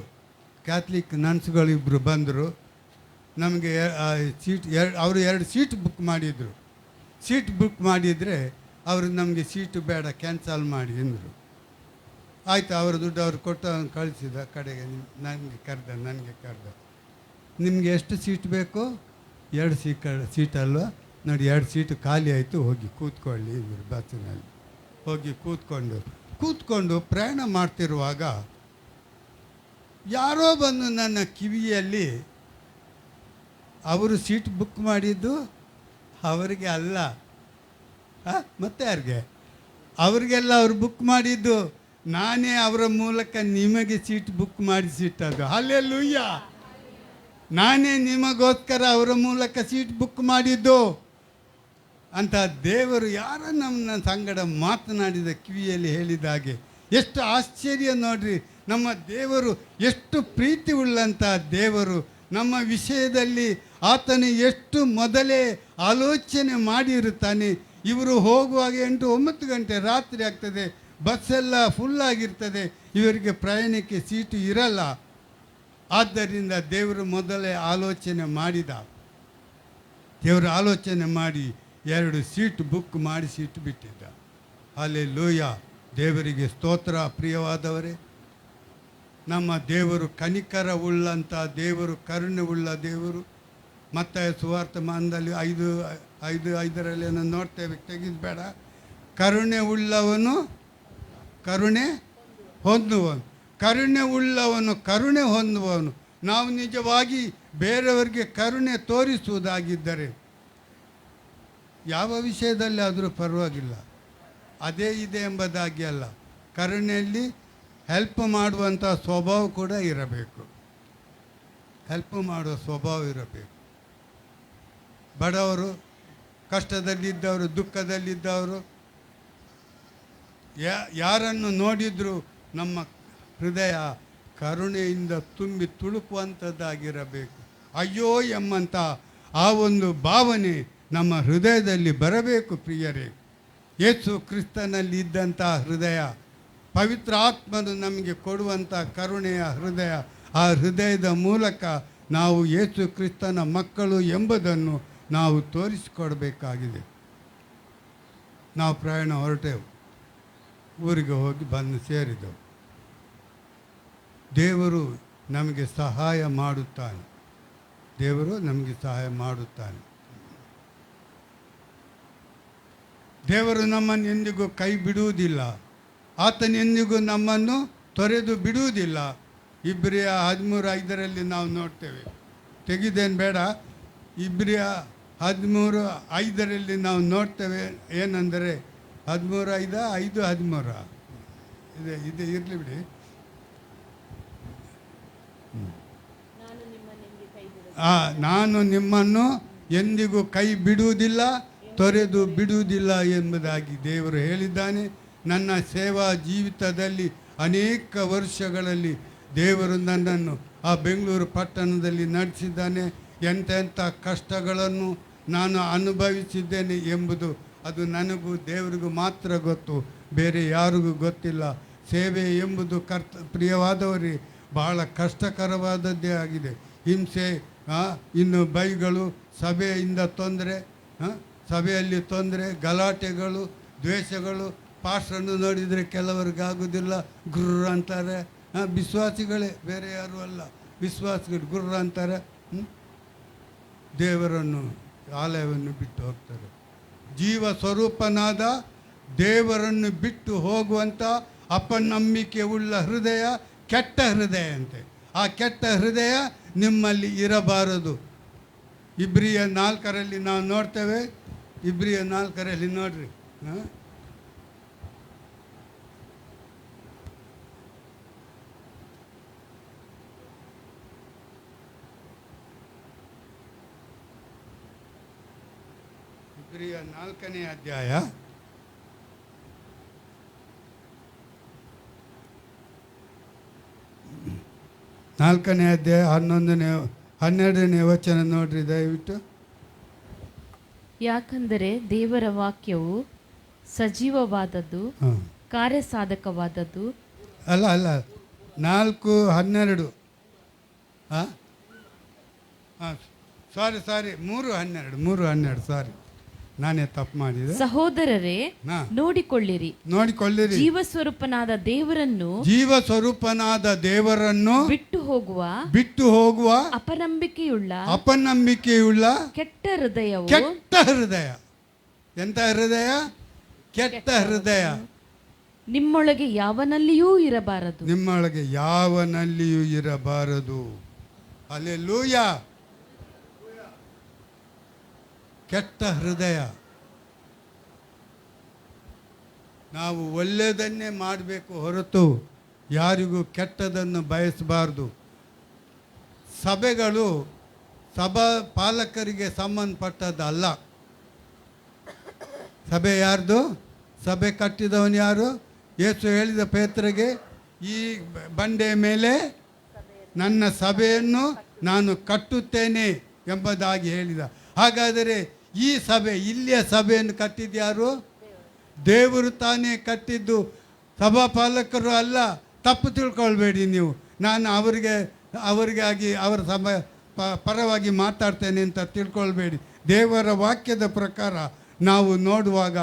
ಕ್ಯಾಥಲಿಕ್ ನನ್ಸ್ಗಳು ಇಬ್ಬರು ಬಂದರು. ನಮಗೆ ಸೀಟ್ ಅವರು 2 ಸೀಟ್ ಬುಕ್ ಮಾಡಿದರು. ಸೀಟ್ ಬುಕ್ ಮಾಡಿದರೆ ಅವರು ನಮಗೆ ಸೀಟು ಬೇಡ, ಕ್ಯಾನ್ಸಲ್ ಮಾಡಿ ಅಂದರು. ಆಯಿತು, ಅವರ ದುಡ್ಡು ಅವ್ರು ಕೊಟ್ಟು ಕಳಿಸಿದ. ಕಡೆಗೆ ನನಗೆ ಕರೆದ, ನಿಮಗೆ ಎಷ್ಟು ಸೀಟ್ ಬೇಕು? 2 ಸೀಟಲ್ವ? ನೋಡಿ 2 ಸೀಟು ಖಾಲಿ ಆಯಿತು, ಹೋಗಿ ಕೂತ್ಕೊಳ್ಳಿ ಇವರು ಬಸ್ಸಿನಲ್ಲಿ. ಹೋಗಿ ಕೂತ್ಕೊಂಡು ಪ್ರಯಾಣ ಮಾಡ್ತಿರುವಾಗ ಯಾರೋ ಬಂದು ನನ್ನ ಕಿವಿಯಲ್ಲಿ, ಅವರು ಸೀಟ್ ಬುಕ್ ಮಾಡಿದ್ದು ಅವರಿಗೆ ಅಲ್ಲ, ಮತ್ತೆ ಯಾರಿಗೆ? ಅವ್ರಿಗೆಲ್ಲ ಅವ್ರು ಬುಕ್ ಮಾಡಿದ್ದು, ನಾನೇ ಅವರ ಮೂಲಕ ನಿಮಗೆ ಸೀಟ್ ಬುಕ್ ಮಾಡಿಸಿಟ್ಟದು. ಹಲ್ಲೆಲೂಯಾ! ನಾನೇ ನಿಮಗೋಸ್ಕರ ಅವರ ಮೂಲಕ ಸೀಟ್ ಬುಕ್ ಮಾಡಿದ್ದು ಅಂತ ದೇವರು ಯಾರ ನಮ್ಮ ಸಂಗಡ ಮಾತನಾಡಿದ ಕಿವಿಯಲ್ಲಿ ಹೇಳಿದ ಹಾಗೆ. ಎಷ್ಟು ಆಶ್ಚರ್ಯ ನೋಡ್ರಿ! ನಮ್ಮ ದೇವರು ಎಷ್ಟು ಪ್ರೀತಿ ಉಳ್ಳಂಥ ದೇವರು. ನಮ್ಮ ವಿಷಯದಲ್ಲಿ ಆತನು ಎಷ್ಟು ಮೊದಲೇ ಆಲೋಚನೆ ಮಾಡಿರುತ್ತಾನೆ. ಇವರು ಹೋಗುವಾಗ 8-9 ಗಂಟೆ ರಾತ್ರಿ ಆಗ್ತದೆ, ಬಸ್ಸೆಲ್ಲ ಫುಲ್ಲಾಗಿರ್ತದೆ, ಇವರಿಗೆ ಪ್ರಯಾಣಕ್ಕೆ ಸೀಟು ಇರಲ್ಲ. ಆದ್ದರಿಂದ ದೇವರು ಮೊದಲೇ ಆಲೋಚನೆ ಮಾಡಿದ. ದೇವರು ಆಲೋಚನೆ ಮಾಡಿ 2 ಸೀಟ್ ಬುಕ್ ಮಾಡಿಸಿಟ್ಟು ಬಿಟ್ಟಿದ್ದ. ಹಲ್ಲೆಲೂಯಾ! ದೇವರಿಗೆ ಸ್ತೋತ್ರ. ಪ್ರಿಯವಾದವರೇ, ನಮ್ಮ ದೇವರು ಕನಿಕರ ಉಳ್ಳಂಥ ದೇವರು, ಕರುಣೆ ಉಳ್ಳ ದೇವರು. ಮತ್ತಾಯ ಸುವಾರ್ತಮಾನದಲ್ಲಿ 5:5 ನೋಡ್ತೇವೆ, ತೆಗೆದುಬೇಡ. ಕರುಣೆ ಉಳ್ಳವನು ಕರುಣೆ ಹೊಂದುವನು, ಕರುಣೆ ಉಳ್ಳವನು ಕರುಣೆ ಹೊಂದುವವನು. ನಾವು ನಿಜವಾಗಿ ಬೇರೆಯವರಿಗೆ ಕರುಣೆ ತೋರಿಸುವುದಾಗಿದ್ದರೆ ಯಾವ ವಿಷಯದಲ್ಲಿ ಆದರೂ ಪರವಾಗಿಲ್ಲ, ಅದೇ ಇದೆ ಎಂಬುದಾಗಿ ಅಲ್ಲ. ಕರುಣೆಯಲ್ಲಿ ಹೆಲ್ಪ್ ಮಾಡುವಂಥ ಸ್ವಭಾವ ಕೂಡ ಇರಬೇಕು. ಹೆಲ್ಪ್ ಮಾಡುವ ಸ್ವಭಾವ ಇರಬೇಕು. ಬಡವರು, ಕಷ್ಟದಲ್ಲಿದ್ದವರು, ದುಃಖದಲ್ಲಿದ್ದವರು ಯಾರನ್ನು ನೋಡಿದರೂ ನಮ್ಮ ಹೃದಯ ಕರುಣೆಯಿಂದ ತುಂಬಿ ತುಳುಕುವಂಥದ್ದಾಗಿರಬೇಕು. ಅಯ್ಯೋ ಎಂಬಂಥ ಆ ಒಂದು ಭಾವನೆ ನಮ್ಮ ಹೃದಯದಲ್ಲಿ ಬರಬೇಕು. ಪ್ರಿಯರೇ, ಯೇಸು ಕ್ರಿಸ್ತನಲ್ಲಿ ಇದ್ದಂಥ ಹೃದಯ, ಪವಿತ್ರ ಆತ್ಮನು ನಮಗೆ ಕೊಡುವಂಥ ಕರುಣೆಯ ಹೃದಯ, ಆ ಹೃದಯದ ಮೂಲಕ ನಾವು ಯೇಸು ಕ್ರಿಸ್ತನ ಮಕ್ಕಳು ಎಂಬುದನ್ನು ನಾವು ತೋರಿಸಿಕೊಡಬೇಕಾಗಿದೆ. ನಾವು ಪ್ರಯಾಣ ಹೊರಟೆವು, ಊರಿಗೆ ಹೋಗಿ ಬಂದು ಸೇರಿದೆವು. ದೇವರು ನಮಗೆ ಸಹಾಯ ಮಾಡುತ್ತಾನೆ. ದೇವರು ನಮಗೆ ಸಹಾಯ ಮಾಡುತ್ತಾನೆ. ದೇವರು ನಮ್ಮನ್ನು ಎಂದಿಗೂ ಕೈ ಬಿಡುವುದಿಲ್ಲ. ಆತನೆಂದಿಗೂ ನಮ್ಮನ್ನು ತೊರೆದು ಬಿಡುವುದಿಲ್ಲ. ಇಬ್ರಿಯ 13:5 ನಾವು ನೋಡ್ತೇವೆ. ತೆಗಿದೇನು ಬೇಡ. ಇಬ್ರಿಯ 13:5 ನಾವು ನೋಡ್ತೇವೆ. ಏನಂದರೆ 13:5 ಇದೆ ಇರಲಿ ಬಿಡಿ. ನಾನು ನಿಮ್ಮನ್ನು ಎಂದಿಗೂ ಕೈ ಬಿಡುವುದಿಲ್ಲ, ತೊರೆದು ಬಿಡುವುದಿಲ್ಲ ಎಂಬುದಾಗಿ ದೇವರು ಹೇಳಿದ್ದಾನೆ. ನನ್ನ ಸೇವಾ ಜೀವಿತದಲ್ಲಿ ಅನೇಕ ವರ್ಷಗಳಲ್ಲಿ ದೇವರು ನನ್ನನ್ನು ಆ ಬೆಂಗಳೂರು ಪಟ್ಟಣದಲ್ಲಿ ನಡೆಸಿದ್ದಾನೆ. ಎಂತೆಂಥ ಕಷ್ಟಗಳನ್ನು ನಾನು ಅನುಭವಿಸಿದ್ದೇನೆ ಎಂಬುದು ಅದು ನನಗೂ ದೇವರಿಗೂ ಮಾತ್ರ ಗೊತ್ತು, ಬೇರೆ ಯಾರಿಗೂ ಗೊತ್ತಿಲ್ಲ. ಸೇವೆ ಎಂಬುದು ಪ್ರಿಯವಾದವರಿಗೆ ಬಹಳ ಕಷ್ಟಕರವಾದದ್ದೇ ಆಗಿದೆ. ಹಿಂಸೆ, ಇನ್ನು ಬೈಗಳು, ಸಭೆಯಿಂದ ತೊಂದರೆ, ಸಭೆಯಲ್ಲಿ ತೊಂದರೆ, ಗಲಾಟೆಗಳು, ದ್ವೇಷಗಳು. ಪಾಸ್ಟರನ್ನು ನೋಡಿದರೆ ಕೆಲವರಿಗಾಗೋದಿಲ್ಲ, ಗುರ್ರ ಅಂತಾರೆ. ವಿಶ್ವಾಸಿಗಳೇ, ಬೇರೆ ಯಾರೂ ಅಲ್ಲ, ವಿಶ್ವಾಸಿಗಳು ಗುರ್ರ ಅಂತಾರೆ. ದೇವರನ್ನು, ಆಲಯವನ್ನು ಬಿಟ್ಟು ಹೋಗ್ತಾರೆ. ಜೀವ ಸ್ವರೂಪನಾದ ದೇವರನ್ನು ಬಿಟ್ಟು ಹೋಗುವಂಥ ಅಪನಂಬಿಕೆ ಉಳ್ಳ ಹೃದಯ ಕೆಟ್ಟ ಹೃದಯ ಅಂತೆ. ಆ ಕೆಟ್ಟ ಹೃದಯ ನಿಮ್ಮಲ್ಲಿ ಇರಬಾರದು. ಇಬ್ರಿಯ 4 ನಾವು ನೋಡ್ತೇವೆ. ಇಬ್ರಿಯ 4 ನೋಡ್ರಿ. ಇಬ್ರಿಯ 4ನೇ ಅಧ್ಯಾಯ 4ನೇ ಅಧ್ಯಾಯ 12ನೇ ವಚನ ನೋಡ್ರಿ ದಯವಿಟ್ಟು. ಯಾಕಂದರೆ ದೇವರ ವಾಕ್ಯವು ಸಜೀವವಾದದ್ದು, ಕಾರ್ಯಸಾಧಕವಾದದ್ದು. ಅಲ್ಲ 4:12. ಸಾರಿ 3:12 ಸಾರಿ, ನಾನೇ ತಪ್ಪು ಮಾಡಿದೆ. ಸಹೋದರರೇ, ನೋಡಿಕೊಳ್ಳಿರಿ ಜೀವ ಸ್ವರೂಪನಾದ ದೇವರನ್ನು ಬಿಟ್ಟು ಹೋಗುವ ಅಪನಂಬಿಕೆಯುಳ್ಳ ಕೆಟ್ಟ ಹೃದಯ. ಎಂತ ಹೃದಯ? ಕೆಟ್ಟ ಹೃದಯ ನಿಮ್ಮೊಳಗೆ ಯಾವನಲ್ಲಿಯೂ ಇರಬಾರದು. ಹಲ್ಲೆಲೂಯಾ. ಕೆಟ್ಟ ಹೃದಯ. ನಾವು ಒಳ್ಳೆಯದನ್ನೇ ಮಾಡಬೇಕು ಹೊರತು ಯಾರಿಗೂ ಕೆಟ್ಟದನ್ನು ಬಯಸಬಾರ್ದು. ಸಭೆಗಳು ಸಭಾ ಪಾಲಕರಿಗೆ ಸಂಬಂಧಪಟ್ಟದ್ದಲ್ಲ. ಸಭೆ ಯಾರ್ದು? ಸಭೆ ಕಟ್ಟಿದವನು ಯಾರು? ಯೇಸು ಹೇಳಿದ ಪೇತ್ರಗೆ, ಈ ಬಂಡೆಯ ಮೇಲೆ ನನ್ನ ಸಭೆಯನ್ನು ನಾನು ಕಟ್ಟುತ್ತೇನೆ ಎಂಬುದಾಗಿ ಹೇಳಿದ. ಹಾಗಾದರೆ ಈ ಸಭೆ, ಇಲ್ಲಿಯ ಸಭೆಯನ್ನು ಕಟ್ಟಿದ್ಯಾರು? ದೇವರು ತಾನೇ ಕಟ್ಟಿದ್ದು, ಸಭಾಪಾಲಕರು ಅಲ್ಲ. ತಪ್ಪು ತಿಳ್ಕೊಳ್ಬೇಡಿ ನೀವು. ನಾನು ಅವರಿಗಾಗಿ ಅವರ ಪರವಾಗಿ ಮಾತಾಡ್ತೇನೆ ಅಂತ ತಿಳ್ಕೊಳ್ಬೇಡಿ. ದೇವರ ವಾಕ್ಯದ ಪ್ರಕಾರ ನಾವು ನೋಡುವಾಗ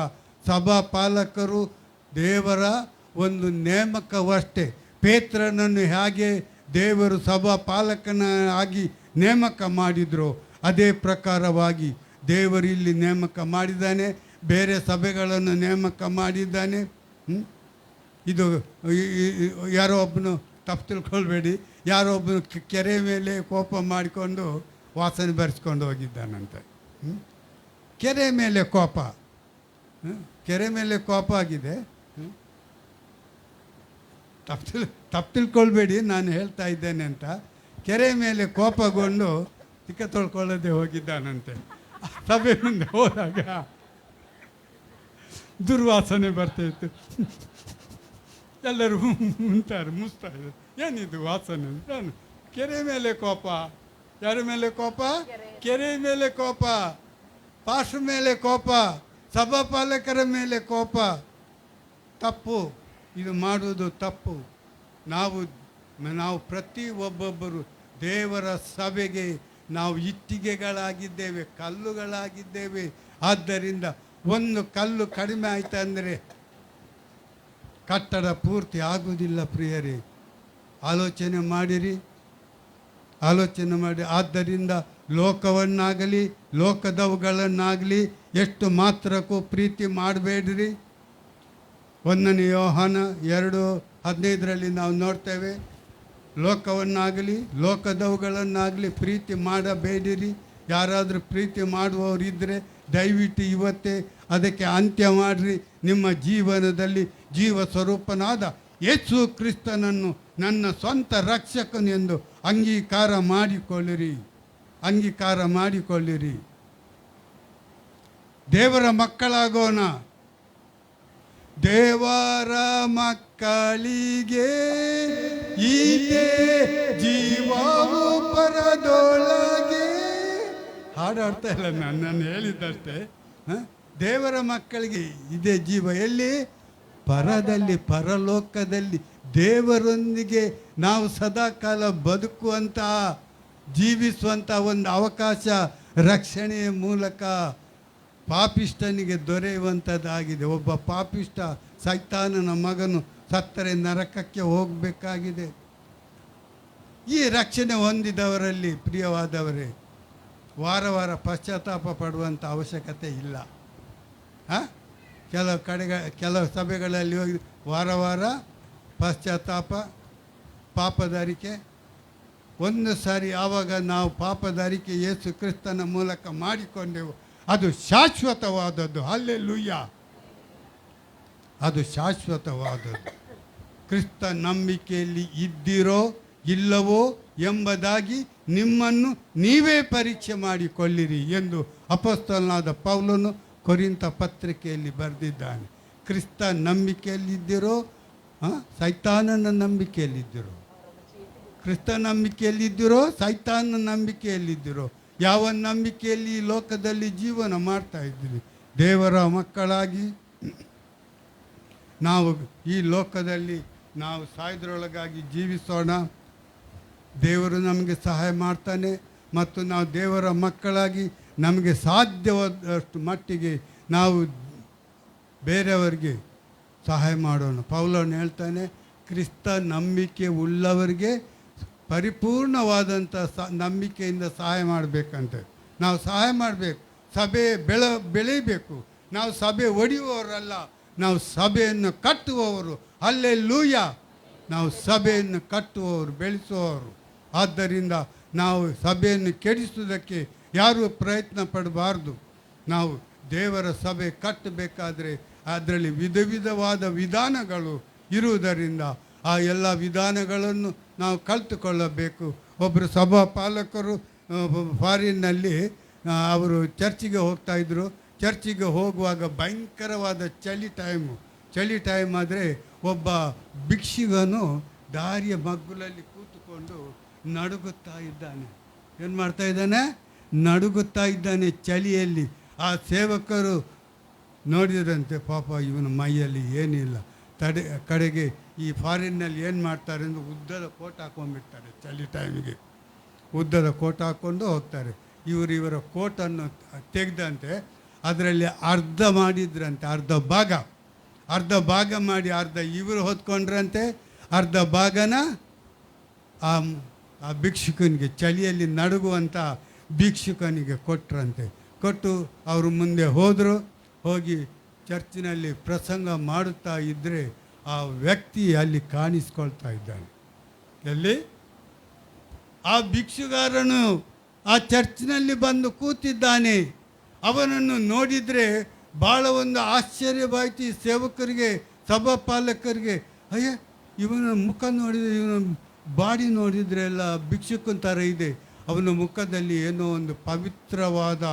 ಸಭಾಪಾಲಕರು ದೇವರ ಒಂದು ನೇಮಕವಷ್ಟೇ. ಪೇತ್ರನನ್ನು ಹೇಗೆ ದೇವರು ಸಭಾಪಾಲಕನಾಗಿ ನೇಮಕ ಮಾಡಿದ್ರು, ಅದೇ ಪ್ರಕಾರವಾಗಿ ದೇವರು ಇಲ್ಲಿ ನೇಮಕ ಮಾಡಿದ್ದಾನೆ. ಬೇರೆ ಸಭೆಗಳನ್ನು ನೇಮಕ ಮಾಡಿದ್ದಾನೆ. ಇದು ಯಾರೋ ಒಬ್ಬನು, ತಪ್ಪು ತಿಳ್ಕೊಳ್ಬೇಡಿ, ಯಾರೋ ಒಬ್ಬನು ಕೆರೆ ಮೇಲೆ ಕೋಪ ಮಾಡಿಕೊಂಡು ವಾಸನೆ ಬರೆಸ್ಕೊಂಡು ಹೋಗಿದ್ದಾನಂತೆ. ಕೆರೆ ಮೇಲೆ ಕೋಪ ಆಗಿದೆ. ತಪ್ಪು ತಿಳ್ಕೊಳ್ಬೇಡಿ, ನಾನು ಹೇಳ್ತಾ ಇದ್ದೇನೆ ಅಂತ. ಕೆರೆ ಮೇಲೆ ಕೋಪಗೊಂಡು ತಿಕ್ಕ ತೊಳ್ಕೊಳ್ಳದೆ ಹೋಗಿದ್ದಾನಂತೆ. ಸಭೆ ಮುಂದೆ ಹೋದಾಗ ದುರ್ವಾಸನೆ ಬರ್ತಾಯಿತ್ತು. ಎಲ್ಲರೂ ಮುಸ್ತಾ ಇದ್ದಾರೆ. ಏನಿದು ವಾಸನೆ? ಏನು? ಕೆರೆ ಮೇಲೆ ಕೋಪ. ಯಾರ ಮೇಲೆ ಕೋಪ? ಕೆರೆ ಮೇಲೆ ಕೋಪ, ಪಾಸ್ಟರ್ ಮೇಲೆ ಕೋಪ, ಸಭಾಪಾಲಕರ ಮೇಲೆ ಕೋಪ. ತಪ್ಪು, ಇದು ಮಾಡುವುದು ತಪ್ಪು. ನಾವು ಪ್ರತಿ ಒಬ್ಬೊಬ್ಬರು ದೇವರ ಸಭೆಗೆ ನಾವು ಇಟ್ಟಿಗೆಗಳಾಗಿದ್ದೇವೆ, ಕಲ್ಲುಗಳಾಗಿದ್ದೇವೆ. ಆದ್ದರಿಂದ ಒಂದು ಕಲ್ಲು ಕಡಿಮೆ ಆಯ್ತಂದರೆ ಕಟ್ಟಡ ಪೂರ್ತಿ ಆಗುವುದಿಲ್ಲ. ಪ್ರಿಯರೇ, ಆಲೋಚನೆ ಮಾಡಿ. ಆದ್ದರಿಂದ ಲೋಕವನ್ನಾಗಲಿ ಲೋಕದವುಗಳನ್ನಾಗಲಿ ಎಷ್ಟು ಮಾತ್ರಕ್ಕೂ ಪ್ರೀತಿ ಮಾಡಬೇಡ್ರಿ. 1 ಯೋಹಾನ 2:15 ನಾವು ನೋಡ್ತೇವೆ, ಲೋಕವನ್ನಾಗಲಿ ಲೋಕದವುಗಳನ್ನಾಗಲಿ ಪ್ರೀತಿ ಮಾಡಬೇಡಿರಿ. ಯಾರಾದರೂ ಪ್ರೀತಿ ಮಾಡುವವರಿದ್ದರೆ ದಯವಿಟ್ಟು ಇವತ್ತೇ ಅದಕ್ಕೆ ಅಂತ್ಯ ಮಾಡಿರಿ. ನಿಮ್ಮ ಜೀವನದಲ್ಲಿ ಜೀವ ಸ್ವರೂಪನಾದ ಯೇಸು ಕ್ರಿಸ್ತನನ್ನು ನನ್ನ ಸ್ವಂತ ರಕ್ಷಕನೆಂದು ಅಂಗೀಕಾರ ಮಾಡಿಕೊಳ್ಳಿರಿ. ದೇವರ ಮಕ್ಕಳಾಗೋಣ. ದೇವರ ಮಕ್ಕಳಿಗೆ ಇದೆ ಜೀವವು ಪರದೊಳಗೆ. ಹಾಡು ಹಾಡ್ತಾ ಇಲ್ಲ, ನಾನು ಹೇಳಿದ್ದಷ್ಟೇ. ದೇವರ ಮಕ್ಕಳಿಗೆ ಇದೆ ಜೀವ. ಎಲ್ಲಿ? ಪರದಲ್ಲಿ, ಪರಲೋಕದಲ್ಲಿ ದೇವರೊಂದಿಗೆ ನಾವು ಸದಾಕಾಲ ಬದುಕುವಂತಹ, ಜೀವಿಸುವಂಥ ಒಂದು ಅವಕಾಶ ರಕ್ಷಣೆಯ ಮೂಲಕ ಪಾಪಿಷ್ಟನಿಗೆ ದೊರೆಯುವಂಥದ್ದಾಗಿದೆ. ಒಬ್ಬ ಪಾಪಿಷ್ಟ ಸೈತಾನನ ಮಗನು ಸತ್ತರೆ ನರಕಕ್ಕೆ ಹೋಗಬೇಕಾಗಿದೆ. ಈ ರಕ್ಷಣೆ ಹೊಂದಿದವರಲ್ಲಿ ಪ್ರಿಯವಾದವರೇ, ವಾರ ವಾರ ಪಶ್ಚಾತ್ತಾಪ ಪಡುವಂಥ ಅವಶ್ಯಕತೆ ಇಲ್ಲ. ಕೆಲವು ಸಭೆಗಳಲ್ಲಿ ಹೋಗಿ ವಾರ ವಾರ ಪಶ್ಚಾತ್ತಾಪ, ಪಾಪದಾರಿಕೆ. ಒಂದು ಸಾರಿ ಆವಾಗ ನಾವು ಪಾಪದಾರಿಕೆ ಯೇಸು ಕ್ರಿಸ್ತನ ಮೂಲಕ ಮಾಡಿಕೊಂಡೆವು, ಅದು ಶಾಶ್ವತವಾದದ್ದು. ಹಲ್ಲೆಲೂಯ, ಅದು ಶಾಶ್ವತವಾದದ್ದು. ಕ್ರಿಸ್ತ ನಂಬಿಕೆಯಲ್ಲಿ ಇದ್ದಿರೋ ಇಲ್ಲವೋ ಎಂಬುದಾಗಿ ನಿಮ್ಮನ್ನು ನೀವೇ ಪರೀಕ್ಷೆ ಮಾಡಿಕೊಳ್ಳಿರಿ ಎಂದು ಅಪೊಸ್ತಲನಾದ ಪೌಲನು ಕೊರಿಂಥ ಪತ್ರಿಕೆಯಲ್ಲಿ ಬರೆದಿದ್ದಾನೆ. ಕ್ರಿಸ್ತ ನಂಬಿಕೆಯಲ್ಲಿದ್ದಿರೋ, ಸೈತಾನನ ನಂಬಿಕೆಯಲ್ಲಿದ್ದಿರೋ, ಕ್ರಿಸ್ತ ನಂಬಿಕೆಯಲ್ಲಿದ್ದಿರೋ, ಸೈತಾನನ ನಂಬಿಕೆಯಲ್ಲಿದ್ದಿರೋ, ಯಾವ ನಂಬಿಕೆಯಲ್ಲಿ ಈ ಲೋಕದಲ್ಲಿ ಜೀವನ ಮಾಡ್ತಾ ಇದ್ದೀವಿ. ದೇವರ ಮಕ್ಕಳಾಗಿ ನಾವು ಈ ಲೋಕದಲ್ಲಿ ನಾವು ಸಾಯೋದ್ರೊಳಗಾಗಿ ಜೀವಿಸೋಣ. ದೇವರು ನಮಗೆ ಸಹಾಯ ಮಾಡ್ತಾನೆ. ಮತ್ತು ನಾವು ದೇವರ ಮಕ್ಕಳಾಗಿ ನಮಗೆ ಸಾಧ್ಯವಾದಷ್ಟು ಮಟ್ಟಿಗೆ ನಾವು ಬೇರೆಯವರಿಗೆ ಸಹಾಯ ಮಾಡೋಣ. ಪೌಲನು ಹೇಳ್ತಾನೆ, ಕ್ರಿಸ್ತ ನಂಬಿಕೆ ಉಳ್ಳವರಿಗೆ ಪರಿಪೂರ್ಣವಾದಂಥ ನಂಬಿಕೆಯಿಂದ ಸಹಾಯ ಮಾಡಬೇಕಂತೆ. ನಾವು ಸಹಾಯ ಮಾಡಬೇಕು, ಸಭೆ ಬೆಳೀಬೇಕು. ನಾವು ಸಭೆ ಒಡೆಯುವವರಲ್ಲ, ನಾವು ಸಭೆಯನ್ನು ಕಟ್ಟುವವರು. ಹಲ್ಲೆಲೂಯ, ನಾವು ಸಭೆಯನ್ನು ಕಟ್ಟುವವರು, ಬೆಳೆಸುವವರು. ಆದ್ದರಿಂದ ನಾವು ಸಭೆಯನ್ನು ಕೆಡಿಸುವುದಕ್ಕೆ ಯಾರೂ ಪ್ರಯತ್ನ ಪಡಬಾರ್ದು. ನಾವು ದೇವರ ಸಭೆ ಕಟ್ಟಬೇಕಾದ್ರೆ ಅದರಲ್ಲಿ ವಿಧ ವಿಧವಾದ ವಿಧಾನಗಳು ಇರುವುದರಿಂದ ಆ ಎಲ್ಲ ವಿಧಾನಗಳನ್ನು ನಾವು ಕಲಿತುಕೊಳ್ಳಬೇಕು. ಒಬ್ಬರು ಸಭಾ ಪಾಲಕರು ಫಾರಿನ್ನಲ್ಲಿ ಅವರು ಚರ್ಚಿಗೆ ಹೋಗ್ತಾಯಿದ್ರು. ಚರ್ಚಿಗೆ ಹೋಗುವಾಗ ಭಯಂಕರವಾದ ಚಳಿ ಟೈಮ್ ಆದರೆ ಒಬ್ಬ ಭಿಕ್ಷುಕನು ದಾರಿಯ ಮಗ್ಗುಲಲ್ಲಿ ಕೂತುಕೊಂಡು ನಡುಗುತ್ತಾ ಇದ್ದಾನೆ. ಏನು ಮಾಡ್ತಾ ಇದ್ದಾನೆ? ನಡುಗುತ್ತಾ ಇದ್ದಾನೆ ಚಳಿಯಲ್ಲಿ. ಆ ಸೇವಕರು ನೋಡಿದ್ರಂತೆ, ಪಾಪ ಇವನ ಮೈಯಲ್ಲಿ ಏನಿಲ್ಲ. ಕಡೆಗೆ ಈ ಫಾರಿನ್ನಲ್ಲಿ ಏನು ಮಾಡ್ತಾರೆ ಅಂದರೆ ಉದ್ದದ ಕೋಟ್ ಹಾಕೊಂಡ್ಬಿಡ್ತಾರೆ. ಚಳಿ ಟೈಮಿಗೆ ಉದ್ದದ ಕೋಟ್ ಹಾಕ್ಕೊಂಡು ಹೋಗ್ತಾರೆ. ಇವರ ಕೋಟನ್ನು ತೆಗೆದಂತೆ ಅದರಲ್ಲಿ ಅರ್ಧ ಮಾಡಿದ್ರಂತೆ, ಅರ್ಧ ಭಾಗ ಮಾಡಿ ಅರ್ಧ ಇವರು ಹೊತ್ಕೊಂಡ್ರಂತೆ, ಅರ್ಧ ಭಾಗನ ಆ ಭಿಕ್ಷುಕನಿಗೆ, ಚಳಿಯಲ್ಲಿ ನಡುಗುವಂಥ ಭಿಕ್ಷುಕನಿಗೆ ಕೊಟ್ಟರಂತೆ. ಕೊಟ್ಟು ಅವರು ಮುಂದೆ ಹೋಗಿ ಚರ್ಚಿನಲ್ಲಿ ಪ್ರಸಂಗ ಮಾಡುತ್ತಾ ಇದ್ದರೆ ಆ ವ್ಯಕ್ತಿ ಅಲ್ಲಿ ಕಾಣಿಸ್ಕೊಳ್ತಾ ಇದ್ದಾನೆ. ಎಲ್ಲಿ? ಆ ಭಿಕ್ಷುಗಾರನು ಆ ಚರ್ಚಿನಲ್ಲಿ ಬಂದು ಕೂತಿದ್ದಾನೆ. ಅವನನ್ನು ನೋಡಿದರೆ ಭಾಳ ಒಂದು ಆಶ್ಚರ್ಯವಾಯಿತು ಈ ಸೇವಕರಿಗೆ, ಸಭಾಪಾಲಕರಿಗೆ. ಅಯ್ಯ, ಇವನ ಮುಖ ನೋಡಿದರೆ, ಇವನ ಬಾಡಿ ನೋಡಿದರೆ ಎಲ್ಲ ಭಿಕ್ಷುಕನ ಥರ ಇದೆ. ಅವನ ಮುಖದಲ್ಲಿ ಏನೋ ಒಂದು ಪವಿತ್ರವಾದ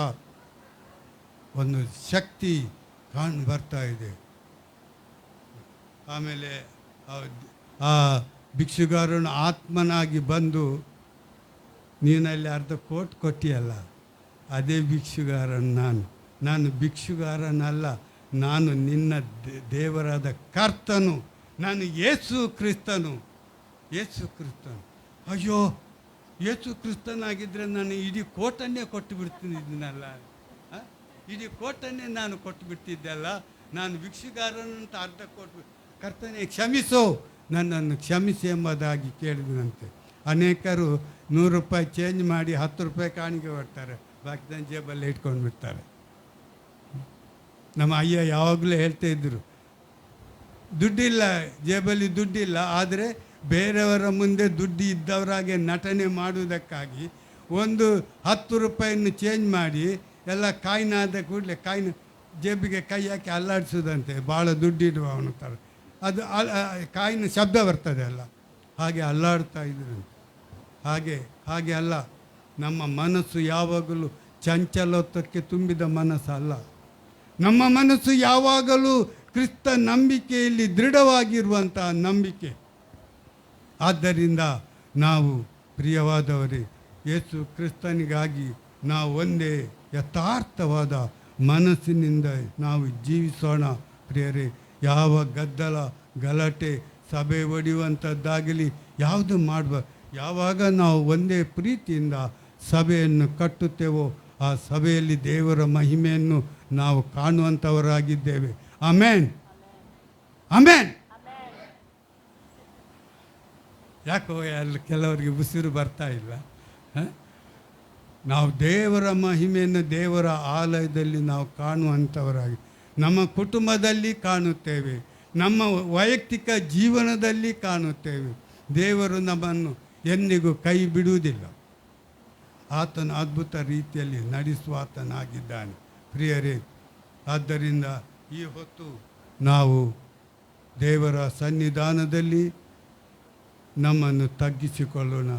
ಒಂದು ಶಕ್ತಿ ಬರ್ತಾ ಇದೆ. ಆಮೇಲೆ ಆ ಭಿಕ್ಷುಗಾರನು ಆತ್ಮನಾಗಿ ಬಂದು, ನೀನಲ್ಲಿ ಅರ್ಧ ಕೋಟ್ ಕೊಟ್ಟಿಯಲ್ಲ, ಅದೇ ಭಿಕ್ಷುಗಾರನು ನಾನು ಭಿಕ್ಷುಗಾರನಲ್ಲ, ನಾನು ನಿನ್ನ ದೇವರಾದ ಕರ್ತನು, ನಾನು ಯೇಸು ಕ್ರಿಸ್ತನು. ಅಯ್ಯೋ, ಯೇಸು ಕ್ರಿಸ್ತನಾಗಿದ್ದರೆ ನಾನು ಇಡೀ ಕೋಟನ್ನೇ ಕೊಟ್ಟು ಬಿಡ್ತಿದ್ದೀನಲ್ಲ, ಇಡೀ ಕೋಟನ್ನೇ ನಾನು ಕೊಟ್ಟು ಬಿಡ್ತಿದ್ದೆಲ್ಲ. ನಾನು ಭಿಕ್ಷುಗಾರನಂತ ಅರ್ಧ ಕೊಟ್ಟು, ಕರ್ತನೇ ಕ್ಷಮಿಸೋ, ನನ್ನನ್ನು ಕ್ಷಮಿಸಿ ಎಂಬುದಾಗಿ ಕೇಳಿದನಂತೆ. ಅನೇಕರು 100 ರೂಪಾಯಿ ಚೇಂಜ್ ಮಾಡಿ 10 ರೂಪಾಯಿ ಕಾಣಿಕೆ ಕೊಡ್ತಾರೆ, ಬಾಕಿ ಜೇಬಲ್ಲಿ ಇಟ್ಕೊಂಡು ಬಿಡ್ತಾರೆ. ನಮ್ಮ ಅಯ್ಯ ಯಾವಾಗಲೂ ಹೇಳ್ತಾ ಇದ್ದರು, ದುಡ್ಡಿಲ್ಲ, ಜೇಬಲ್ಲಿ ದುಡ್ಡಿಲ್ಲ, ಆದರೆ ಬೇರೆಯವರ ಮುಂದೆ ದುಡ್ಡು ಇದ್ದವರಾಗೆ ನಟನೆ ಮಾಡುವುದಕ್ಕಾಗಿ ಒಂದು 10 ರೂಪಾಯಿಯನ್ನು ಚೇಂಜ್ ಮಾಡಿ ಎಲ್ಲ ಕಾಯಿನ ಆದ ಕೂಡಲೇ ಕಾಯಿನ ಜೇಬಿಗೆ ಕೈ ಹಾಕಿ ಅಲ್ಲಾಡಿಸೋದಂತೆ, ಭಾಳ ದುಡ್ಡಿಡುವ ಅವನ ಥರ. ಅದು ಕಾಯಿನ ಶಬ್ದ ಬರ್ತದೆ ಅಲ್ಲ, ಹಾಗೆ ಅಲ್ಲಾಡ್ತಾ ಇದ್ರು. ಹಾಗೆ ಅಲ್ಲ, ನಮ್ಮ ಮನಸ್ಸು ಯಾವಾಗಲೂ ಚಂಚಲತ್ವಕ್ಕೆ ತುಂಬಿದ ಮನಸ್ಸಲ್ಲ. ನಮ್ಮ ಮನಸ್ಸು ಯಾವಾಗಲೂ ಕ್ರಿಸ್ತ ನಂಬಿಕೆಯಲ್ಲಿ ದೃಢವಾಗಿರುವಂಥ ನಂಬಿಕೆ. ಆದ್ದರಿಂದ ನಾವು ಪ್ರಿಯವಾದವರೇ, ಯೇಸು ಕ್ರಿಸ್ತನಿಗಾಗಿ ನಾವು ಒಂದೇ ಯಥಾರ್ಥವಾದ ಮನಸ್ಸಿನಿಂದ ನಾವು ಜೀವಿಸೋಣ ಪ್ರಿಯರೇ. ಯಾವ ಗದ್ದಲ ಗಲಾಟೆ ಸಭೆ ಒಡೆಯುವಂಥದ್ದಾಗಲಿ ಯಾವುದು ಯಾವಾಗ ನಾವು ಒಂದೇ ಪ್ರೀತಿಯಿಂದ ಸಭೆಯನ್ನು ಕಟ್ಟುತ್ತೇವೋ ಆ ಸಭೆಯಲ್ಲಿ ದೇವರ ಮಹಿಮೆಯನ್ನು ನಾವು ಕಾಣುವಂಥವರಾಗಿದ್ದೇವೆ. ಆಮೇನ್, ಆಮೇನ್. ಯಾಕೋ ಕೆಲವರಿಗೆ ಉಸಿರು ಬರ್ತಾ ಇಲ್ಲ. ನಾವು ದೇವರ ಮಹಿಮೆಯನ್ನು ದೇವರ ಆಲಯದಲ್ಲಿ ನಾವು ಕಾಣುವಂಥವರಾಗಿ ನಮ್ಮ ಕುಟುಂಬದಲ್ಲಿ ಕಾಣುತ್ತೇವೆ, ನಮ್ಮ ವೈಯಕ್ತಿಕ ಜೀವನದಲ್ಲಿ ಕಾಣುತ್ತೇವೆ. ದೇವರು ನಮ್ಮನ್ನು ಎಂದಿಗೂ ಕೈ ಬಿಡುವುದಿಲ್ಲ. ಆತನು ಅದ್ಭುತ ರೀತಿಯಲ್ಲಿ ನಡೆಸುವಾತನಾಗಿದ್ದಾನೆ ಪ್ರಿಯರೇ. ಆದ್ದರಿಂದ ಈ ಹೊತ್ತು ನಾವು ದೇವರ ಸನ್ನಿಧಾನದಲ್ಲಿ ನಮ್ಮನ್ನು ತಗ್ಗಿಸಿಕೊಳ್ಳೋಣ.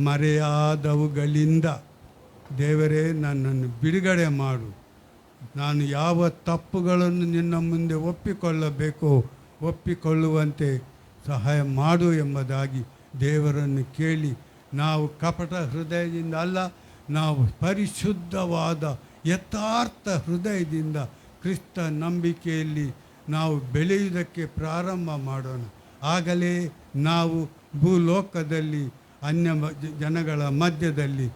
ಮರೆಯಾದವುಗಳಿಂದ ದೇವರೇ ನನ್ನನ್ನು ಬಿಡುಗಡೆ ಮಾಡು, ನಾನು ಯಾವ ತಪ್ಪುಗಳನ್ನು ನಿನ್ನ ಮುಂದೆ ಒಪ್ಪಿಕೊಳ್ಳಬೇಕೋ ಒಪ್ಪಿಕೊಳ್ಳುವಂತೆ ಸಹಾಯ ಮಾಡು ಎಂಬುದಾಗಿ ದೇವರನ್ನು ಕೇಳಿ, ನಾವು ಕಪಟ ಹೃದಯದಿಂದ ಅಲ್ಲ, ನಾವು ಪರಿಶುದ್ಧವಾದ ಯಥಾರ್ಥ ಹೃದಯದಿಂದ ಕ್ರಿಸ್ತ ನಂಬಿಕೆಯಲ್ಲಿ ನಾವು ಬೆಳೆಯುವುದಕ್ಕೆ ಪ್ರಾರಂಭ ಮಾಡೋಣ. ಆಗಲೇ ನಾವು ಭೂಲೋಕದಲ್ಲಿ ಅನ್ಯ ಜನಗಳ ಮಧ್ಯದಲ್ಲಿ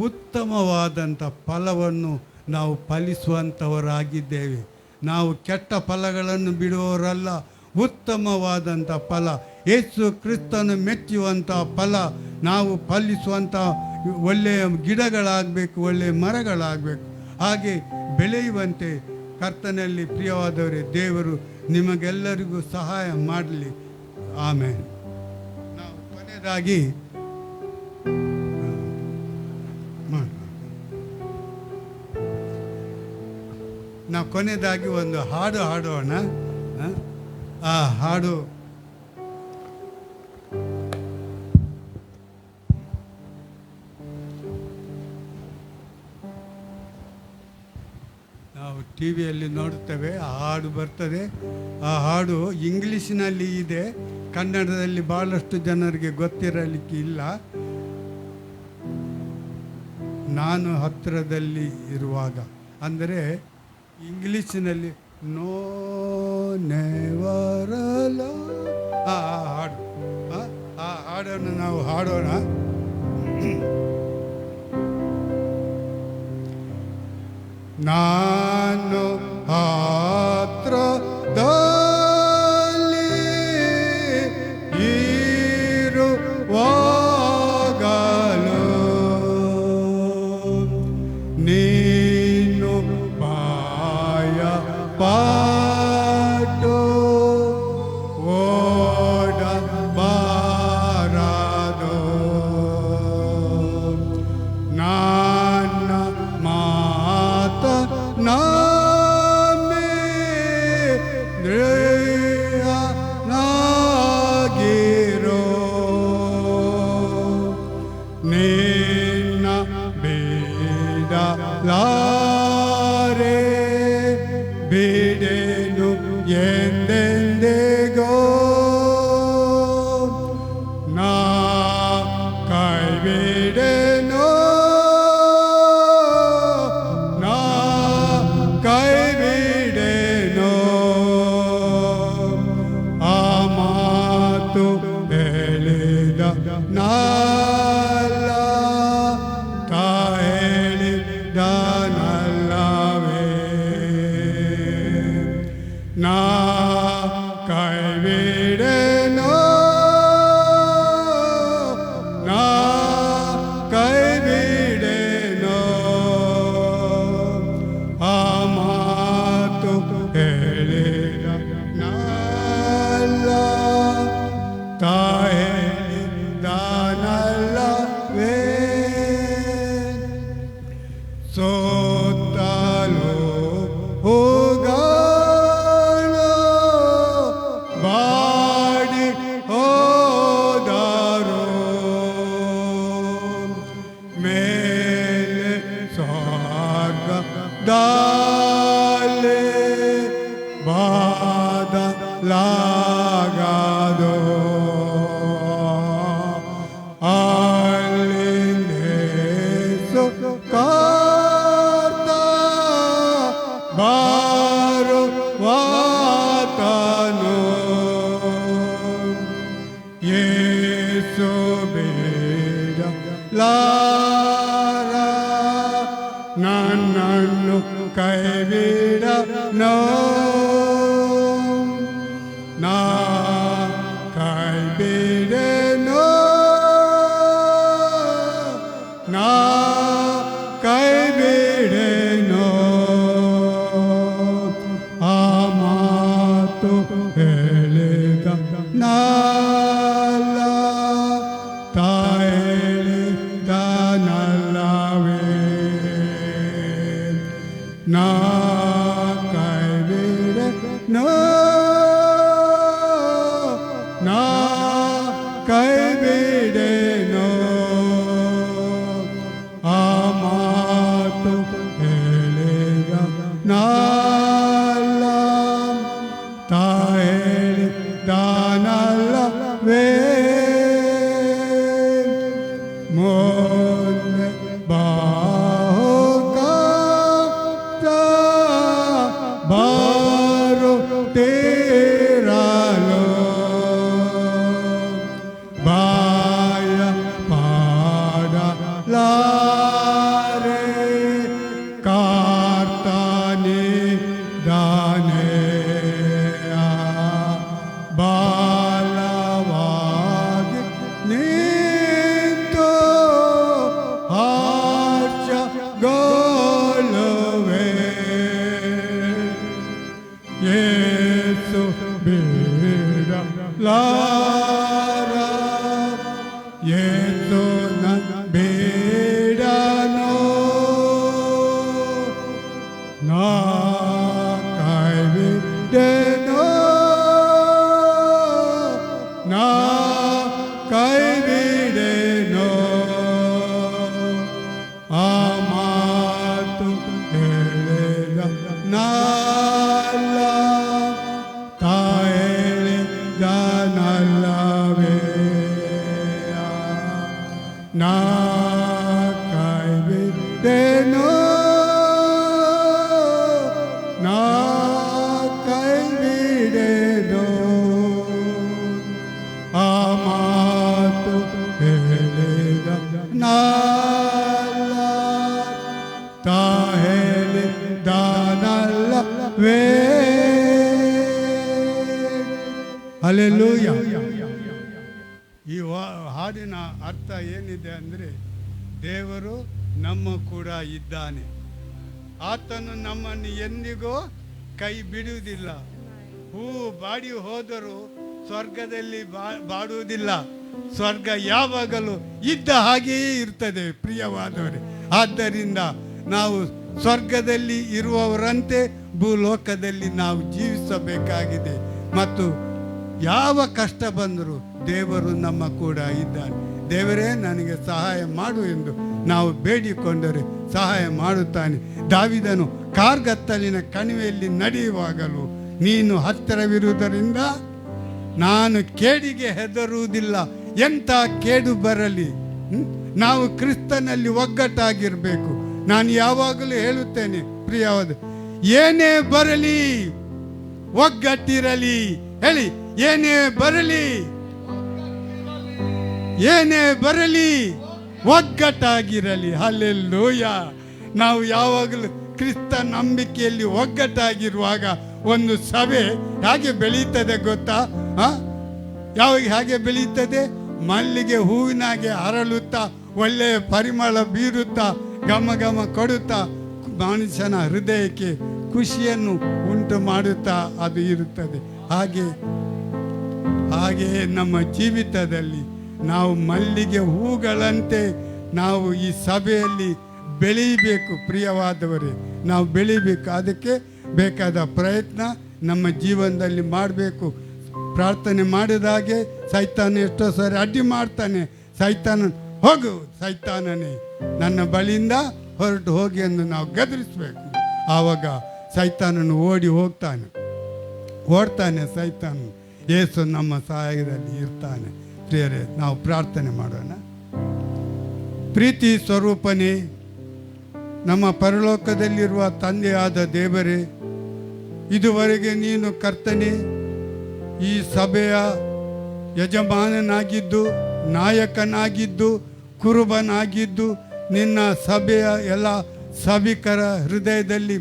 ಉತ್ತಮವಾದಂಥ ಫಲವನ್ನು ನಾವು ಫಲಿಸುವಂಥವರಾಗಿದ್ದೇವೆ. ನಾವು ಕೆಟ್ಟ ಫಲಗಳನ್ನು ಬಿಡುವವರಲ್ಲ, ಉತ್ತಮವಾದಂಥ ಫಲ, ಯೇಸು ಕ್ರಿಸ್ತನು ಮೆಚ್ಚುವಂಥ ಫಲ ನಾವು ಫಲಿಸುವಂಥ ಒಳ್ಳೆಯ ಗಿಡಗಳಾಗಬೇಕು, ಒಳ್ಳೆಯ ಮರಗಳಾಗಬೇಕು. ಹಾಗೆ ಬೆಳೆಯುವಂತೆ ಕರ್ತನಲ್ಲಿ ಪ್ರಿಯವಾದವರೇ, ದೇವರು ನಿಮಗೆಲ್ಲರಿಗೂ ಸಹಾಯ ಮಾಡಲಿ. ಆಮೇಲೆ ನಾವು ಕೊನೆಯದಾಗಿ ಒಂದು ಹಾಡು ಹಾಡೋಣ. ಆ ಹಾಡು ನಾವು ಟಿ ವಿಯಲ್ಲಿ ನೋಡುತ್ತೇವೆ, ಆ ಹಾಡು ಬರ್ತದೆ. ಆ ಹಾಡು ಇಂಗ್ಲೀಷಿನಲ್ಲಿ ಇದೆ, ಕನ್ನಡದಲ್ಲಿ ಭಾಳಷ್ಟು ಜನರಿಗೆ ಗೊತ್ತಿರಲಿಕ್ಕೆ ಇಲ್ಲ. ನಾನು ಹತ್ತಿರದಲ್ಲಿ ಇರುವಾಗ ಅಂದರೆ ಇಂಗ್ಲೀಷಿನಲ್ಲಿ ನೋ ನೆವರ್ ಆ ಹಾಡು, ಆ ಹಾಡನ್ನು ನಾವು ಹಾಡೋಣ. ನಾನು ಹತ್ರದಲ್ಲಿ ಇರುವಾಗಲೂ ನೀನು ಪಾಯ ಪಾಟು ಓಡಬಾರದು. ನನ್ನ ಮಾತ ನಾಮೇ ನಾಗಿರೋ ನಿನ್ನ ಬಿಡಲಾರೆ ಬಿಡೆನು ಎಂದೆಂದಿಗೋ. ನಾ ಕೈ ಬಿಡೆನು, ನಾ ಕೈ ಬಿಡೆನು. ಆ ಮಾತು ಹೇಳಿದ ನಾಲ್ಲ, ತಾ ಹೇಳಿದ ನಲ್ಲವೇ. ನಾ ಕೈ ಬಿಡೆನು, ನಾ ಕೈ ಬಿಡೆನು. ಆ ಮಾತು ಹೇಳಿದ ನಲ್ಲ, ತಾ ಹೇಳಿದ ನಲ್ಲವೇ. ಸೋತಲು ಹೋಗಲು ಲಾಗದು ಅಲ್ಲಿಂದೇಸು ಕಾರ್ತ ಬಾರುವಾತನು ಯೇಸು ಬೇಡ ಲಾರ ನನ್ನನ್ನು ಕೈ ಬಿಡನೋ ನಾ ಕೈ ಬಿಡೆನೋ ನಾ ಕೈ ಬಿಡೆನೋ ಆ ಮಾತು ಹೇಳಿದ ನಾಲ ತಾಯಿಳಿದ ನಲ್ಲವೇ ನಾ ಕೈ ಬಿಡೆನೋ ನಾ ಕೈ ಬಿಡೆನೋ ಆ ಮಾತು ಹೇಳಿದ ನಾಲ ತಾಯಿಳಿದ ನಲ್ಲವೇ ಮೊನ್ನೆ ಬಾಹುಕಾತ ಬರುತ್ತಿರಲು ಬಾಯ ಪಾಡಲಾರೆ ಕಾರ್ತಾನಿದ್ದಾನೆ ಬಾಲವಾಗಿ ನಿಂತು ಹರ್ಷಗೊಳ್ಳುವೆ ಯೇಸು ಬಿಡಲಾರ ಯೇಸು ನನ್ನ ಬೇಡನೋ ನಾ ಕೈ ಬಿಡೆನೋ ನಾ ಕೈ ಬಿಡೆನೋ ಆ ಮಾತು ಹೇಳಿದ ನಾಲ ತಾಯಿಳಿದ ನಲ್ಲವೇ ನಾ ಕೈ ಬಿಡೆನೋ ನಾ ಕೈ ಬಿಡೆನೋ ಆ ಮಾತು ಹೇಳಿದ ನಾಲ ತಾಯಿಳಿದ ನಲ್ಲವೇ ಹಲ್ಲೆಲೂಯಾ. ಈ ಹಾಡಿನ ಅರ್ಥ ಏನಿದೆ ಅಂದರೆ ದೇವರು ನಮ್ಮ ಕೂಡ ಇದ್ದಾನೆ. ಆತನು ನಮ್ಮನ್ನು ಎಂದಿಗೂ ಕೈ ಬಿಡುವುದಿಲ್ಲ. ಹೂ ಬಾಡಿ ಹೋದರೂ ಸ್ವರ್ಗದಲ್ಲಿ ಬಾಡುವುದಿಲ್ಲ. ಸ್ವರ್ಗ ಯಾವಾಗಲೂ ಇದ್ದ ಹಾಗೆಯೇ ಇರ್ತದೆ ಪ್ರಿಯವಾದವರೇ. ಆದ್ದರಿಂದ ನಾವು ಸ್ವರ್ಗದಲ್ಲಿ ಇರುವವರಂತೆ ಭೂಲೋಕದಲ್ಲಿ ನಾವು ಜೀವಿಸಬೇಕಾಗಿದೆ. ಮತ್ತು ಯಾವ ಕಷ್ಟ ಬಂದರೂ ದೇವರು ನಮ್ಮ ಕೂಡ ಇದ್ದಾನೆ. ದೇವರೇ ನನಗೆ ಸಹಾಯ ಮಾಡು ಎಂದು ನಾವು ಬೇಡಿಕೊಂಡರೆ ಸಹಾಯ ಮಾಡುತ್ತಾನೆ. ದಾವಿದನು ಕಾರ್ಗತ್ತಲಿನ ಕಣಿವೆಯಲ್ಲಿ ನಡೆಯುವಾಗಲೂ ನೀನು ಹತ್ತಿರವಿರುವುದರಿಂದ ನಾನು ಕೇಡಿಗೆ ಹೆದರುವುದಿಲ್ಲ. ಎಂಥ ಕೇಡು ಬರಲಿ, ನಾವು ಕ್ರಿಸ್ತನಲ್ಲಿ ಒಗ್ಗಟ್ಟಾಗಿರಬೇಕು. ನಾನು ಯಾವಾಗಲೂ ಹೇಳುತ್ತೇನೆ ಪ್ರಿಯವಾದ, ಏನೇ ಬರಲಿ ಒಗ್ಗಟ್ಟಿರಲಿ. ಹೇಳಿ, ಏನೇ ಬರಲಿ, ಏನೇ ಬರಲಿ ಒಗ್ಗಟ್ಟಾಗಿರಲಿ. ಹಲ್ಲೆಲೂಯಾ. ನಾವು ಯಾವಾಗಲೂ ಕ್ರಿಸ್ತ ನಂಬಿಕೆಯಲ್ಲಿ ಒಗ್ಗಟ್ಟಾಗಿರುವಾಗ ಒಂದು ಸಭೆ ಹೇಗೆ ಬೆಳೀತದೆ ಗೊತ್ತಾ? ಯಾವಾಗ ಹೇಗೆ ಬೆಳೀತದೆ? ಮಲ್ಲಿಗೆ ಹೂವಿನಾಗೆ ಅರಳುತ್ತಾ, ಒಳ್ಳೆಯ ಪರಿಮಳ ಬೀರುತ್ತಾ, ಘಮ ಘಮ ಕೊಡುತ್ತಾ, ಮನುಷ್ಯನ ಹೃದಯಕ್ಕೆ ಖುಷಿಯನ್ನು ಉಂಟು ಮಾಡುತ್ತಾ ಅದು ಇರುತ್ತದೆ. ಹಾಗೆಯೇ ನಮ್ಮ ಜೀವಿತದಲ್ಲಿ ನಾವು ಮಲ್ಲಿಗೆ ಹೂಗಳಂತೆ ನಾವು ಈ ಸಭೆಯಲ್ಲಿ ಬೆಳೀಬೇಕು. ಪ್ರಿಯವಾದವರೇ, ನಾವು ಬೆಳೀಬೇಕು. ಅದಕ್ಕೆ ಬೇಕಾದ ಪ್ರಯತ್ನ ನಮ್ಮ ಜೀವನದಲ್ಲಿ ಮಾಡಬೇಕು. ಪ್ರಾರ್ಥನೆ ಮಾಡಿದಾಗೆ ಸೈತಾನ ಎಷ್ಟೋ ಸಾರಿ ಅಡ್ಡಿ ಮಾಡ್ತಾನೆ. ಸೈತಾನ, ಹೋಗು ಸೈತಾನನೇ, ನನ್ನ ಬಳಿಯಿಂದ ಹೊರಟು ಹೋಗಿ ಎಂದು ನಾವು ಗದರಿಸಬೇಕು. ಆವಾಗ ಸೈತಾನನು ಓಡಿ ಹೋಗ್ತಾನೆ. ಓಡ್ತಾನೆ ಸೈತಾನ್. ಯೇಸು ನಮ್ಮ ಸಹಾಯದಲ್ಲಿ ಇರ್ತಾನೆ. ಪ್ರಿಯರೇ, ನಾವು ಪ್ರಾರ್ಥನೆ ಮಾಡೋಣ. ಪ್ರೀತಿ ಸ್ವರೂಪನೇ, ನಮ್ಮ ಪರಲೋಕದಲ್ಲಿರುವ ತಂದೆಯಾದ ದೇವರೇ, ಇದುವರೆಗೆ ನೀನು ಕರ್ತನೆ ಈ ಸಭೆಯ ಯಜಮಾನನಾಗಿದ್ದು, ನಾಯಕನಾಗಿದ್ದು, ಕುರುಬನಾಗಿದ್ದು, ನಿನ್ನ ಸಭೆಯ ಎಲ್ಲ ಸಭಿಕರ ಹೃದಯದಲ್ಲಿ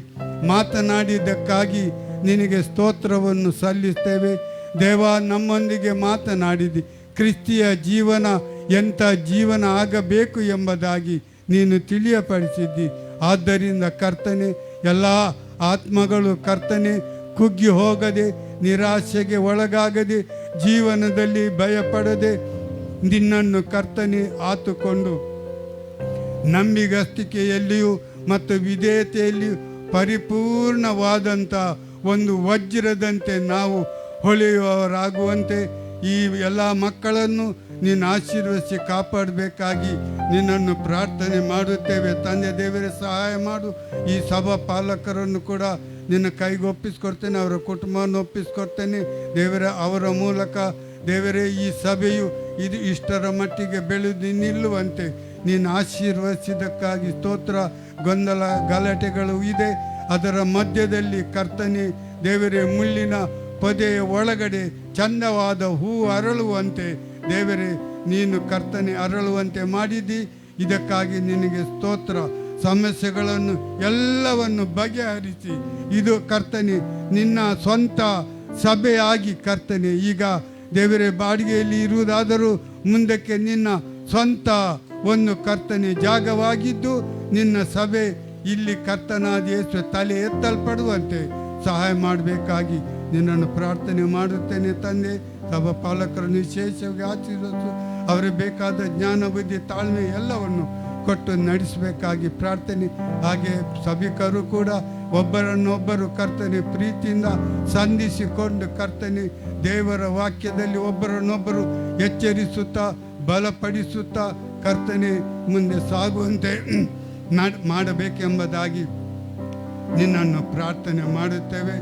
ಮಾತನಾಡಿದ್ದಕ್ಕಾಗಿ ನಿನಗೆ ಸ್ತೋತ್ರವನ್ನು ಸಲ್ಲಿಸ್ತೇವೆ. ದೇವ, ನಮ್ಮೊಂದಿಗೆ ಮಾತನಾಡಿದಿ. ಕ್ರಿಸ್ತಿಯ ಜೀವನ ಎಂಥ ಜೀವನ ಆಗಬೇಕು ಎಂಬುದಾಗಿ ನೀನು ತಿಳಿಯಪಡಿಸಿದ್ದಿ. ಆದ್ದರಿಂದ ಕರ್ತನೆ, ಎಲ್ಲ ಆತ್ಮಗಳು ಕರ್ತನೆ ಕುಗ್ಗಿ ಹೋಗದೆ, ನಿರಾಶೆಗೆ ಒಳಗಾಗದೆ, ಜೀವನದಲ್ಲಿ ಭಯಪಡದೆ ನಿನ್ನನ್ನು ಕರ್ತನೆ ಆತುಕೊಂಡು ನಂಬಿಗಸ್ತಿಕೆಯಲ್ಲಿಯೂ ಮತ್ತು ವಿಧೇಯತೆಯಲ್ಲಿಯೂ ಪರಿಪೂರ್ಣವಾದಂಥ ಒಂದು ವಜ್ರದಂತೆ ನಾವು ಹೊಳೆಯುವವರಾಗುವಂತೆ ಈ ಎಲ್ಲ ಮಕ್ಕಳನ್ನು ನೀನು ಆಶೀರ್ವದಿಸಿ ಕಾಪಾಡಬೇಕಾಗಿ ನಿನ್ನನ್ನು ಪ್ರಾರ್ಥನೆ ಮಾಡುತ್ತೇವೆ. ತಂದೆ ದೇವರೇ, ಸಹಾಯ ಮಾಡು. ಈ ಸಭಾ ಪಾಲಕರನ್ನು ಕೂಡ ನಿನ್ನ ಕೈಗೊಪ್ಪಿಸ್ಕೊಡ್ತೇನೆ, ಅವರ ಕುಟುಂಬವನ್ನು ಒಪ್ಪಿಸ್ಕೊಡ್ತೇನೆ. ದೇವರೇ, ಅವರ ಮೂಲಕ ದೇವರೇ ಈ ಸಭೆಯು ಇಷ್ಟರ ಮಟ್ಟಿಗೆ ಬೆಳೆದು ನಿಲ್ಲುವಂತೆ ನೀನು ಆಶೀರ್ವದಿಸಿದ್ದಕ್ಕಾಗಿ ಸ್ತೋತ್ರ. ಗೊಂದಲ ಗಲಾಟೆಗಳು ಇದೆ, ಅದರ ಮಧ್ಯದಲ್ಲಿ ಕರ್ತನೆ ದೇವರೇ, ಮುಳ್ಳಿನ ಪೊದೆಯ ಒಳಗಡೆ ಚಂದವಾದ ಹೂವು ಅರಳುವಂತೆ ದೇವರೇ ನೀನು ಕರ್ತನೆ ಅರಳುವಂತೆ ಮಾಡಿದ್ದಿ. ಇದಕ್ಕಾಗಿ ನಿನಗೆ ಸ್ತೋತ್ರ. ಸಮಸ್ಯೆಗಳನ್ನು ಎಲ್ಲವನ್ನು ಬಗೆಹರಿಸಿ ಇದು ಕರ್ತನೆ ನಿನ್ನ ಸ್ವಂತ ಸಭೆಯಾಗಿ ಕರ್ತನೆ ಈಗ ದೇವರೇ ಬಾಡಿಗೆಯಲ್ಲಿ ಇರುವುದಾದರೂ ಮುಂದಕ್ಕೆ ನಿನ್ನ ಸ್ವಂತ ಒಂದು ಕರ್ತನೆ ಜಾಗವಾಗಿದ್ದು ನಿನ್ನ ಸಭೆ ಇಲ್ಲಿ ಕರ್ತನಾದ ಯೇಸು ತಲೆ ಎತ್ತಲ್ಪಡುವಂತೆ ಸಹಾಯ ಮಾಡಬೇಕಾಗಿ ನಿನ್ನನ್ನು ಪ್ರಾರ್ಥನೆ ಮಾಡುತ್ತೇನೆ. ತಂದೆ, ಸಭಾ ಪಾಲಕರನ್ನು ವಿಶೇಷವಾಗಿ ಆಶೀರ್ವದಿಸು. ಅವರಿಗೆ ಬೇಕಾದ ಜ್ಞಾನ, ಬುದ್ಧಿ, ತಾಳ್ಮೆ ಎಲ್ಲವನ್ನು ಕೊಟ್ಟು ನಡೆಸಬೇಕಾಗಿ ಪ್ರಾರ್ಥನೆ. ಹಾಗೆ ಸಭಿಕರು ಕೂಡ ಒಬ್ಬರನ್ನೊಬ್ಬರು ಕರ್ತನೆ ಪ್ರೀತಿಯಿಂದ ಸಂಧಿಸಿಕೊಂಡು ಕರ್ತನೆ ದೇವರ ವಾಕ್ಯದಲ್ಲಿ ಒಬ್ಬರನ್ನೊಬ್ಬರು ಎಚ್ಚರಿಸುತ್ತಾ ಬಲಪಡಿಸುತ್ತಾ ಕರ್ತನೆ ಮುಂದೆ ಸಾಗುವಂತೆ ಮಾಡಬೇಕೆಂಬುದಾಗಿ ನಿನ್ನನ್ನು ಪ್ರಾರ್ಥನೆ ಮಾಡುತ್ತೇವೆ.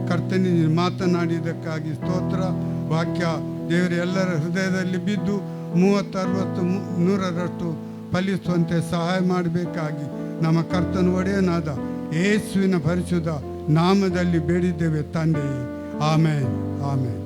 ಕರ್ತನೆ, ನೀನು ಮಾತನಾಡಿದ್ದಕ್ಕಾಗಿ ಸ್ತೋತ್ರ. ವಾಕ್ಯ ದೇವರ ಎಲ್ಲರ ಹೃದಯದಲ್ಲಿ ಬಿದ್ದು 30, 60, 100ರಷ್ಟು ಫಲಿಸುವಂತೆ ಸಹಾಯ ಮಾಡಬೇಕಾಗಿ ನಮ್ಮ ಕರ್ತನ ಒಡೆಯನಾದ ಯೇಸುವಿನ ಪರಿಶುದ್ಧ ನಾಮದಲ್ಲಿ ಬೇಡಿದ್ದೇವೆ ತಂದೆಯೇ. ಆಮೇನ್, ಆಮೇನ್.